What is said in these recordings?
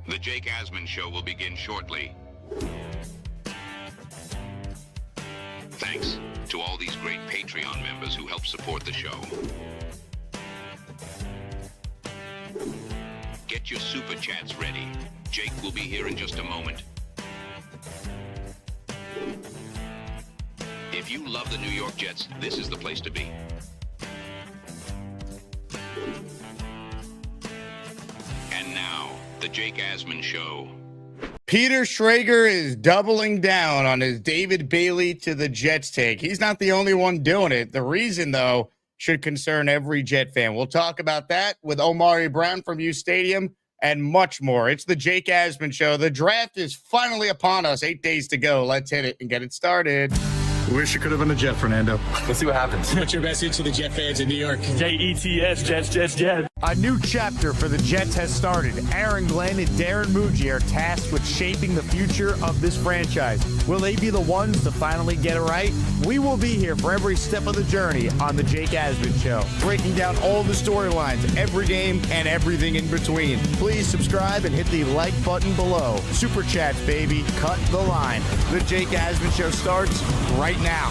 The Jake Asman Show will begin shortly. Thanks to all these great Patreon members who help support the show. Get your super chats ready. Jake will be here in just a moment. If you love the New York Jets, this is the place to be. And now, the Jake Asman Show. Peter Schrager is doubling down on his David Bailey to the Jets take. He's not the only one doing it. The reason, though, should concern every Jet fan. We'll talk about that with Omari Brown from U Stadium and much more. It's the Jake Asman Show. The draft is finally upon us. 8 days to go. Let's hit it and get it started. Wish you could have been a Jet, Fernando. Let's see what happens. What's your message to the Jet fans in New York? Jets, Jets. A new chapter for the Jets has started. Aaron Glenn and Darren Muji are tasked with shaping the future of this franchise. Will they be the ones to finally get it right? We will be here for every step of the journey on the Jake Asman Show, breaking down all the storylines, every game, and everything in between. Please subscribe and hit the like button below. Super chats, baby. Cut the line. The Jake Asman Show starts right now.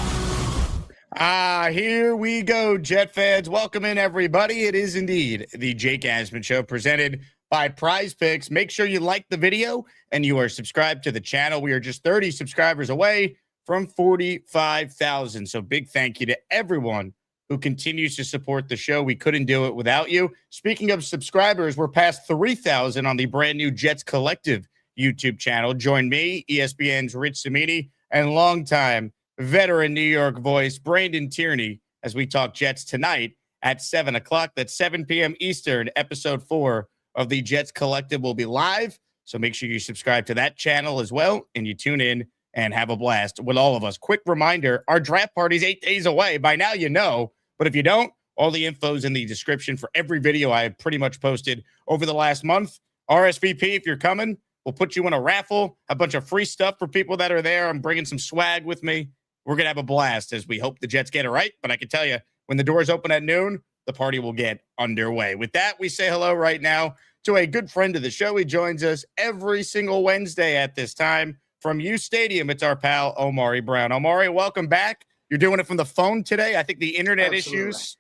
Here we go, Jet fans. Welcome in, everybody. It is indeed the Jake Asman Show presented by PrizePicks. Make sure you like the video and you are subscribed to the channel. We are just 30 subscribers away from 45,000. So big thank you to everyone who continues to support the show. We couldn't do it without you. Speaking of subscribers, we're past 3,000 on the brand new Jets Collective YouTube channel. Join me, ESPN's Rich Cimini, and longtime veteran New York voice, Brandon Tierney, as we talk Jets tonight at 7 o'clock. That's 7 p.m. Eastern. Episode 4 of the Jets Collective will be live. So make sure you subscribe to that channel as well, and you tune in and have a blast with all of us. Quick reminder, our draft party is 8 days away. By now you know, but if you don't, all the info is in the description for every video I have pretty much posted over the last month. RSVP, if you're coming, we'll put you in a raffle, a bunch of free stuff for people that are there. I'm bringing some swag with me. We're going to have a blast as we hope the Jets get it right. But I can tell you, when the doors open at noon, the party will get underway. With that, we say hello right now to a good friend of the show. He joins us every single Wednesday at this time from U Stadium. It's our pal, Omari Brown. Omari, welcome back. You're doing it from the phone today. I think the internet issues,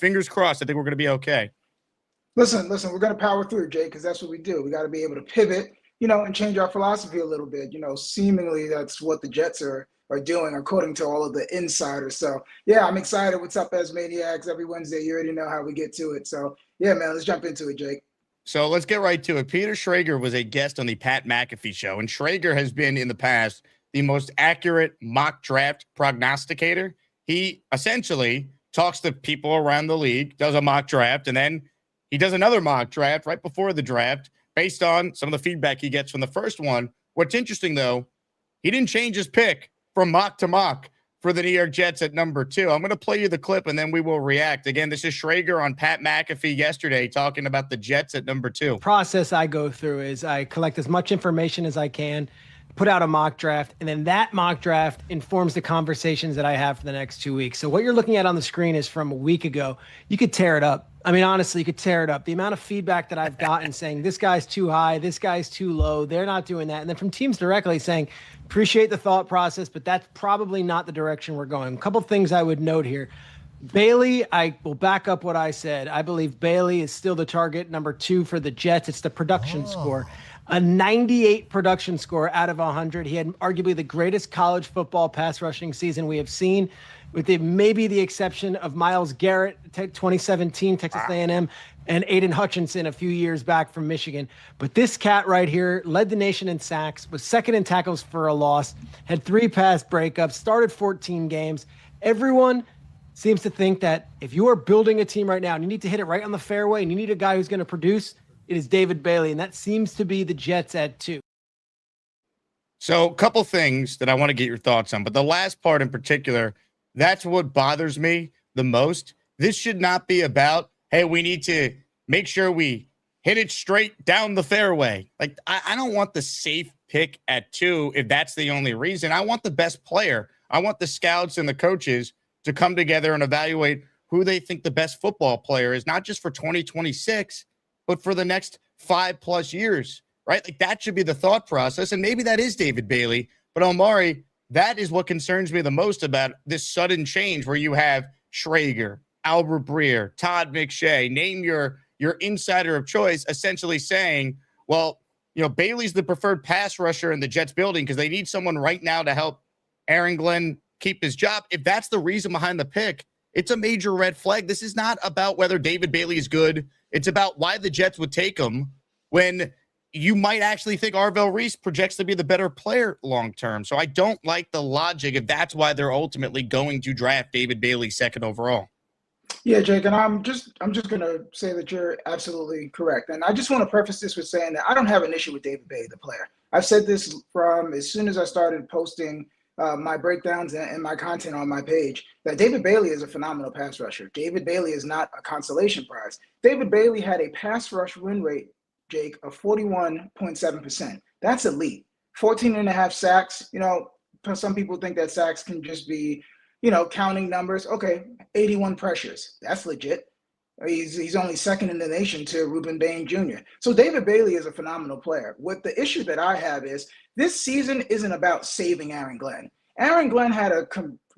fingers crossed. I think we're going to be okay. Listen, we're going to power through, Jake, because that's what we do. We got to be able to pivot, and change our philosophy a little bit. Seemingly that's what the Jets are doing according to all of the insiders. So yeah, I'm excited. What's up, ASMANIACs? Every Wednesday, you already know how we get to it. So yeah, man, let's jump into it, Jake. So let's get right to it. Peter Schrager was a guest on the Pat McAfee show, and Schrager has been in the past the most accurate mock draft prognosticator. He essentially talks to people around the league, does a mock draft, and then he does another mock draft right before the draft based on some of the feedback he gets from the first one. What's interesting, though, he didn't change his pick from mock to mock for the New York Jets at number 2. I'm going to play you the clip, and then we will react. Again, this is Schrager on Pat McAfee yesterday talking about the Jets at number 2. Process I go through is I collect as much information as I can, put out a mock draft, and then that mock draft informs the conversations that I have for the next 2 weeks. So what you're looking at on the screen is from a week ago. You could tear it up. I mean, honestly, you could tear it up. The amount of feedback that I've gotten saying this guy's too high, this guy's too low, they're not doing that. And then from teams directly saying, appreciate the thought process, but that's probably not the direction we're going. A couple things I would note here. Bailey, I will back up what I said. I believe Bailey is still the target number 2 for the Jets. It's the production score. A 98 production score out of 100. He had arguably the greatest college football pass rushing season we have seen, with maybe the exception of Myles Garrett, 2017, Texas A&M, and Aiden Hutchinson a few years back from Michigan. But this cat right here led the nation in sacks, was second in tackles for a loss, had 3 pass breakups, started 14 games. Everyone seems to think that if you are building a team right now and you need to hit it right on the fairway and you need a guy who's going to produce, it is David Bailey, and that seems to be the Jets at 2. So a couple things that I want to get your thoughts on, but the last part in particular, that's what bothers me the most. This should not be about, hey, we need to make sure we hit it straight down the fairway. Like, I don't want the safe pick at 2 if that's the only reason. I want the best player. I want the scouts and the coaches to come together and evaluate who they think the best football player is, not just for 2026, but for the next 5+ years. right? Like that should be the thought process. And maybe that is David Bailey. But Omari, that is what concerns me the most about this sudden change where you have Schrager, Albert Breer, Todd McShay, name your insider of choice, essentially saying, well, you know, Bailey's the preferred pass rusher in the Jets building because they need someone right now to help Aaron Glenn keep his job. If that's the reason behind the pick, it's a major red flag. This is not about whether David Bailey is good. It's about why the Jets would take him when you might actually think Reese projects to be the better player long-term. So I don't like the logic if that's why they're ultimately going to draft David Bailey second overall. Yeah, Jake, and I'm just going to say that you're absolutely correct. And I just want to preface this with saying that I don't have an issue with David Bailey, the player. I've said this from as soon as I started posting my breakdowns and my content on my page, that David Bailey is a phenomenal pass rusher. David Bailey is not a consolation prize. David Bailey had a pass rush win rate, Jake, of 41.7%. That's elite. 14.5 sacks. You know, some people think that sacks can just be, you know, counting numbers. Okay, 81 pressures. That's legit. He's only second in the nation to Ruben Bain Jr. So David Bailey is a phenomenal player. What the issue that I have is this season isn't about saving Aaron Glenn. Aaron Glenn had a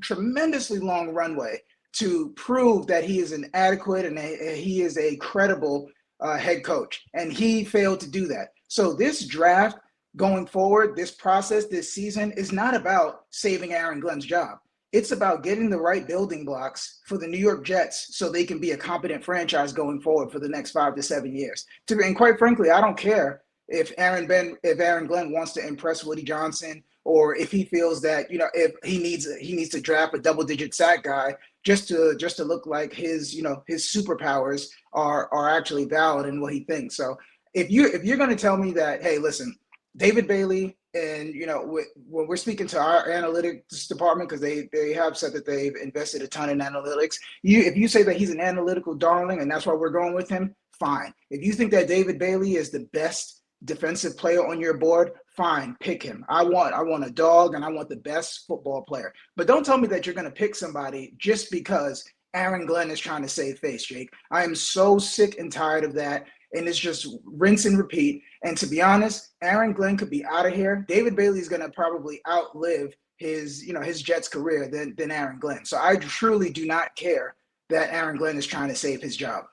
tremendously long runway to prove that he is an adequate and he is a credible head coach, and he failed to do that. So this draft going forward, this process, this season is not about saving Aaron Glenn's job. It's about getting the right building blocks for the New York Jets so they can be a competent franchise going forward for the next 5 to 7 years. And quite frankly, I don't care if Aaron Glenn wants to impress Woody Johnson, or if he feels that, you know, if he needs to draft a double-digit sack guy just to look like his, you know, his superpowers are actually valid in what he thinks. So if you're going to tell me that, hey, listen, David Bailey, and, you know, when we're speaking to our analytics department, because they have said that they've invested a ton in analytics, if you say that he's an analytical darling and that's why we're going with him, fine. If you think that David Bailey is the best defensive player on your board, fine, pick him. I want a dog, and I want the best football player. But don't tell me that you're going to pick somebody just because Aaron Glenn is trying to save face, Jake. I am so sick and tired of that. And it's just rinse and repeat. And to be honest, Aaron Glenn could be out of here. David Bailey is going to probably outlive his Jets career than Aaron Glenn. So I truly do not care that Aaron Glenn is trying to save his job.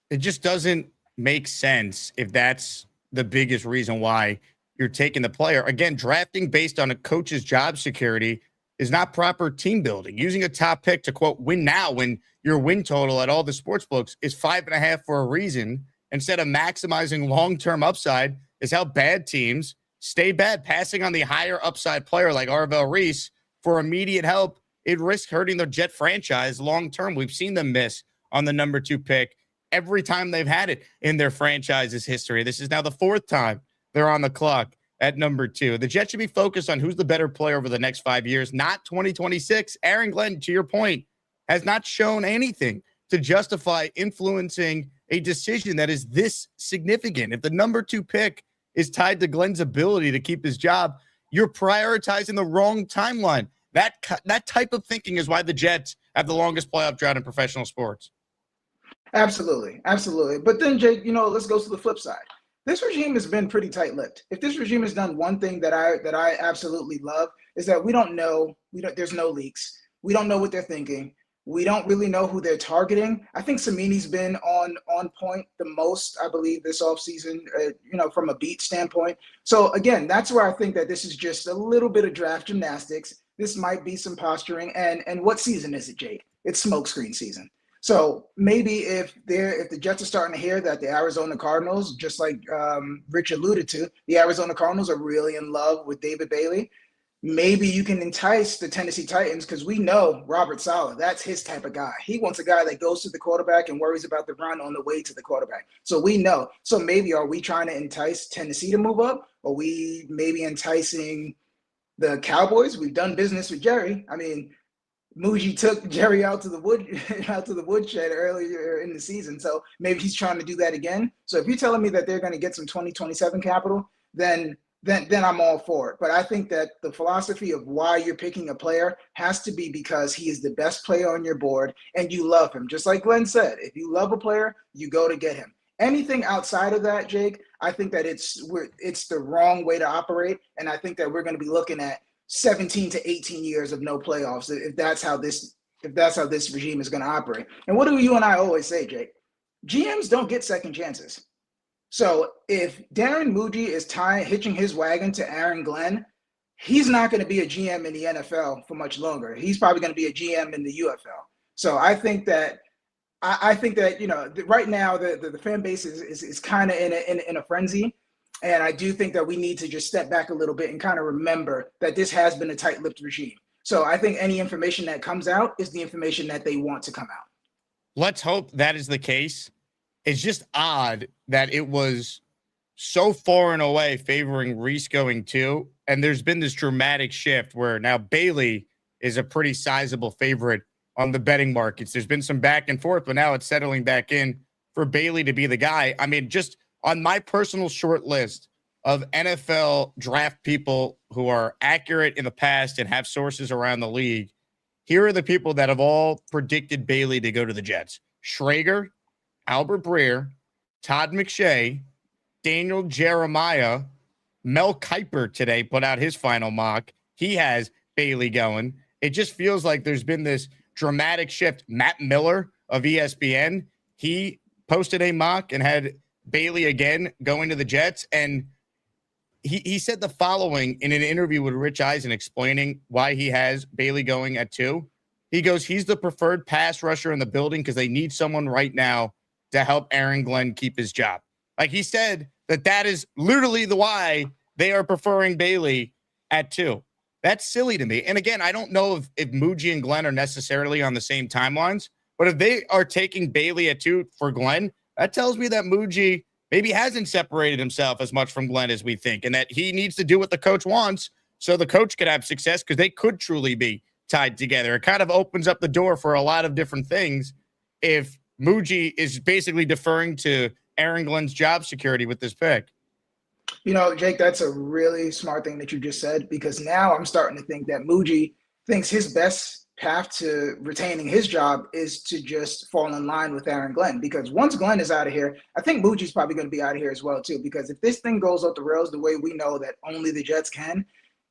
It just doesn't make sense if that's the biggest reason why you're taking the player. Again, drafting based on a coach's job security is not proper team building. Using a top pick to, quote, win now when your win total at all the sports books is 5.5 for a reason, instead of maximizing long-term upside, is how bad teams stay bad. Passing on the higher upside player like Reese for immediate help, it risks hurting their Jet franchise long-term. We've seen them miss on the number 2 pick every time they've had it in their franchise's history. This is now the 4th time they're on the clock at number 2. The Jets should be focused on who's the better player over the next 5 years, not 2026. Aaron Glenn, to your point, has not shown anything to justify influencing a decision that is this significant. If the number 2 pick is tied to Glenn's ability to keep his job, you're prioritizing the wrong timeline. That type of thinking is why the Jets have the longest playoff drought in professional sports. Absolutely. Absolutely. But then, Jake, you know, let's go to the flip side. This regime has been pretty tight-lipped. If this regime has done one thing that I absolutely love, is that we don't know, there's no leaks. We don't know what they're thinking. We don't really know who they're targeting. I think Samini's been on point the most, I believe, this offseason, you know, from a beat standpoint. So, again, that's where I think that this is just a little bit of draft gymnastics. This might be some posturing. And what season is it, Jake? It's smokescreen season. So maybe if the Jets are starting to hear that the Arizona Cardinals, just like Rich alluded to, the Arizona Cardinals are really in love with David Bailey, maybe you can entice the Tennessee Titans, because we know Robert Saleh, that's his type of guy. He wants a guy that goes to the quarterback and worries about the run on the way to the quarterback. So we know. So maybe are we trying to entice Tennessee to move up? Or we maybe enticing the Cowboys? We've done business with Jerry. I mean, Muji took Jerry out to the woodshed earlier in the season. So maybe he's trying to do that again. So if you're telling me that they're going to get some 2027 capital, then I'm all for it. But I think that the philosophy of why you're picking a player has to be because he is the best player on your board and you love him. Just like Glenn said, if you love a player, you go to get him. Anything outside of that, Jake, I think that it's the wrong way to operate, and I think that we're going to be looking at 17 to 18 years of no playoffs if that's how this regime is going to operate. And what do you and I always say, Jake? GMs don't get second chances. So if Darren Muji is hitching his wagon to Aaron Glenn, he's not going to be a GM in the NFL for much longer. He's probably going to be a GM in the UFL. So I think that right now the fan base is kind of in a frenzy, and I do think that we need to just step back a little bit and kind of remember that this has been a tight-lipped regime. So I think any information that comes out is the information that they want to come out. Let's hope that is the case. It's just odd that it was so far and away favoring Reese going 2, and there's been this dramatic shift where now Bailey is a pretty sizable favorite on the betting markets. There's been some back and forth, but now it's settling back in for Bailey to be the guy. I mean, just on my personal short list of NFL draft people who are accurate in the past and have sources around the league, here are the people that have all predicted Bailey to go to the Jets: Schrager, Albert Breer, Todd McShay, Daniel Jeremiah, Mel Kiper today put out his final mock. He has Bailey going. It just feels like there's been this dramatic shift. Matt Miller of ESPN, he posted a mock and had Bailey again going to the Jets. And he said the following in an interview with Rich Eisen explaining why he has Bailey going at 2. He goes, he's the preferred pass rusher in the building because they need someone right now to help Aaron Glenn keep his job. Like he said, that is literally the why they are preferring Bailey at 2. That's silly to me. And again, I don't know if Muji and Glenn are necessarily on the same timelines, but if they are taking Bailey at 2 for Glenn, that tells me that Muji maybe hasn't separated himself as much from Glenn as we think, and that he needs to do what the coach wants so the coach could have success, because they could truly be tied together. It kind of opens up the door for a lot of different things if Muji is basically deferring to Aaron Glenn's job security with this pick. You know, Jake, that's a really smart thing that you just said, because now I'm starting to think that Muji thinks his best path to retaining his job is to just fall in line with Aaron Glenn, because once Glenn is out of here, I think Muji's probably going to be out of here as well too, because if this thing goes off the rails the way we know that only the Jets can,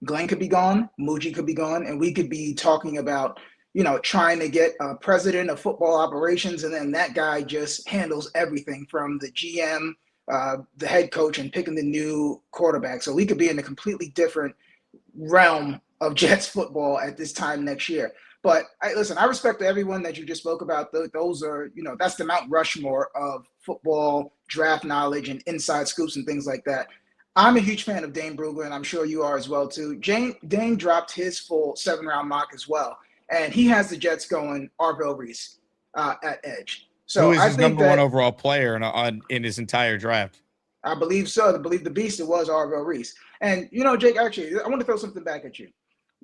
Glenn could be gone, Muji could be gone, and we could be talking about, you know, trying to get a president of football operations, and then that guy just handles everything from the GM, the head coach, and picking the new quarterback. So we could be in a completely different realm of Jets football at this time next year. But listen, I respect everyone that you just spoke about. Those are, you know, that's the Mount Rushmore of football draft knowledge and inside scoops and things like that. I'm a huge fan of Dane Brugler, and I'm sure you are as well too. Dane dropped his full 7-round mock as well, and he has the Jets going Arvell Reese at edge. So who is his number 1 overall player in his entire draft? I believe so. I believe the beast it was Arvell Reese. And you know, Jake, actually, I want to throw something back at you.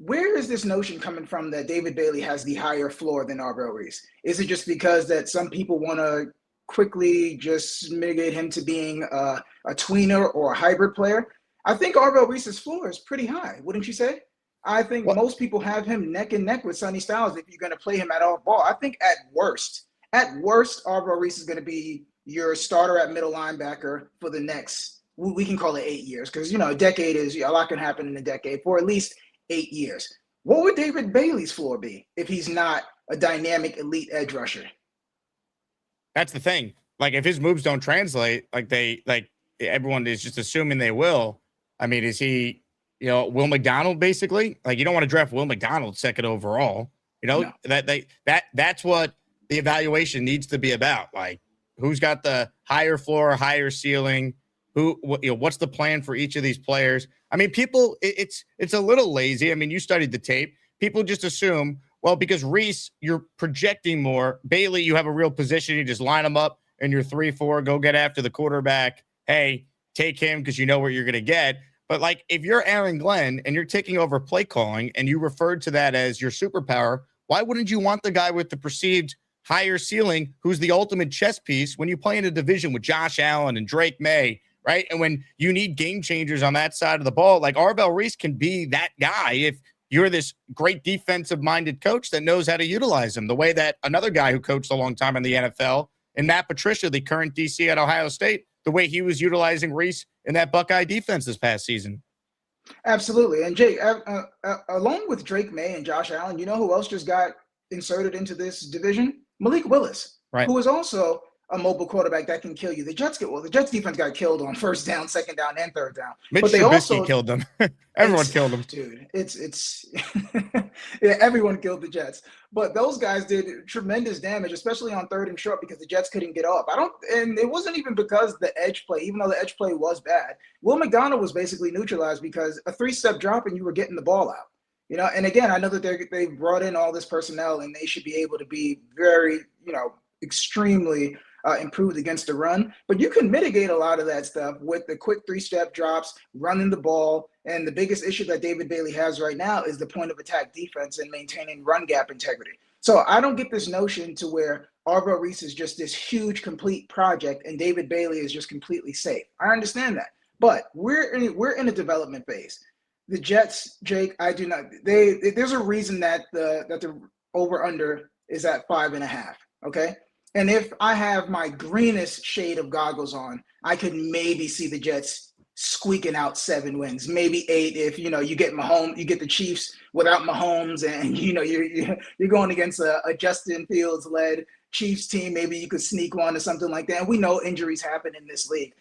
Where is this notion coming from that David Bailey has the higher floor than Arvell Reese? Is it just because that some people want to quickly just mitigate him to being a tweener or a hybrid player? I think Arvell Reese's floor is pretty high, wouldn't you say? I think most people have him neck and neck with Sonny Styles if you're going to play him at off ball. I think at worst, Arvell Reese is going to be your starter at middle linebacker for the next, we can call it 8 years, because, you know, a decade is, a lot can happen in a decade, for at least 8 years. What would David Bailey's floor be if he's not a dynamic elite edge rusher? That's the thing. Like, if his moves don't translate, everyone is just assuming they will. I mean, is he, you know, Will McDonald basically? Like, you don't want to draft Will McDonald second overall. You know, no. That's what the evaluation needs to be about. Like, who's got the higher floor, higher ceiling? What's the plan for each of these players? I mean, people, it's a little lazy. I mean, you studied the tape. People just assume, well, because Reese, you're projecting more. Bailey, you have a real position. You just line them up and you're 3-4, go get after the quarterback. Hey, take him because you know what you're going to get. But, like, if you're Aaron Glenn and you're taking over play calling and you referred to that as your superpower, why wouldn't you want the guy with the perceived higher ceiling who's the ultimate chess piece when you play in a division with Josh Allen and Drake May, right? And when you need game changers on that side of the ball, like Arvell Reese can be that guy if you're this great defensive-minded coach that knows how to utilize him, the way that another guy who coached a long time in the NFL, and Matt Patricia, the current DC at Ohio State, the way he was utilizing Reese in that Buckeye defense this past season. Absolutely. And Jake, along with Drake May and Josh Allen, you know who else just got inserted into this division? Malik Willis, right, who is also a mobile quarterback that can kill you. The Jets defense got killed on first down, second down, and third down. Mitch but they Trubisky also killed them. Everyone killed them. Dude, it's yeah, everyone killed the Jets. But those guys did tremendous damage, especially on third and short, because the Jets couldn't get off. And it wasn't even because the edge play, even though the edge play was bad. Will McDonald was basically neutralized because a 3-step drop and you were getting the ball out. You know, and again, I know that they brought in all this personnel and they should be able to be very, extremely improved against the run, but you can mitigate a lot of that stuff with the quick 3-step drops, running the ball. And the biggest issue that David Bailey has right now is the point of attack defense and maintaining run gap integrity. So I don't get this notion to where Arvo Reese is just this huge, complete project and David Bailey is just completely safe. I understand that, but we're in a development phase. The Jets, Jake, I do not. There's a reason that the over under is at 5.5. Okay. And if I have my greenest shade of goggles on, I could maybe see the Jets squeaking out 7 wins, maybe 8 if you get Mahomes, you get the Chiefs without Mahomes, and you're going against a Justin Fields led Chiefs team. Maybe you could sneak one or something like that. And we know injuries happen in this league.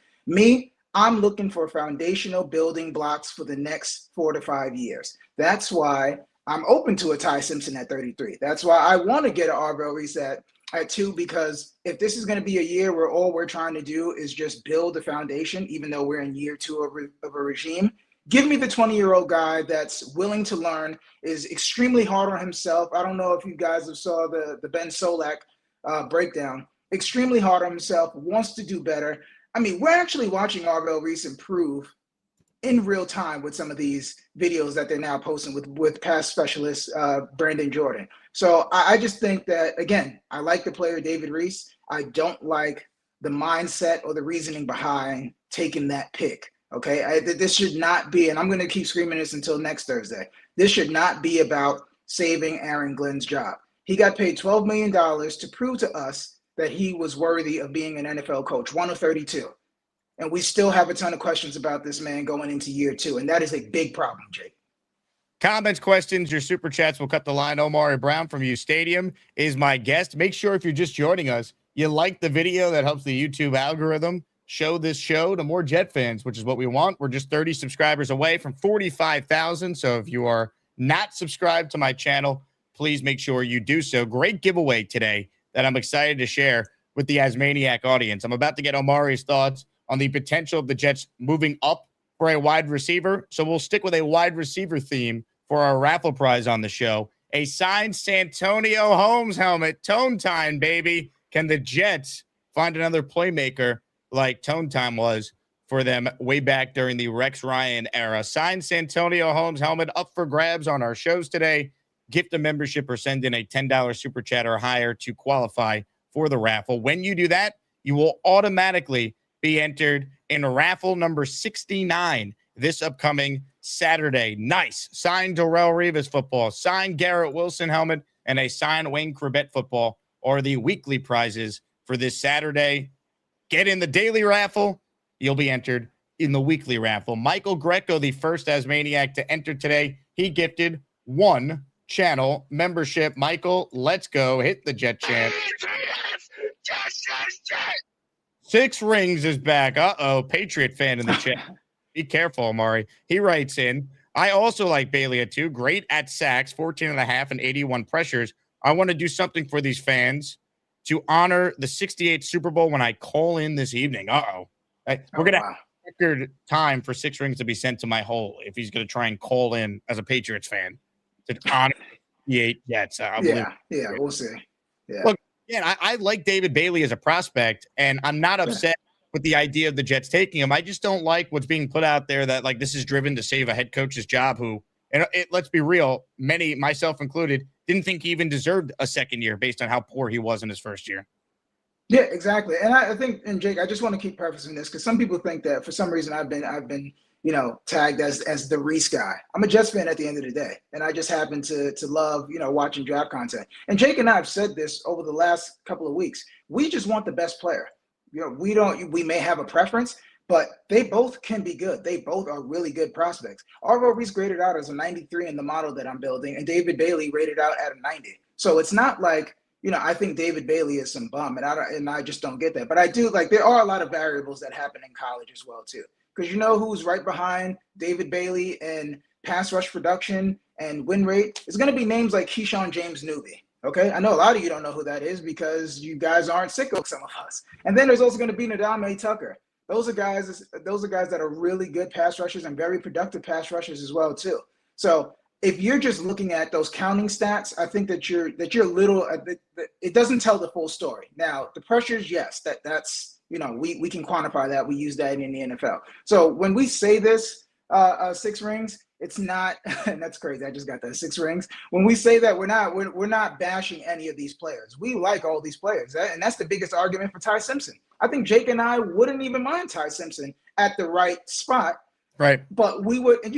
I'm looking for foundational building blocks for the next 4 to 5 years. That's why I'm open to a Ty Simpson at 33. That's why I want to get an Arvo Reese at 2, because if this is going to be a year where all we're trying to do is just build a foundation, even though we're in year 2 of a regime, give me the 20-year-old guy that's willing to learn, is extremely hard on himself. I don't know if you guys have saw the Ben Solak breakdown. Extremely hard on himself, wants to do better. I mean, we're actually watching Arvo Reese improve in real time with some of these videos that they're now posting with past specialist Brandon Jordan. So I just think that, again, I like the player David Reese. I don't like the mindset or the reasoning behind taking that pick. Okay, this should not be, and I'm going to keep screaming this until next Thursday. This should not be about saving Aaron Glenn's job. He got paid $12 million to prove to us that he was worthy of being an NFL coach, 1 of 32. And we still have a ton of questions about this man going into year 2. And that is a big problem, Jake. Comments, questions, your super chats will cut the line. Omari Brown from U Stadium is my guest. Make sure if you're just joining us, you like the video. That helps the YouTube algorithm show this show to more Jet fans, which is what we want. We're just 30 subscribers away from 45,000. So if you are not subscribed to my channel, please make sure you do so. Great giveaway today that I'm excited to share with the ASMANIAC audience. I'm about to get Omari's thoughts on the potential of the Jets moving up for a wide receiver. So we'll stick with a wide receiver theme for our raffle prize on the show. A signed Santonio Holmes helmet. Tone time, baby. Can the Jets find another playmaker like Tone time was for them way back during the Rex Ryan era? Signed Santonio Holmes helmet up for grabs on our shows today. Gift a membership or send in a $10 super chat or higher to qualify for the raffle. When you do that, you will automatically be entered in raffle number 69 this upcoming Saturday. Nice. Signed Darrelle Revis football, signed Garrett Wilson helmet, and a signed Wayne Corbett football are the weekly prizes for this Saturday. Get in the daily raffle. You'll be entered in the weekly raffle. Michael Greco, the first ASMANIAC to enter today, he gifted 1 channel membership. Michael, let's go. Hit the Jet chant. 6 Rings is back. Uh-oh, Patriot fan in the chat. Be careful, Omari. He writes in, I also like Bailey at 2. Great at sacks, 14.5 and 81 pressures. I want to do something for these fans to honor the 68 Super Bowl when I call in this evening. Uh-oh. We're going to have record time for 6 Rings to be sent to my hole if he's going to try and call in as a Patriots fan to honor the 8 Jets. We'll see. Yeah. Look, yeah, I like David Bailey as a prospect, and I'm not upset with the idea of the Jets taking him. I just don't like what's being put out there that, like, this is driven to save a head coach's job who, and let's be real, many, myself included, didn't think he even deserved a second year based on how poor he was in his first year. Yeah, exactly. And I think, and Jake, I just want to keep prefacing this because some people think that for some reason I've been tagged as the Reese guy. I'm a Jets fan at the end of the day, and I just happen to love, watching draft content. And Jake and I have said this over the last couple of weeks. We just want the best player. we may have a preference, but they both can be good. They both are really good prospects. Reese graded out as a 93 in the model that I'm building, and David Bailey rated out at a 90. So it's not like, I think David Bailey is some bum, and I just don't get that. But I do, like, there are a lot of variables that happen in college as well too. Because who's right behind David Bailey in pass rush production and win rate? It's going to be names like Keyshawn James Newby. Okay, I know a lot of you don't know who that is because you guys aren't sick of some of us. And then there's also going to be Nadame Tucker. Those are guys that are really good pass rushers and very productive pass rushers as well too. So if you're just looking at those counting stats, I think that you're little. It doesn't tell the full story. Now the pressures, yes, that's we can quantify that. We use that in the NFL. So when we say this 6 rings, it's not. And that's crazy. I just got that 6 rings. When we say that, we're not bashing any of these players. We like all these players, and that's the biggest argument for Ty Simpson. I think Jake and I wouldn't even mind Ty Simpson at the right spot. Right. But we would, and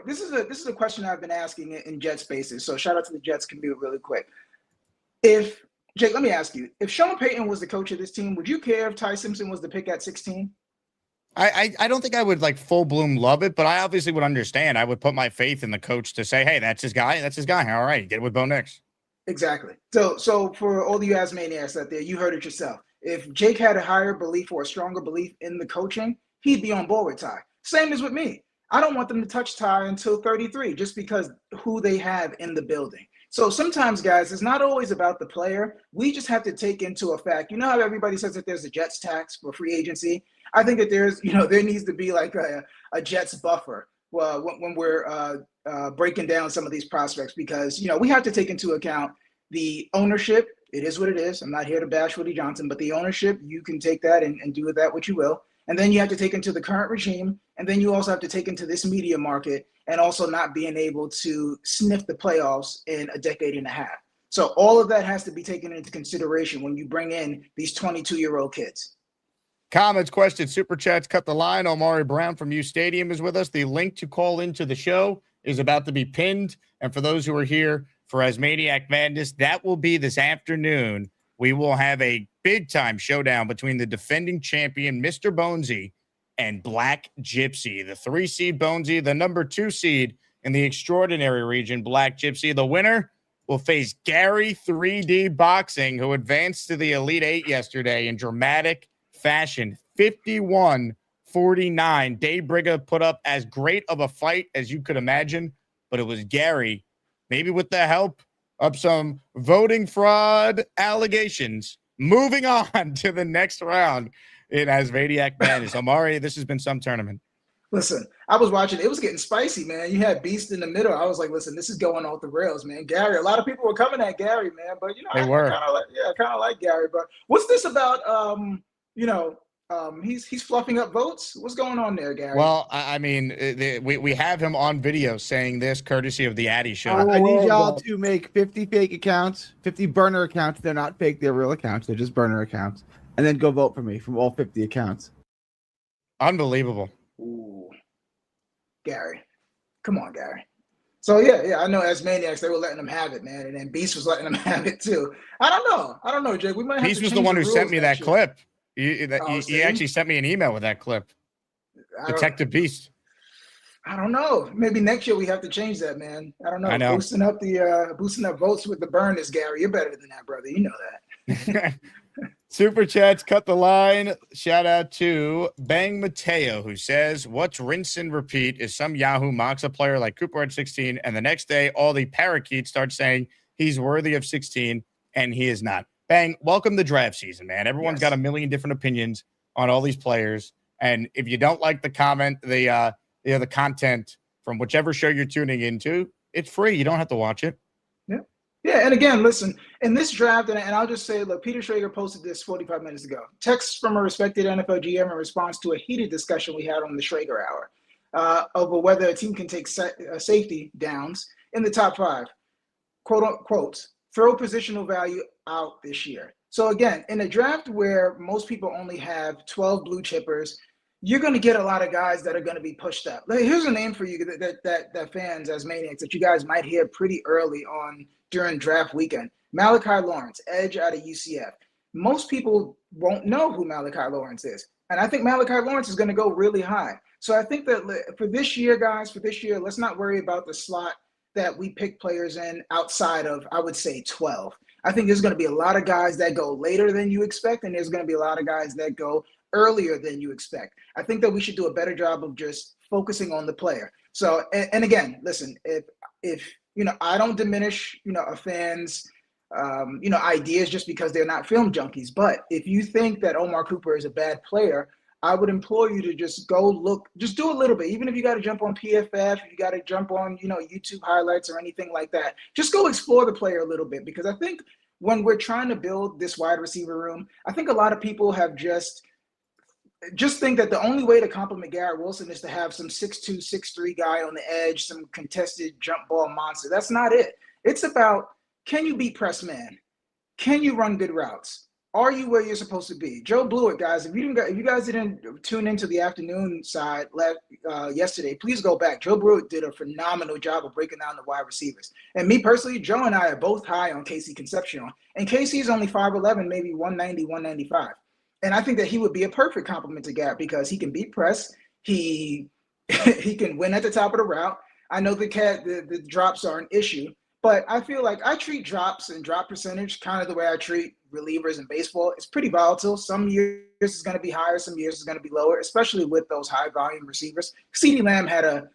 this is a question I've been asking in Jet Spaces. So shout out to the Jets commute really quick. Jake, let me ask you, if Sean Payton was the coach of this team, would you care if Ty Simpson was the pick at 16? I don't think I would like full bloom love it, but I obviously would understand. I would put my faith in the coach to say, hey, that's his guy. That's his guy. All right, get it with Bo Nix. Exactly. So for all you Asmaniacs out there, you heard it yourself. If Jake had a higher belief or a stronger belief in the coaching, he'd be on board with Ty. Same as with me. I don't want them to touch Ty until 33 just because who they have in the building. So sometimes, guys, it's not always about the player. We just have to take into effect, how everybody says that there's a Jets tax for free agency? I think that there needs to be like a Jets buffer when we're breaking down some of these prospects because, we have to take into account the ownership. It is what it is. I'm not here to bash Woody Johnson, but the ownership, you can take that and do with that what you will. And then you have to take into the current regime. And then you also have to take into this media market and also not being able to sniff the playoffs in a decade and a half. So all of that has to be taken into consideration when you bring in these 22-year-old kids. Comments, questions, super chats, cut the line. Omari Brown from U Stadium is with us. The link to call into the show is about to be pinned. And for those who are here for Asmaniac Madness, that will be this afternoon. We will have a big-time showdown between the defending champion, Mr. Bonesy, and Black Gypsy. The 3 seed Bonesy, the number 2 seed in the extraordinary region, Black Gypsy. The winner will face Gary 3D Boxing, who advanced to the Elite 8 yesterday in dramatic fashion, 51-49. Dave Brigga put up as great of a fight as you could imagine, but it was Gary, maybe with the help of some voting fraud allegations, moving on to the next round in Asmaniac Madness. Omari, this has been some tournament. Listen, I was watching. It was getting spicy, man. You had Beast in the middle. I was like, listen, this is going off the rails, man. Gary, a lot of people were coming at Gary, man. But, they were. I kind of like Gary. But what's this about, he's fluffing up votes? What's going on there, Gary? Well, I mean, we have him on video saying this, courtesy of the Addy Show. I need y'all to make 50 fake accounts, 50 burner accounts. They're not fake. They're real accounts. They're just burner accounts. And then go vote for me from all 50 accounts. Unbelievable. Ooh, Gary. Come on, Gary. So, yeah, I know Asmaniacs, they were letting them have it, man. And then Beast was letting them have it, too. I don't know, Jake. We might have Beast to was change the one who sent me that shit. clip. He actually sent me an email with that clip. Detective Beast. I don't know. Maybe next year we have to change that, man. I don't know. I know. Boosting up votes with the burners, Gary. You're better than that, brother. You know that. Super chats, cut the line. Shout out to Bang Mateo, who says, what's rinse and repeat is some Yahoo mocks a player like Cooper at 16, and the next day all the parakeets start saying he's worthy of 16, and he is not. Bang, welcome to draft season, man. Everyone's got a million different opinions on all these players. And if you don't like the content from whichever show you're tuning into, it's free. You don't have to watch it. Yeah, and again, listen, in this draft, and I'll just say, look, Peter Schrager posted this 45 minutes ago. Text from a respected NFL GM in response to a heated discussion we had on the Schrager Hour over whether a team can take safety downs in the top 5. Quote unquote, throw positional value out this year. So again, in a draft where most people only have 12 blue chippers, you're going to get a lot of guys that are going to be pushed up. Here's a name for you that fans, Asmaniacs, that you guys might hear pretty early on during draft weekend. Malachi Lawrence, edge out of UCF. most people won't know who Malachi Lawrence is. And I think Malachi Lawrence is going to go really high. So I think that for this year, guys, let's not worry about the slot that we pick players in outside of, I would say, 12. I think there's going to be a lot of guys that go later than you expect, and there's going to be a lot of guys that go earlier than you expect. I think that we should do a better job of just focusing on the player. So, and again, listen, if I don't diminish, a fan's, ideas just because they're not film junkies. But if you think that Omar Cooper is a bad player, I would implore you to just go look, just do a little bit. Even if you got to jump on PFF, you got to jump on, YouTube highlights or anything like that. Just go explore the player a little bit, because I think when we're trying to build this wide receiver room, I think a lot of people have just think that the only way to compliment Garrett Wilson is to have some 6'2", 6'3" guy on the edge, some contested jump ball monster. That's not it. It's about, can you beat press man? Can you run good routes? Are you where you're supposed to be? Joe Blewett, guys, if you guys didn't tune into the afternoon side yesterday, please go back. Joe Blewett did a phenomenal job of breaking down the wide receivers. And me personally, Joe and I are both high on Casey Concepcion. And Casey is only 5'11", maybe 190, 195. And I think that he would be a perfect complement to Garrett because he can beat press. He can win at the top of the route. I know the drops are an issue, but I feel like I treat drops and drop percentage kind of the way I treat relievers in baseball. It's pretty volatile. Some years it's going to be higher, some years it's going to be lower, especially with those high volume receivers. CeeDee Lamb had a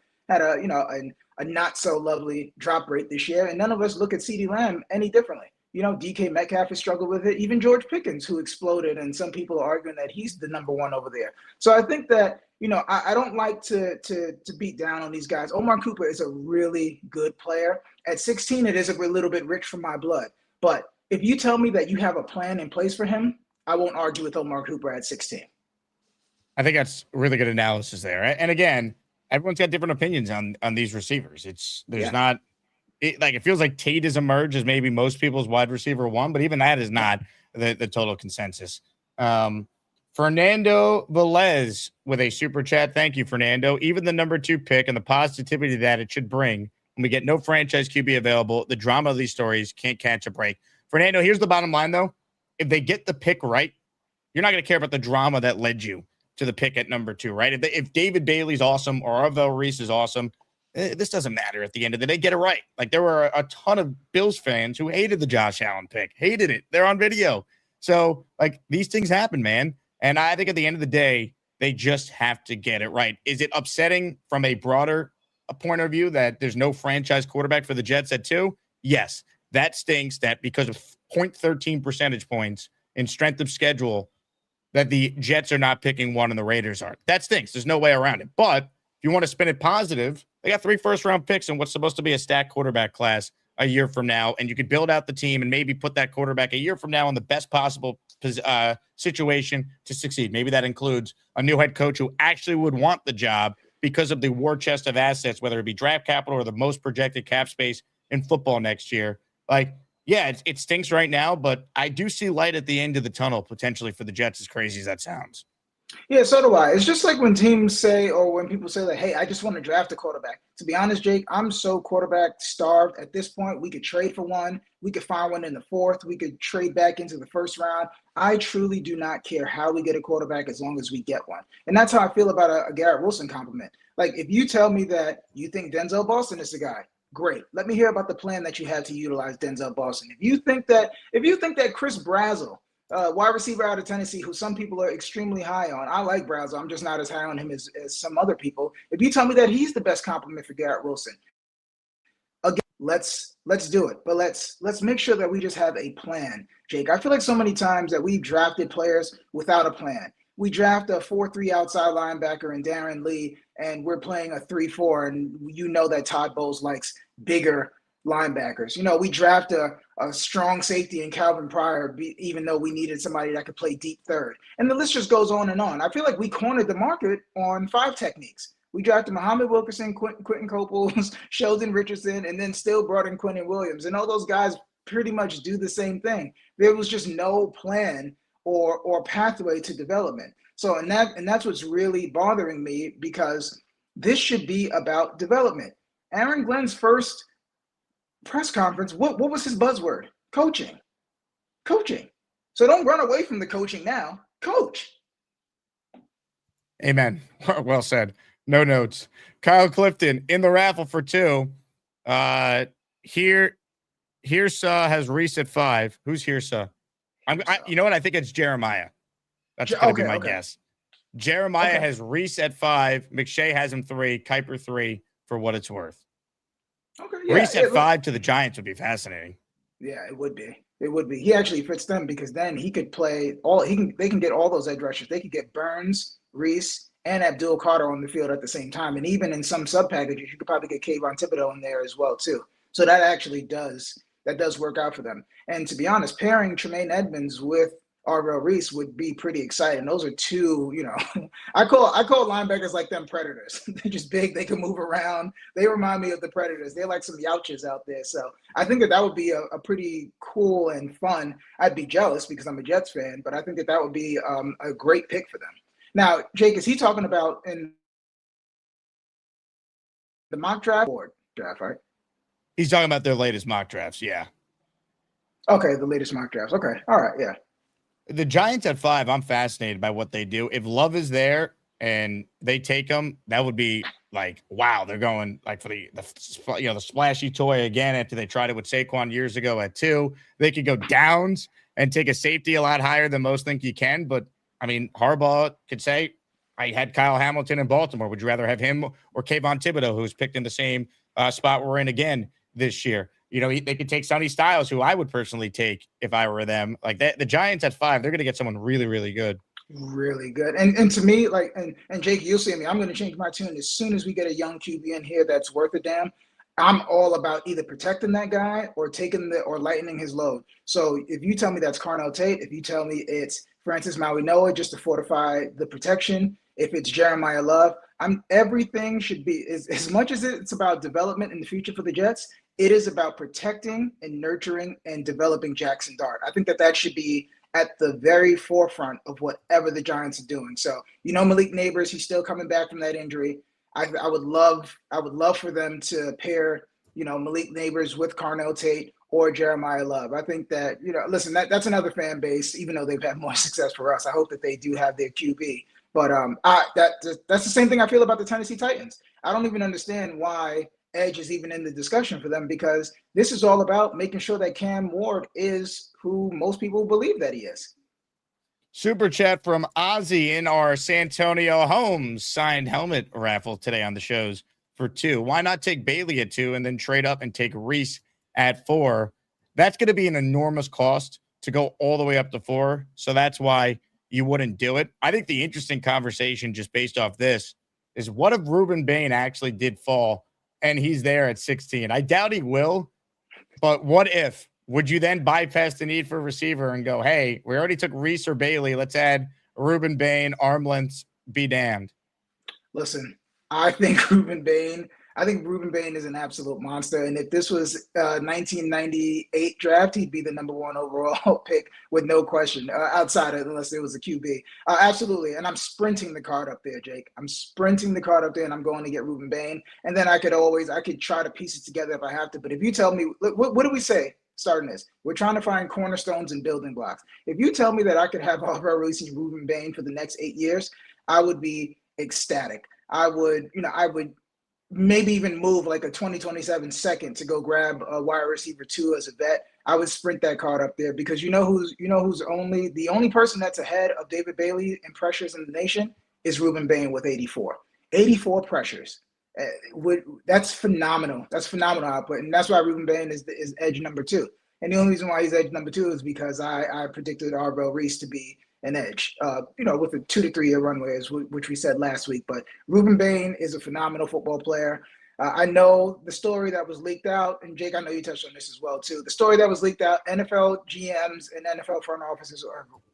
not so lovely drop rate this year, and none of us look at CeeDee Lamb any differently. DK Metcalf has struggled with it. Even George Pickens, who exploded, and some people are arguing that he's the number one over there. So I think that, I don't like to beat down on these guys. Omar Cooper is a really good player. At 16, it is a little bit rich for my blood. But if you tell me that you have a plan in place for him, I won't argue with Omar Cooper at 16. I think that's really good analysis there. And again, everyone's got different opinions on these receivers. It feels like Tate has emerged as maybe most people's wide receiver one, but even that is not the total consensus. Fernando Velez with a super chat. Thank you, Fernando. Even the number 2 pick and the positivity that it should bring when we get no franchise QB available, the drama of these stories can't catch a break. Fernando, here's the bottom line, though. If they get the pick right, you're not going to care about the drama that led you to the pick at number 2, right? If David Bailey's awesome or Arvell Reese is awesome, this doesn't matter at the end of the day. Get it right. Like, there were a ton of Bills fans who hated the Josh Allen pick, hated it. They're on video. So, these things happen, man. And I think at the end of the day, they just have to get it right. Is it upsetting from a broader point of view that there's no franchise quarterback for the Jets at 2? Yes. That stinks that because of 0.13 percentage points in strength of schedule that the Jets are not picking 1 and the Raiders are. That stinks. There's no way around it. But if you want to spin it positive, they got 3 first-round picks in what's supposed to be a stacked quarterback class a year from now, and you could build out the team and maybe put that quarterback a year from now in the best possible situation to succeed. Maybe that includes a new head coach who actually would want the job because of the war chest of assets, whether it be draft capital or the most projected cap space in football next year. It stinks right now, but I do see light at the end of the tunnel potentially for the Jets, as crazy as that sounds. Yeah, so do I. It's just like when teams say, or when people say hey, I just want to draft a quarterback. To be honest, Jake, I'm so quarterback starved at this point. We could trade for one. We could find one in the 4th. We could trade back into the 1st round. I truly do not care how we get a quarterback as long as we get one. And that's how I feel about a Garrett Wilson compliment. If you tell me that you think Denzel Boston is the guy, great. Let me hear about the plan that you have to utilize Denzel Boston. If you think that Chris Brazzell, wide receiver out of Tennessee, who some people are extremely high on. I like Brazzell. I'm just not as high on him as some other people. If you tell me that he's the best compliment for Garrett Wilson, again, let's do it. But let's make sure that we just have a plan, Jake. I feel like so many times that we've drafted players without a plan. We draft a 4-3 outside linebacker in Darren Lee, and we're playing a 3-4, and that Todd Bowles likes bigger linebackers. We draft a strong safety in Calvin Pryor, even though we needed somebody that could play deep third. And the list just goes on and on. I feel like we cornered the market on 5 techniques. We drafted Muhammad Wilkerson, Quentin Coples, Sheldon Richardson, and then still brought in Quentin Williams. And all those guys pretty much do the same thing. There was just no plan or pathway to development. So, and that's what's really bothering me, because this should be about development. Aaron Glenn's first press conference, what was his buzzword? Coaching. So don't run away from the coaching now. Coach. Amen. Well said. No notes. Kyle Clifton in the raffle for 2. Hirsa has Reese at 5. Who's Hirsa? You know what? I think it's Jeremiah. That's going to be my guess. Jeremiah has Reese at 5. McShay has him 3. Kuiper 3 for what it's worth. Okay. Reese at 5 to the Giants would be fascinating. Yeah, it would be. It would be. He actually fits them because then he could play they can get all those edge rushers. They could get Burns, Reese, and Abdul Carter on the field at the same time. And even in some sub packages, you could probably get Kayvon Thibodeau in there as well, too. So that actually does work out for them. And to be honest, pairing Tremaine Edmonds with Arvell Reese would be pretty exciting. Those are two, I call linebackers like them predators. They're just big. They can move around. They remind me of the Predators. They're like some Youches out there. So I think that would be a pretty cool and fun. I'd be jealous because I'm a Jets fan, but I think that would be a great pick for them. Now, Jake, is he talking about in the mock draft or draft, right? He's talking about their latest mock drafts, yeah. Okay, the latest mock drafts. Okay, all right, yeah. The Giants at 5, I'm fascinated by what they do. If Love is there and they take him, that would be like, wow, they're going like for the splashy toy again after they tried it with Saquon years ago at 2. They could go downs and take a safety a lot higher than most think you can. But, I mean, Harbaugh could say, I had Kyle Hamilton in Baltimore. Would you rather have him or Kayvon Thibodeau, who's picked in the same spot we're in again this year? They could take Sonny Styles, who I would personally take if I were them. Like that, the Giants at 5, they're going to get someone really, really good. Really good. And to me, like, and Jake, you'll see me. I'm going to change my tune as soon as we get a young QB in here that's worth a damn. I'm all about either protecting that guy or lightening his load. So if you tell me that's Carnell Tate, if you tell me it's Francis Maui-Noah just to fortify the protection, if it's Jeremiah Love, everything should be as much as it's about development in the future for the Jets. It is about protecting and nurturing and developing Jackson Dart. I think that should be at the very forefront of whatever the Giants are doing. So, Malik Neighbors, he's still coming back from that injury. I would love for them to pair, Malik Neighbors with Carnell Tate or Jeremiah Love. I think that, listen, that's another fan base, even though they've had more success for us. I hope that they do have their QB. But that's the same thing I feel about the Tennessee Titans. I don't even understand why edge is even in the discussion for them, because this is all about making sure that Cam Ward is who most people believe that he is. Super chat from Ozzy in our Santonio Holmes signed helmet raffle today on the shows for 2. Why not take Bailey at 2 and then trade up and take Reese at 4? That's going to be an enormous cost to go all the way up to 4. So that's why you wouldn't do it. I think the interesting conversation just based off this is, what if Ruben Bain actually did fall and he's there at 16? I doubt he will, but what if? Would you then bypass the need for a receiver and go, hey, we already took Reese or Bailey. Let's add Ruben Bain, arm lengths, be damned. Listen, I think Ruben Bain is an absolute monster. And if this was 1998 draft, he'd be the number 1 overall pick with no question, outside of unless it was a QB. Absolutely. And I'm sprinting the card up there, Jake. I'm sprinting the card up there, and I'm going to get Ruben Bain. And then I could try to piece it together if I have to. But if you tell me, what do we say starting this? We're trying to find cornerstones and building blocks. If you tell me that I could have Arvell Reese and Ruben Bain for the next 8 years, I would be ecstatic. I would maybe even move like a 2027 second to go grab a wide receiver 2 as a vet. I would sprint that card up there, because the only person that's ahead of David Bailey in pressures in the nation is Ruben Bain with 84 pressures. That's phenomenal. That's phenomenal output. And that's why Ruben Bain is edge number 2. And the only reason why he's edge number 2 is because I predicted Arvell Reese to be an edge, with a 2 to 3 year runway, which we said last week. But Ruben Bain is a phenomenal football player. I know the story that was leaked out, and Jake, I know you touched on this as well too. The story that was leaked out, NFL GMs and NFL front offices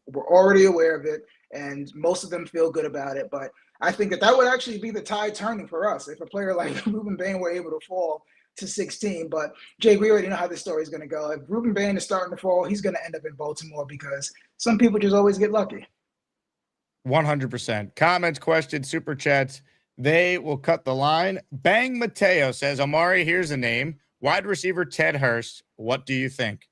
were already aware of it, and most of them feel good about it. But I think that would actually be the tide turning for us if a player like Ruben Bain were able to fall to 16. But Jake, we already know how this story is going to go. If Ruben Bain is starting to fall, he's going to end up in Baltimore, because some people just always get lucky. 100%. Comments, questions, super chats, they will cut the line. Bang Mateo says, Omari, here's a name. Wide receiver Ted Hurst. What do you think?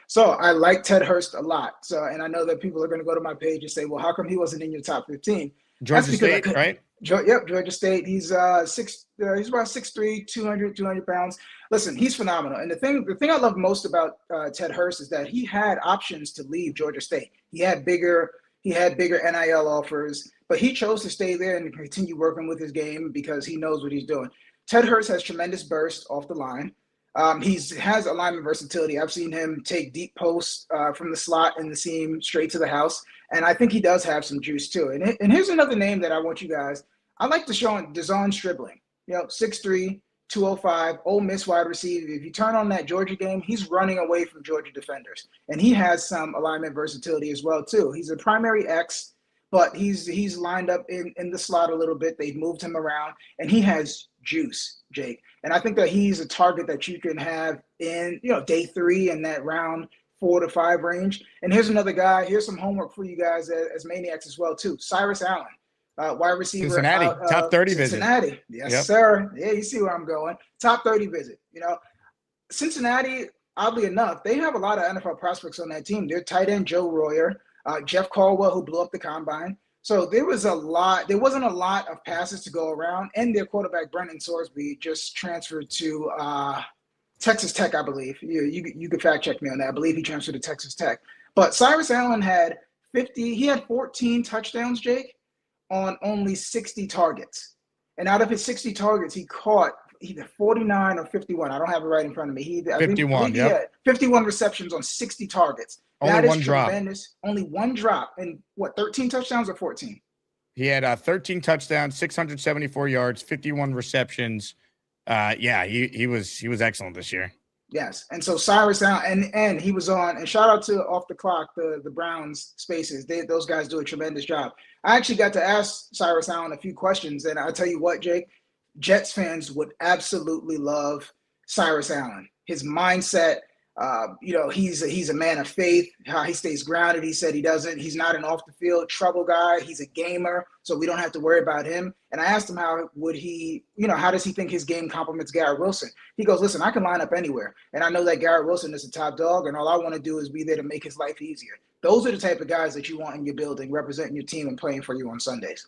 So I like Ted Hurst a lot. So, and I know that people are going to go to my page and say, well, how come he wasn't in your top 15? Georgia State, right? Yep, Georgia State. He's he's about 6'3", 200 pounds. Listen, he's phenomenal. And the thing I love most about Ted Hurst is that he had options to leave Georgia State. He had bigger NIL offers, but he chose to stay there and continue working with his game because he knows what he's doing. Ted Hurst has tremendous burst off the line. He has alignment versatility. I've seen him take deep posts from the slot and the seam straight to the house. And I think he does have some juice too. And here's another name that I want you guys. I like to show Dazon Stribling. 6'3", 205, Ole Miss wide receiver. If you turn on that Georgia game, he's running away from Georgia defenders. And he has some alignment versatility as well too. He's a primary X, but he's lined up in the slot a little bit. They've moved him around, and he has juice, Jake. And I think that he's a target that you can have in day 3 in that round 4 to 5 range. And here's another guy. Here's some homework for you guys as maniacs as well too. Cyrus Allen, wide receiver, Cincinnati, top 30 visit. Cincinnati, yes, yep. Sir. Yeah, you see where I'm going. Top 30 visit. Cincinnati, oddly enough, they have a lot of NFL prospects on that team. Their tight end Joe Royer, Jeff Caldwell, who blew up the combine. So there wasn't a lot of passes to go around, and their quarterback Brendan Sorsby just transferred to Texas Tech, I believe. You could fact check me on that. I believe he transferred to Texas Tech. But Cyrus Allen had 14 touchdowns, Jake, on only 60 targets. And out of his 60 targets, he caught either 49 or 51. I don't have it right in front of me. 51, he had 51 receptions on 60 targets. Only one drop. Only one drop. And 13 touchdowns or 14? He had 13 touchdowns, 674 yards, 51 receptions. He was excellent this year. Yes. And so Cyrus Allen, and he was on, and shout out to Off the Clock, the Browns Spaces. Those guys do a tremendous job. I actually got to ask Cyrus Allen a few questions, and I'll tell you what, Jake, Jets fans would absolutely love Cyrus Allen. His mindset, he's a man of faith, how he stays grounded. He said he's not an off the field trouble guy. He's a gamer, so we don't have to worry about him. And I asked him how does he think his game complements Garrett Wilson? He goes, listen, I can line up anywhere. And I know that Garrett Wilson is a top dog, and all I want to do is be there to make his life easier. Those are the type of guys that you want in your building, representing your team and playing for you on Sundays.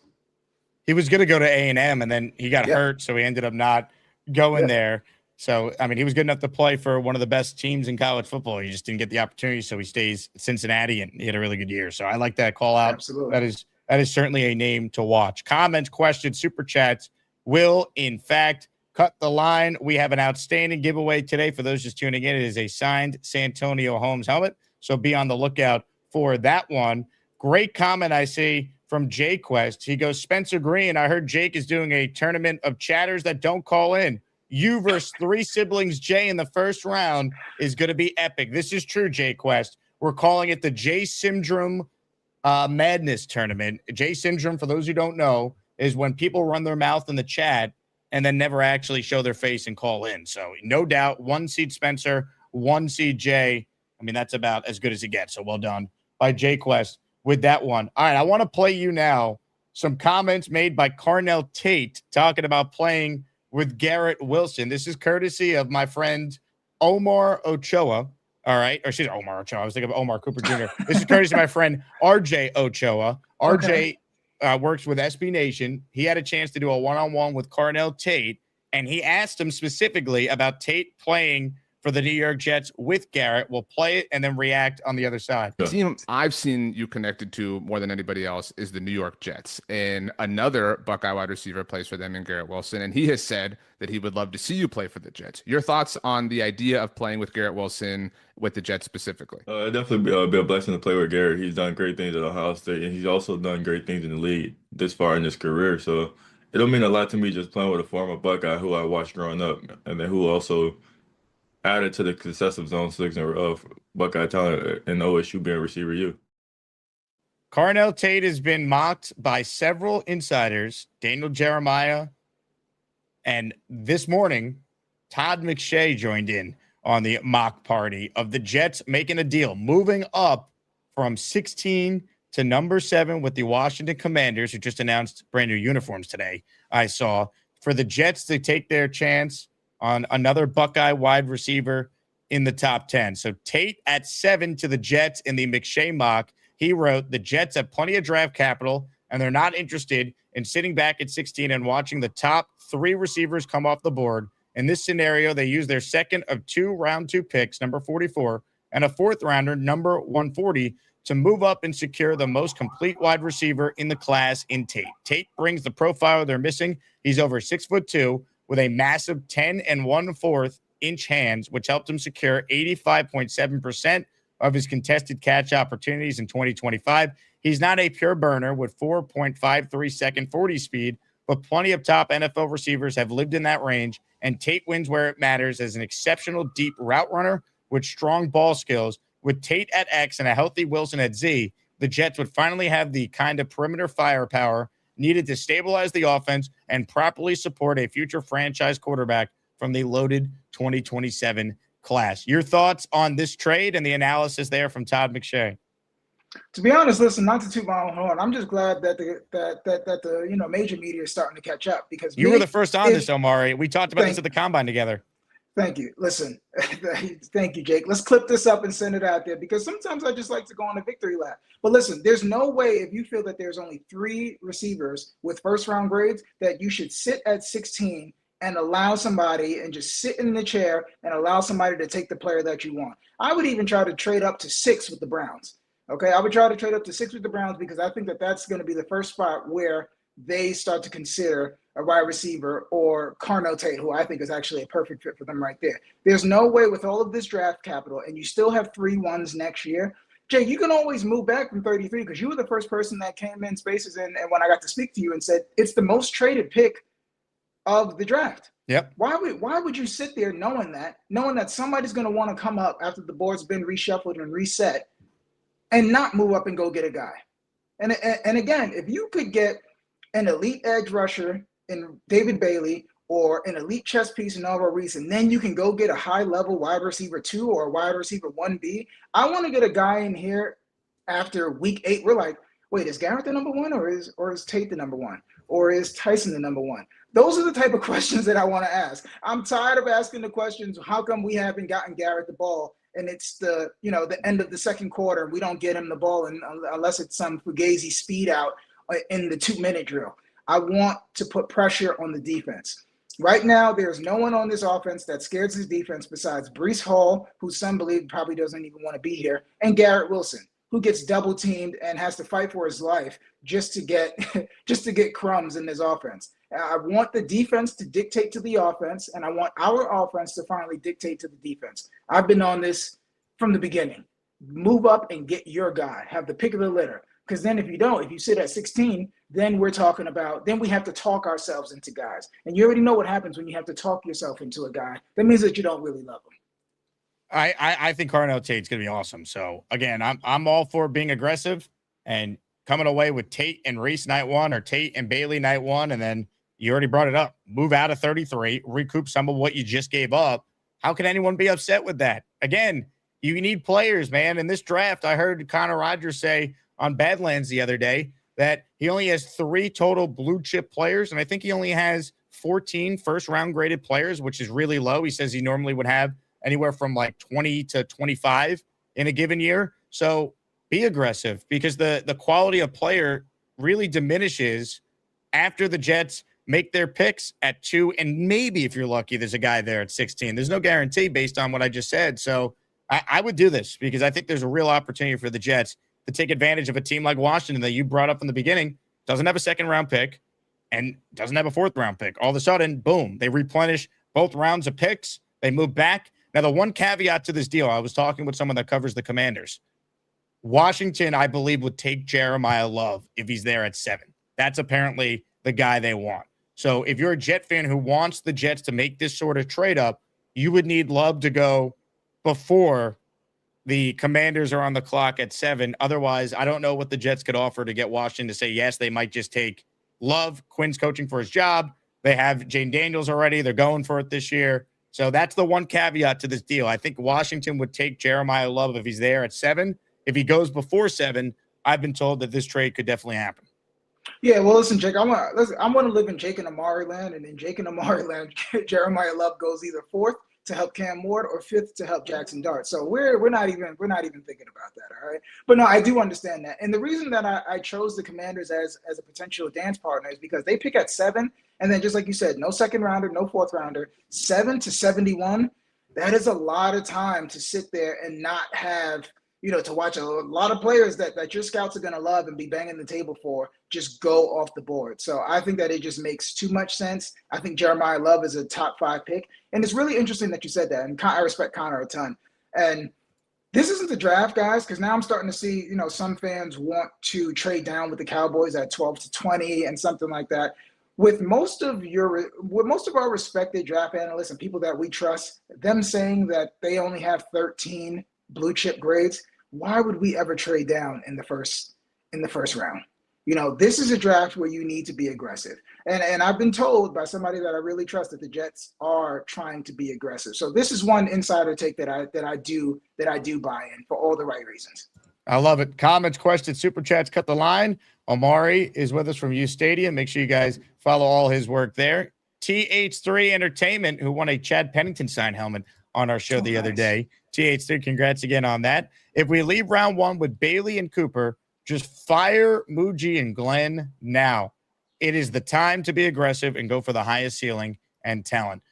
He was going to go to A&M, and then he got hurt, so he ended up not going there. So, I mean, he was good enough to play for one of the best teams in college football. He just didn't get the opportunity, so he stays at Cincinnati, and he had a really good year. So I like that call out. Absolutely. That is certainly a name to watch. Comments, questions, super chats will, in fact, cut the line. We have an outstanding giveaway today. For those just tuning in, it is a signed Santonio Holmes helmet, so be on the lookout for that one. Great comment I see from Jay Quest. He goes, Spencer Green, I heard Jake is doing a tournament of chatters that don't call in. You versus 3 siblings Jay in the first round is going to be epic. This is true, Jay Quest. We're calling it the Jay Syndrome Madness Tournament. Jay Syndrome, for those who don't know, is when people run their mouth in the chat and then never actually show their face and call in. So no doubt, 1 seed Spencer, 1 seed Jay. I mean, that's about as good as it gets. So well done by Jay Quest with that one. All right, I want to play you now some comments made by Carnell Tate talking about playing with Garrett Wilson. This is courtesy of my friend Omar Ochoa. All right. Or she's Omar Ochoa. I was thinking of Omar Cooper Jr. This is courtesy of my friend RJ Ochoa. RJ works with SB Nation. He had a chance to do a one-on-one with Carnell Tate, and he asked him specifically about Tate playing for the New York Jets with Garrett. We'll play it and then react on the other side. The team I've seen you connected to more than anybody else is the New York Jets. And another Buckeye wide receiver plays for them in Garrett Wilson. And he has said that he would love to see you play for the Jets. Your thoughts on the idea of playing with Garrett Wilson with the Jets specifically? It'd definitely be a blessing to play with Garrett. He's done great things at Ohio State, and he's also done great things in the league this far in his career. So it'll mean a lot to me just playing with a former Buckeye who I watched growing up, and then who also added to the success of Zone 6 and Buckeye talent and OSU being receiver U. Carnell Tate has been mocked by several insiders, Daniel Jeremiah, and this morning, Todd McShay joined in on the mock party of the Jets making a deal, moving up from 16 to number 7 with the Washington Commanders, who just announced brand new uniforms today, I saw, for the Jets to take their chance on another Buckeye wide receiver in the top 10. So Tate at 7 to the Jets in the McShay mock. He wrote, the Jets have plenty of draft capital, and they're not interested in sitting back at 16 and watching the top 3 receivers come off the board. In this scenario, they use their second of 2 round 2 picks, number 44, and a 4th rounder, number 140, to move up and secure the most complete wide receiver in the class in Tate. Tate brings the profile they're missing. He's over 6'2", with a massive 10 1/4 inch hands, which helped him secure 85.7% of his contested catch opportunities in 2025. He's not a pure burner with 4.53 second 40 speed, but plenty of top NFL receivers have lived in that range, and Tate wins where it matters as an exceptional deep route runner with strong ball skills. With Tate at X and a healthy Wilson at Z, the Jets would finally have the kind of perimeter firepower needed to stabilize the offense and properly support a future franchise quarterback from the loaded 2027 class. Your thoughts on this trade and the analysis there from Todd McShay? To be honest, listen, not to toot my own horn, I'm just glad that the major media is starting to catch up, because you were the first on this, Omari. We talked about this at the combine together. Thank you. Listen, thank you, Jake. Let's clip this up and send it out there, because sometimes I just like to go on a victory lap. But listen, there's no way, if you feel that there's only 3 receivers with first-round grades, that you should sit at 16 and allow somebody and just sit in the chair and allow somebody to take the player that you want. I would even try to trade up to 6 with the Browns. Okay, I would try to trade up to 6 with the Browns, because I think that that's going to be the first spot where they start to consider a wide receiver, or Carnell Tate, who I think is actually a perfect fit for them right there. There's no way, with all of this draft capital, and you still have 3 1s next year, Jay, you can always move back from 33, because you were the first person that came in spaces and when I got to speak to you and said it's the most traded pick of the draft. Yep. Why would you sit there knowing that somebody's going to want to come up after the board's been reshuffled and reset and not move up and go get a guy? And again, if you could get an elite edge rusher in David Bailey, or an elite chess piece in Reese, and then you can go get a high-level wide receiver 2 or a wide receiver 1B. I want to get a guy in here after week 8. We're like, wait, is Garrett the number 1, or is Tate the number 1? Or is Tyson the number 1? Those are the type of questions that I want to ask. I'm tired of asking the questions, how come we haven't gotten Garrett the ball, and it's the end of the second quarter, and we don't get him the ball unless it's some Fugazi speed out in the 2-minute drill. I want to put pressure on the defense. Right now, there's no one on this offense that scares his defense besides Breece Hall, who some believe probably doesn't even want to be here, and Garrett Wilson, who gets double teamed and has to fight for his life just to get crumbs in this offense. I want the defense to dictate to the offense, and I want our offense to finally dictate to the defense. I've been on this from the beginning. Move up and get your guy. Have the pick of the litter. Because then if you sit at 16, then we have to talk ourselves into guys. And you already know what happens when you have to talk yourself into a guy. That means that you don't really love him. I think Carnell Tate's going to be awesome. So, again, I'm all for being aggressive and coming away with Tate and Reese night 1, or Tate and Bailey night 1, and then you already brought it up. Move out of 33, recoup some of what you just gave up. How can anyone be upset with that? Again, you need players, man. In this draft, I heard Connor Rogers say on Badlands the other day that he only has 3 total blue chip players, and I think he only has 14 first-round graded players, which is really low. He says he normally would have anywhere from like 20 to 25 in a given year. So be aggressive, because the quality of player really diminishes after the Jets make their picks at 2, and maybe if you're lucky, there's a guy there at 16. There's no guarantee based on what I just said. So I would do this, because I think there's a real opportunity for the Jets to take advantage of a team like Washington that you brought up in the beginning, doesn't have a second-round pick and doesn't have a 4th-round pick. All of a sudden, boom, they replenish both rounds of picks. They move back. Now, the one caveat to this deal, I was talking with someone that covers the Commanders. Washington, I believe, would take Jeremiah Love if he's there at 7. That's apparently the guy they want. So if you're a Jet fan who wants the Jets to make this sort of trade-up, you would need Love to go before the Commanders are on the clock at 7. Otherwise, I don't know what the Jets could offer to get Washington to say yes. They might just take Love. Quinn's coaching for his job. They have Jane Daniels already. They're going for it this year. So that's the one caveat to this deal. I think Washington would take Jeremiah Love if he's there at 7. If he goes before 7, I've been told that this trade could definitely happen. Yeah, well, listen, Jake, I want to live in Jake and Omari land, and in Jake and Omari land, Jeremiah Love goes either 4th to help Cam Ward or 5th to help Jackson Dart. So we're not even thinking about that. All right. But no, I do understand that. And the reason that I chose the Commanders as a potential dance partner is because they pick at 7. And then just like you said, no second rounder, no fourth rounder, 7 to 71. That is a lot of time to sit there and not have, to watch a lot of players that your scouts are going to love and be banging the table for just go off the board. So I think that it just makes too much sense. I think Jeremiah Love is a top 5 pick. And it's really interesting that you said that. And I respect Connor a ton. And this isn't the draft, guys, because now I'm starting to see, some fans want to trade down with the Cowboys at 12 to 20 and something like that. With most of our respected draft analysts and people that we trust, them saying that they only have 13 blue chip grades, why would we ever trade down in the first round? This is a draft where you need to be aggressive. And I've been told by somebody that I really trust that the Jets are trying to be aggressive. So this is one insider take that I do buy in for all the right reasons. I love it. Comments, questions, super chats, cut the line. Omari is with us from U Stadium. Make sure you guys follow all his work there. TH3 Entertainment, who won a Chad Pennington signed helmet on our show the other day. TH3, congrats again on that. If we leave round 1 with Bailey and Cooper, just fire Muji and Glenn now. It is the time to be aggressive and go for the highest ceiling and talent.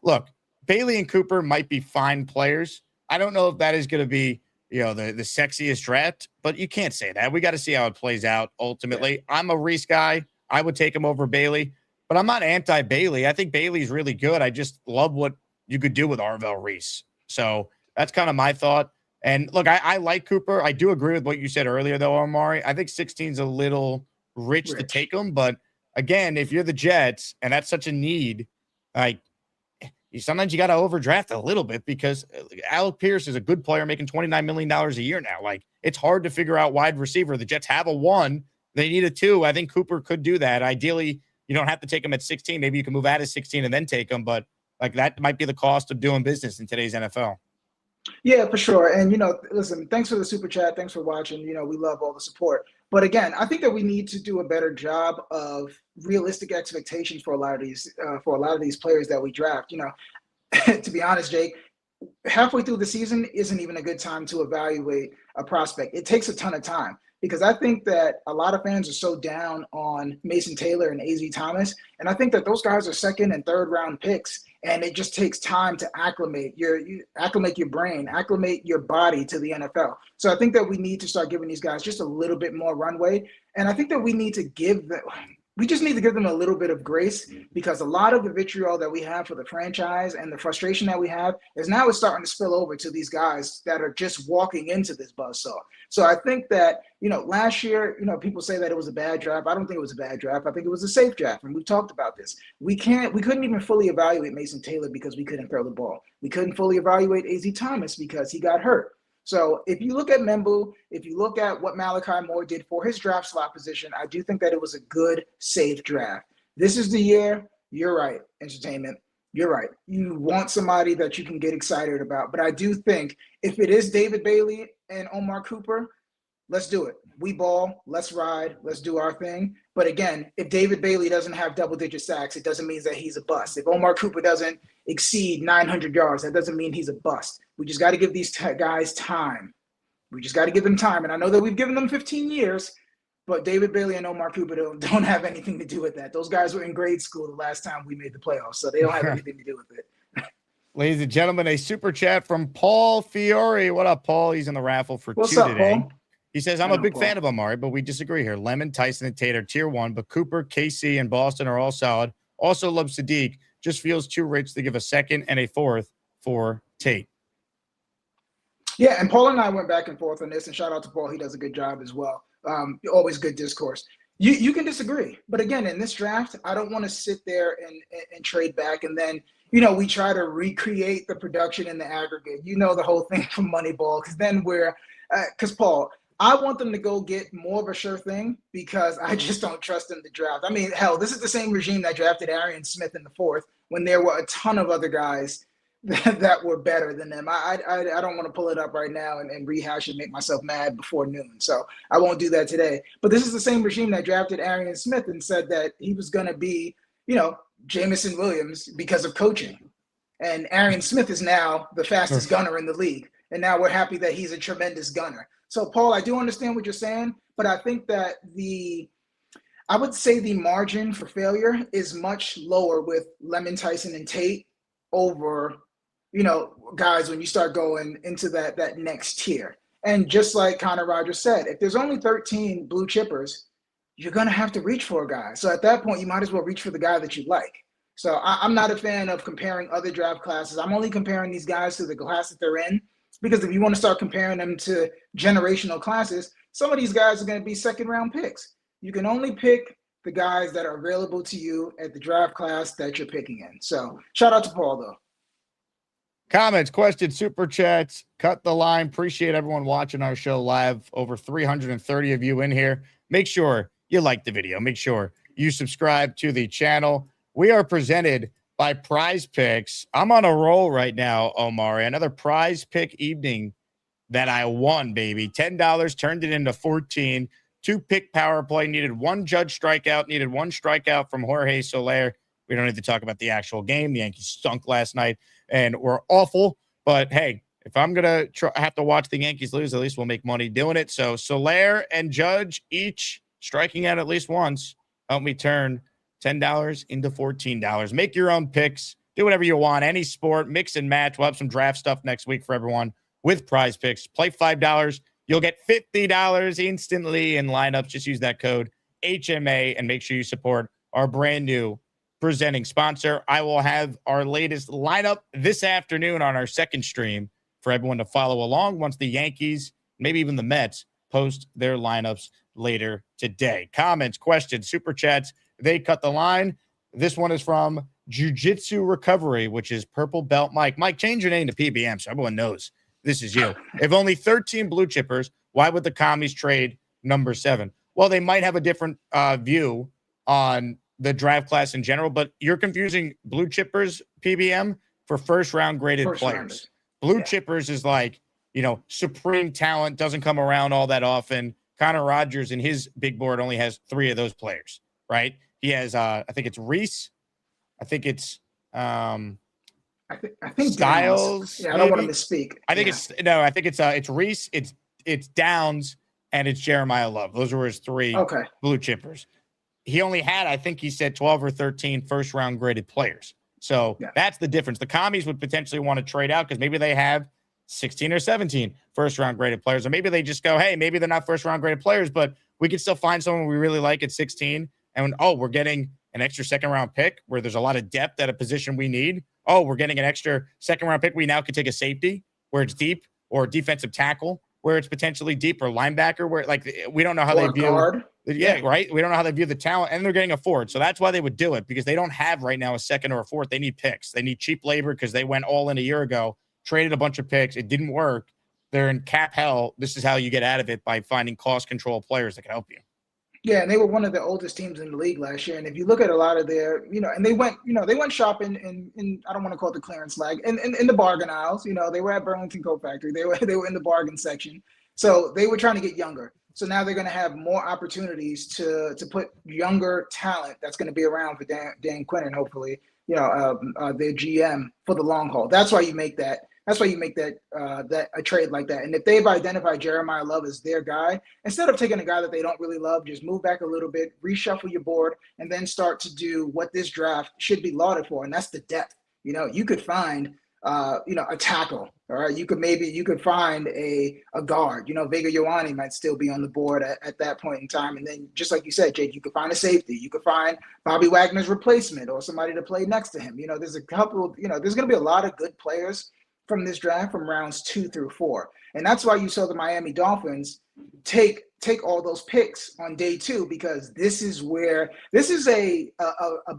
Look, Bailey and Cooper might be fine players. I don't know if that is going to be the sexiest draft, but you can't say that. We got to see how it plays out ultimately. Yeah. I'm a Reese guy. I would take him over Bailey, but I'm not anti-Bailey. I think Bailey's really good. I just love what you could do with Arvell Reese. So that's kind of my thought. And look, I like Cooper. I do agree with what you said earlier, though, Omari. I think 16 is a little rich to take him. But again, if you're the Jets and that's such a need, sometimes you got to overdraft a little bit because Alec Pierce is a good player making $29 million a year now. It's hard to figure out wide receiver. The Jets have a 1. They need a 2. I think Cooper could do that. Ideally, you don't have to take him at 16. Maybe you can move out of 16 and then take him. But that might be the cost of doing business in today's NFL. Yeah, for sure. And, listen, thanks for the super chat. Thanks for watching. We love all the support. But again, I think that we need to do a better job of realistic expectations for a lot of these players that we draft. To be honest, Jake, halfway through the season isn't even a good time to evaluate a prospect. It takes a ton of time because I think that a lot of fans are so down on Mason Taylor and AZ Thomas. And I think that those guys are 2nd and 3rd round picks. And it just takes time to acclimate your brain, acclimate your body to the NFL. So I think that we need to start giving these guys just a little bit more runway. And I think that we need to give them a little bit of grace because a lot of the vitriol that we have for the franchise and the frustration that we have is now it's starting to spill over to these guys that are just walking into this buzzsaw. So I think that, last year, people say that it was a bad draft. I don't think it was a bad draft. I think it was a safe draft. And we've talked about this. We couldn't even fully evaluate Mason Taylor because we couldn't throw the ball. We couldn't fully evaluate AZ Thomas because he got hurt. So if you look at Membu, if you look at what Malachi Moore did for his draft slot position, I do think that it was a good, safe draft. This is the year. You're right, Entertainment. You're right. You want somebody that you can get excited about. But I do think if it is David Bailey and Omar Cooper, let's do it. We ball. Let's ride. Let's do our thing. But again, if David Bailey doesn't have double-digit sacks, it doesn't mean that he's a bust. If Omar Cooper doesn't exceed 900 yards, that doesn't mean he's a bust. We just got to give these guys time. We just got to give them time. And I know that we've given them 15 years, but David Bailey and Omar Cooper don't have anything to do with that. Those guys were in grade school the last time we made the playoffs, so they don't have anything to do with it. Ladies and gentlemen, a super chat from Paul Fiore. What up, Paul? He's in the raffle for What's 2 up, today. Paul? He says, I'm a big fan of Omari, but we disagree here. Lemon, Tyson, and Tate are tier 1, but Cooper, KC, and Boston are all solid. Also love Sadiq. Just feels too rich to give a 2nd and a 4th for Tate. Yeah, and Paul and I went back and forth on this, and shout out to Paul. He does a good job as well. Always good discourse. You can disagree. But again, in this draft, I don't want to sit there and trade back and then, we try to recreate the production in the aggregate. The whole thing from Moneyball, because Paul, I want them to go get more of a sure thing because I just don't trust them to draft. I mean, hell, this is the same regime that drafted Arian Smith in the 4th when there were a ton of other guys that were better than them. I don't want to pull it up right now and rehash and make myself mad before noon. So I won't do that today. But this is the same regime that drafted Arian Smith and said that he was going to be, Jamison Williams because of coaching. And Arian Smith is now the fastest gunner in the league. And now we're happy that he's a tremendous gunner. So, Paul, I do understand what you're saying, but I think that I would say the margin for failure is much lower with Lemon, Tyson, and Tate over, guys, when you start going into that next tier. And just like Connor Rogers said, if there's only 13 blue chippers, you're going to have to reach for a guy. So at that point, you might as well reach for the guy that you like. So I'm not a fan of comparing other draft classes. I'm only comparing these guys to the class that they're in, because if you want to start comparing them to generational classes, some of these guys are going to be second-round picks. You can only pick the guys that are available to you at the draft class that you're picking in. So shout out to Paul, though. Comments, questions, super chats, cut the line. Appreciate everyone watching our show live. Over 330 of you in here. Make sure you like the video. Make sure you subscribe to the channel. We are presented by PrizePicks. I'm on a roll right now, Omari. Another prize pick evening that I won, baby. $10 turned it into 14. 2-pick power play. Needed one judge strikeout. Needed one strikeout from Jorge Soler. We don't need to talk about the actual game. The Yankees stunk last night and were awful. But, hey, if I'm going to have to watch the Yankees lose, at least we'll make money doing it. So Soler and Judge each striking out at least once help me turn $10 into $14. Make your own picks. Do whatever you want. Any sport. Mix and match. We'll have some draft stuff next week for everyone with PrizePicks. Play $5. You'll get $50 instantly in lineups. Just use that code HMA and make sure you support our brand new presenting sponsor. I will have our latest lineup this afternoon on our second stream for everyone to follow along once the Yankees, maybe even the Mets, post their lineups later today. Comments, questions, super chats, they cut the line. This one is from Jiu-Jitsu Recovery, which is Purple Belt Mike. Mike, change your name to PBM so everyone knows this is you. If only 13 blue chippers, why would the commies trade number 7? Well, they might have a different view on the draft class in general, but you're confusing blue chippers, PBM, for first-round graded players. Blue chippers is like, supreme talent, doesn't come around all that often. Connor Rogers in his big board only has 3 of those players, right? He has, I think it's Reese. I think it's I think Styles. Yeah, I don't want to misspeak. I think it's Reese, it's Downs, and it's Jeremiah Love. Those were his 3 blue chippers. He only had, I think he said 12 or 13 first-round graded players. So that's the difference. The commies would potentially want to trade out because maybe they have 16 or 17 first-round graded players. Or maybe they just go, hey, maybe they're not first-round graded players, but we can still find someone we really like at 16. And, we're getting an extra second-round pick where there's a lot of depth at a position we need. We're getting an extra second-round pick. We now could take a safety where it's deep, or defensive tackle where it's potentially deep, or linebacker where, we don't know how they view guard. Yeah, right. We don't know how they view the talent, and they're getting a forward. So that's why they would do it, because they don't have right now a second or a fourth. They need picks. They need cheap labor because they went all in a year ago, traded a bunch of picks. It didn't work. They're in cap hell. This is how you get out of it, by finding cost control players that can help you. Yeah, and they were one of the oldest teams in the league last year. And if you look at a lot of their, and they went shopping in I don't want to call it the clearance flag, in the bargain aisles. They were at Burlington Coat Factory. They were in the bargain section. So they were trying to get younger. So now they're going to have more opportunities to put younger talent that's going to be around for Dan Quinn, and hopefully, their GM for the long haul. That's why you make that. That's why you make that a trade like that. And if they've identified Jeremiah Love as their guy, instead of taking a guy that they don't really love, just move back a little bit, reshuffle your board, and then start to do what this draft should be lauded for, and that's the depth. You could find a tackle. All right, you could find a guard. Vega Ioane might still be on the board at that point in time. And then, just like you said, Jake, you could find a safety. You could find Bobby Wagner's replacement or somebody to play next to him. There's a couple. There's going to be a lot of good players from this draft from rounds 2 through 4, and that's why you saw the Miami Dolphins take all those picks on day 2, because this is a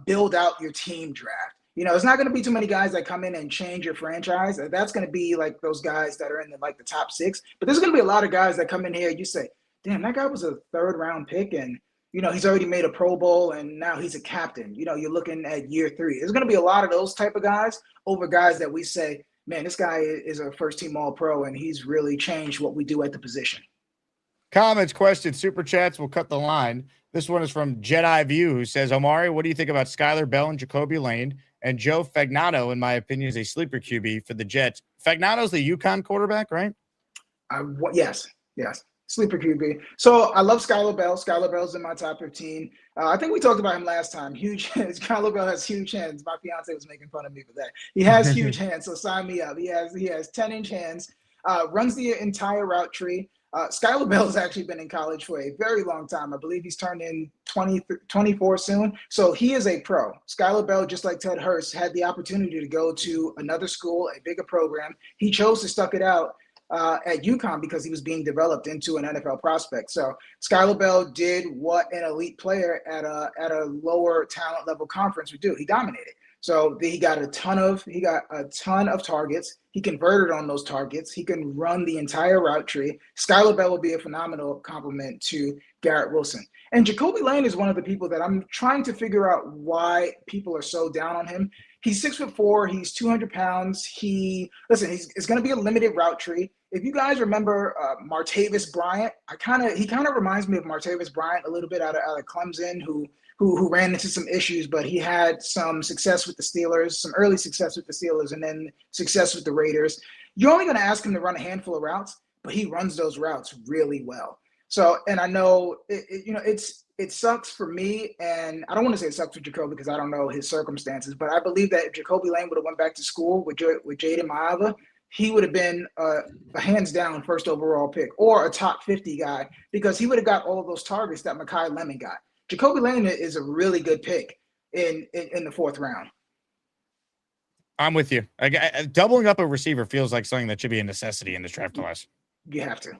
build out your team draft. It's not going to be too many guys that come in and change your franchise. That's going to be like those guys that are in the top 6. But there's going to be a lot of guys that come in here. You say, damn, that guy was a 3rd-round pick, and he's already made a Pro Bowl, and now he's a captain. You're looking at year 3. There's going to be a lot of those type of guys over guys that we say, man, this guy is a first-team All-Pro, and he's really changed what we do at the position. Comments, questions, super chats, we'll cut the line. This one is from Jedi View, who says, Omari, what do you think about Skylar Bell and Jacoby Lane And Joe Fagnano, in my opinion, is a sleeper QB for the Jets. Fagnano's the UConn quarterback, right? Yes. Sleeper QB. So I love Skylar Bell. Skylar Bell's in my top 15. I think we talked about him last time. Huge hands. Skylar Bell has huge hands. My fiance was making fun of me for that. He has huge hands, so sign me up. He has 10-inch hands. Runs the entire route tree. Skylar Bell has actually been in college for a very long time. I believe he's turned in 24 soon. So he is a pro. Skylar Bell, just like Ted Hurst, had the opportunity to go to another school, a bigger program. He chose to stuck it out at UConn because he was being developed into an NFL prospect. So Skylar Bell did what an elite player at a lower talent level conference would do. He dominated. So he got a ton of targets. He converted on those targets. He can run the entire route tree. Skylar Bell will be a phenomenal compliment to Garrett Wilson. And Jacoby Lane is one of the people that I'm trying to figure out why people are so down on him. He's 6'4". He's 200 pounds. It's going to be a limited route tree. If you guys remember Martavis Bryant, he kind of reminds me of Martavis Bryant a little bit out of Clemson, who ran into some issues, but he had some success with the Steelers, some early success with the Steelers, and then success with the Raiders. You're only going to ask him to run a handful of routes, but he runs those routes really well. So, and I know it sucks for me, and I don't want to say it sucks for Jacoby because I don't know his circumstances, but I believe that if Jacoby Lane would have went back to school with Jaden Maava, he would have been a hands down first overall pick or a top 50 guy because he would have got all of those targets that Mekhi Lemon got. Jacoby Lane is a really good pick in the fourth round. I'm with you. Doubling up a receiver feels like something that should be a necessity in this draft class. You have to.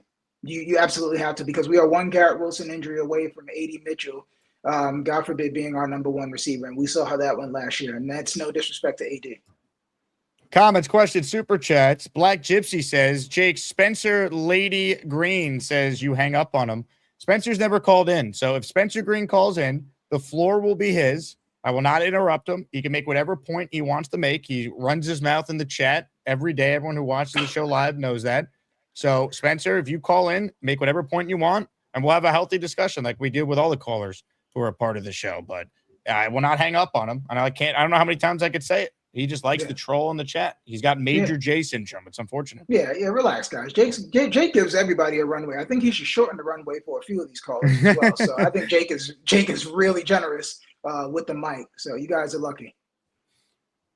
You absolutely have to because we are one Garrett Wilson injury away from A.D. Mitchell, God forbid, being our number one receiver. And we saw how that went last year. And that's no disrespect to A.D. Comments, questions, super chats. Black Gypsy says, Jake, Spencer Lady Green says you hang up on him. Spencer's never called in. So if Spencer Green calls in, the floor will be his. I will not interrupt him. He can make whatever point he wants to make. He runs his mouth in the chat every day. Everyone who watches the show live knows that. So, Spencer, if you call in, make whatever point you want, and we'll have a healthy discussion like we did with all the callers who are a part of the show. But I will not hang up on him. And I don't know how many times I could say it. He just likes to troll in the chat. He's got major J syndrome. It's unfortunate. Yeah, relax, guys. Jake gives everybody a runway. I think he should shorten the runway for a few of these callers as well. So I think Jake is really generous with the mic. So you guys are lucky.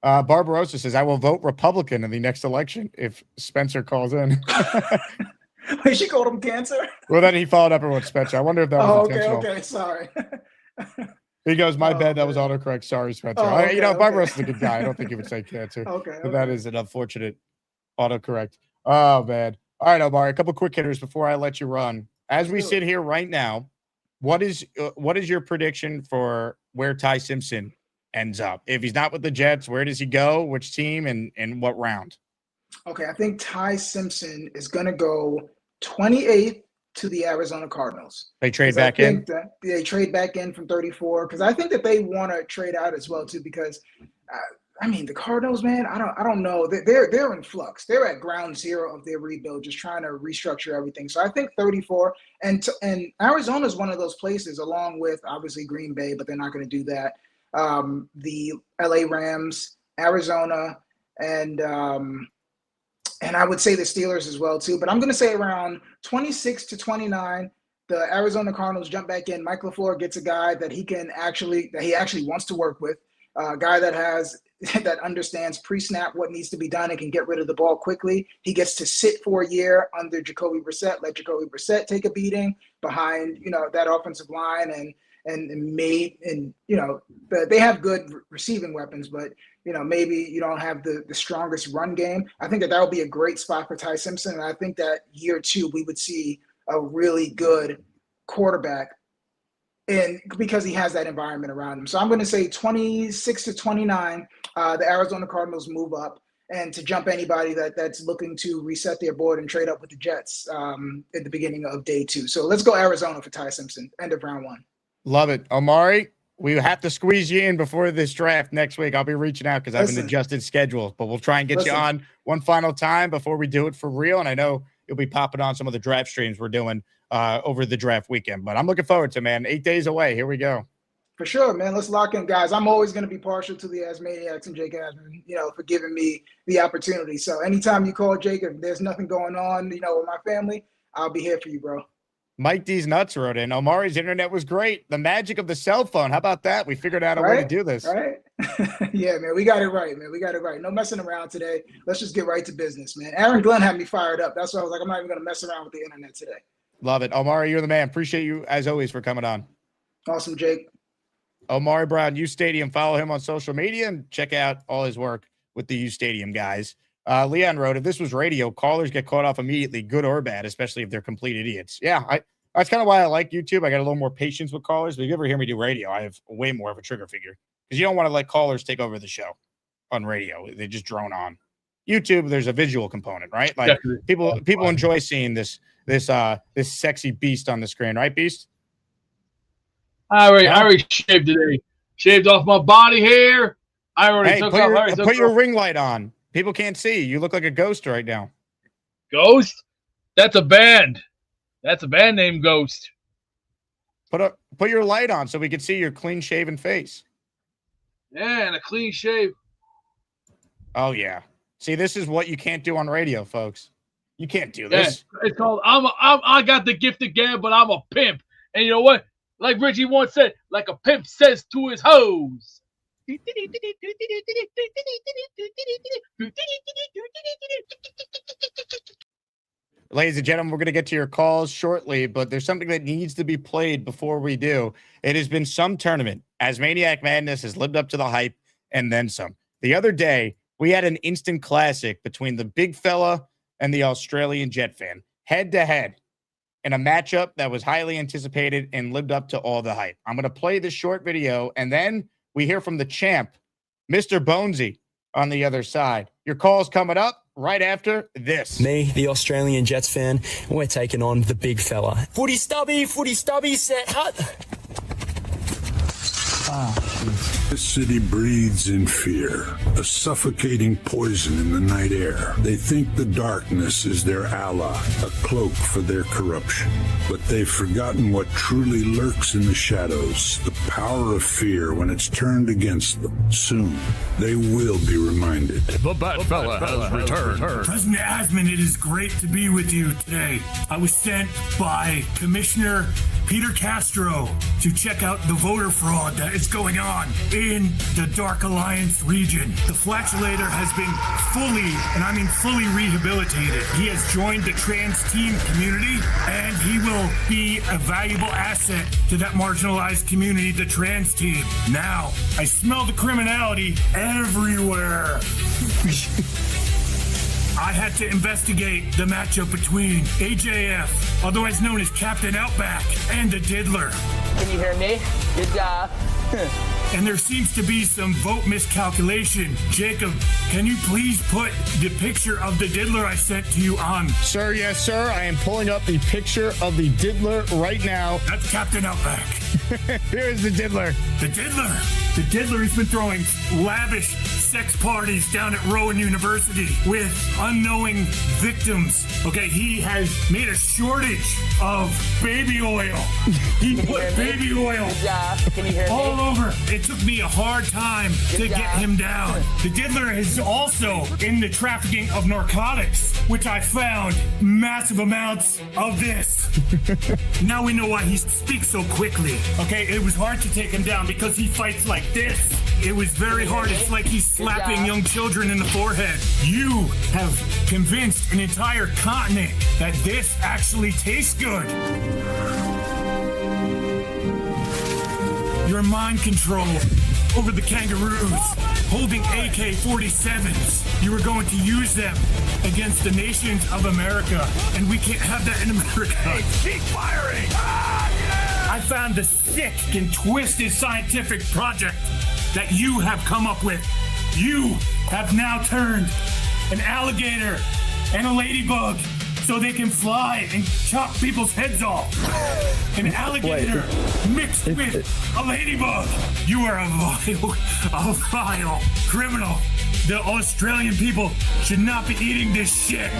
Barbarossa says, I will vote Republican in the next election if Spencer calls in. She called him cancer? Well, then he followed up with Spencer. I wonder if that was intentional. Okay, sorry. He goes, my bad, that was autocorrect. Sorry, Spencer. Barbarossa's a good guy. I don't think he would say cancer. But that is an unfortunate autocorrect. Oh, man. All right, Omari, a couple quick hitters before I let you run. As we sit here right now, what is your prediction for where Ty Simpson ends up? If he's not with the Jets, where does he go? Which team and what round? Okay, I think Ty Simpson is going to go 28th to the Arizona Cardinals. They trade back in? They trade back in from 34 because I think that they want to trade out as well too because the Cardinals, man, I don't know. They're in flux. They're at ground zero of their rebuild, just trying to restructure everything. So I think 34 and Arizona is one of those places along with obviously Green Bay, but they're not going to do that. The LA Rams, Arizona, and I would say the Steelers as well too, but I'm going to say around 26 to 29, the Arizona Cardinals jump back in. Mike LaFleur gets a guy that he actually wants to work with, a guy that understands pre-snap what needs to be done and can get rid of the ball quickly. He gets to sit for a year under Jacoby Brissett, let Jacoby Brissett take a beating behind, that offensive line they have good receiving weapons, but maybe you don't have the strongest run game. I think that would be a great spot for Ty Simpson. And I think that year two, we would see a really good quarterback because he has that environment around him. So I'm going to say 26 to 29, the Arizona Cardinals move up and to jump anybody that's looking to reset their board and trade up with the Jets at the beginning of day two. So let's go Arizona for Ty Simpson, end of round one. Love it. Omari, we have to squeeze you in before this draft next week. I'll be reaching out because I have an adjusted schedule, but we'll try and get you on one final time before we do it for real. And I know you'll be popping on some of the draft streams we're doing over the draft weekend, but I'm looking forward to it, man. 8 days away. Here we go. For sure, man. Let's lock in, guys. I'm always going to be partial to the Asmaniacs and Jake Asman, for giving me the opportunity. So anytime you call, Jake, if there's nothing going on, with my family, I'll be here for you, bro. Mike D's Nuts wrote in, Omari's internet was great. The magic of the cell phone. How about that? We figured out a way to do this. Right? Yeah, man. We got it right, man. We got it right. No messing around today. Let's just get right to business, man. Aaron Glenn had me fired up. That's why I was like, I'm not even going to mess around with the internet today. Love it. Omari, you're the man. Appreciate you, as always, for coming on. Awesome, Jake. Omari Brown, U Stadium. Follow him on social media and check out all his work with the U Stadium guys. Leon wrote, if this was radio, callers get caught off immediately, good or bad, especially if they're complete idiots. Yeah, that's kind of why I like YouTube. I got a little more patience with callers. But if you ever hear me do radio, I have way more of a trigger figure because you don't want to let callers take over the show on radio. They just drone on. YouTube, there's a visual component, right? Like people enjoy seeing this sexy beast on the screen, right, Beast? I already shaved today. Shaved off my body hair. I already took off. Put your ring light on. People can't see. You look like a ghost right now. Ghost? That's a band. That's a band named Ghost. Put your light on so we can see your clean shaven face. Yeah, and a clean shave. Oh yeah. See, this is what you can't do on radio, folks. You can't do this. Yeah, it's called I got the gift of gab, but I'm a pimp. And you know what? Like Richie once said, like a pimp says to his hoes. Ladies and gentlemen, we're going to get to your calls shortly, but there's something that needs to be played before we do. It has been some tournament. Asmaniac Madness has lived up to the hype and then some. The other day, we had an instant classic between the big fella and the Australian Jet fan, head-to-head, in a matchup that was highly anticipated and lived up to all the hype. I'm going to play this short video, and then we hear from the champ, Mr. Bonesy, on the other side. Your call's coming up right after this. Me, the Australian Jets fan, we're taking on the big fella. Footy stubby, set hut. This city breathes in fear, a suffocating poison in the night air. They think the darkness is their ally, a cloak for their corruption. But they've forgotten what truly lurks in the shadows, the power of fear when it's turned against them. Soon, they will be reminded. The Bat Fella has returned. President Asman, it is great to be with you today. I was sent by Commissioner Peter Castro to check out the voter fraud that is going on in the Dark Alliance region. The Flatulator has been fully rehabilitated. He has joined the trans team community, and he will be a valuable asset to that marginalized community, the trans team. Now, I smell the criminality everywhere. I had to investigate the matchup between AJF, otherwise known as Captain Outback, and the Diddler. Can you hear me? Good job. And there seems to be some vote miscalculation. Jacob, can you please put the picture of the Diddler I sent to you on? Sir, yes, sir. I am pulling up the picture of the Diddler right now. That's Captain Outback. Here is the Diddler. The Diddler. The Diddler has been throwing lavish sex parties down at Rowan University with unknowing victims. Okay, he has made a shortage of baby oil. He put baby oil Can you hear all me? over. It took me a hard time to get him down. The Diddler is also in the trafficking of narcotics, which I found massive amounts of this. Now we know why he speaks so quickly. Okay, it was hard to take him down because he fights like this. It was very hard. It's like he's slapping young children in the forehead. You have convinced an entire continent that this actually tastes good. Your mind control over the kangaroos, holding AK-47s. You were going to use them against the nations of America, and we can't have that in America. Hey, keep firing! I found the sick and twisted scientific project that you have come up with. You have now turned an alligator and a ladybug so they can fly and chop people's heads off. An alligator mixed with a ladybug. You are a vile criminal. The Australian people should not be eating this shit.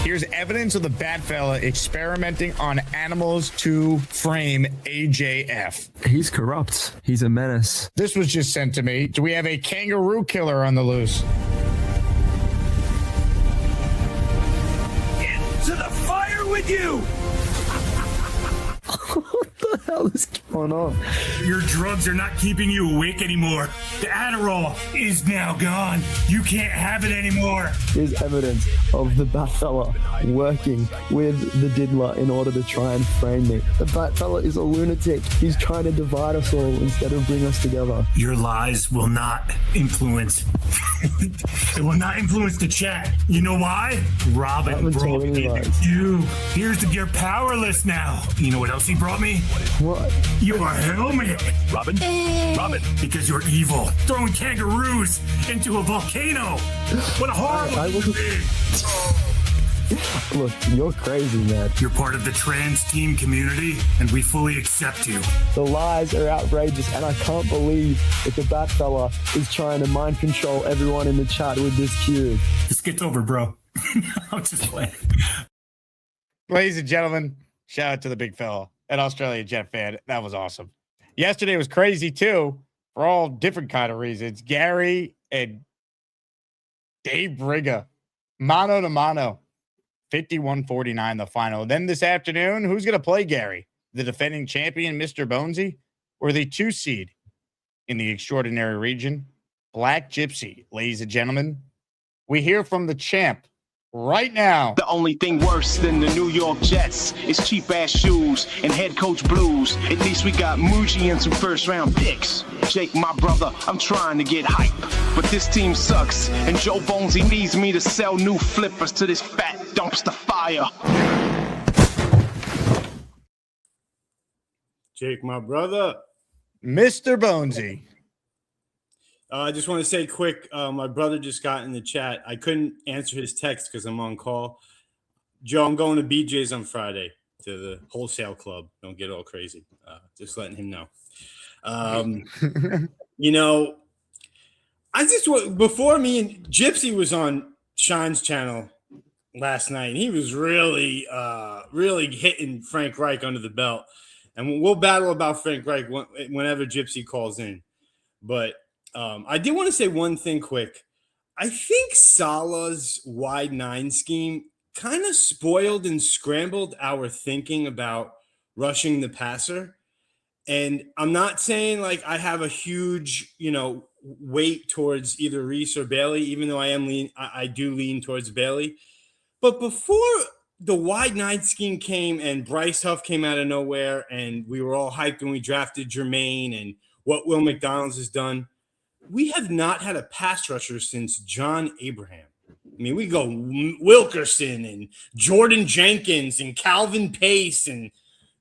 Here's evidence of the Bat Fella experimenting on animals to frame AJF. He's corrupt. He's a menace. This was just sent to me. Do we have a kangaroo killer on the loose? To the fire with you! What the hell is going on? Your drugs are not keeping you awake anymore. The Adderall is now gone. You can't have it anymore. There's evidence of the Bat Fella working with the Diddler in order to try and frame me. The Bat Fella is a lunatic. He's trying to divide us all instead of bring us together. Your lies will not influence. It will not influence the chat. You know why? Robin brought me you. You're powerless now. You know what else he brought me? What? Your helmet. Robin? Robin. Because you're evil. Throwing kangaroos into a volcano. What a horrible Look, you're crazy, man. You're part of the trans team community, and we fully accept you. The lies are outrageous, and I can't believe that the Bat Fella is trying to mind control everyone in the chat with this cube. This gets over, bro. I'm just playing. Ladies and gentlemen, shout out to the big fella, an Australian Jet fan. That was awesome. Yesterday was crazy too, for all different kind of reasons. Gary and Dave Briga, mano to mano, 51-49 the final. Then this afternoon, who's going to play Gary? The defending champion, Mr. Bonesy, or the 2 seed in the extraordinary region, Black Gypsy? Ladies and gentlemen, we hear from the champ right now. The only thing worse than the New York Jets is cheap ass shoes and head coach blues. At least we got Muji and some first round picks. Jake, my brother, I'm trying to get hype, but this team sucks, and Joe Bonesy needs me to sell new flippers to this fat dumpster fire. Jake, my brother, Mr. Bonesy. I just want to say quick, my brother just got in the chat. I couldn't answer his text because I'm on call. Joe, I'm going to BJ's on Friday to the wholesale club. Don't get all crazy. Just letting him know. You know, I just before me and Gypsy was on Shine's channel last night, and he was really hitting Frank Reich under the belt. And we'll battle about Frank Reich whenever Gypsy calls in. But I did want to say one thing quick. I think Salah's wide 9 scheme kind of spoiled and scrambled our thinking about rushing the passer. And I'm not saying like I have a huge, weight towards either Reese or Bailey, even though I do lean towards Bailey. But before the wide 9 scheme came and Bryce Huff came out of nowhere and we were all hyped when we drafted Jermaine and what Will McDonald's has done, we have not had a pass rusher since John Abraham. I mean, we go Wilkerson and Jordan Jenkins and Calvin Pace and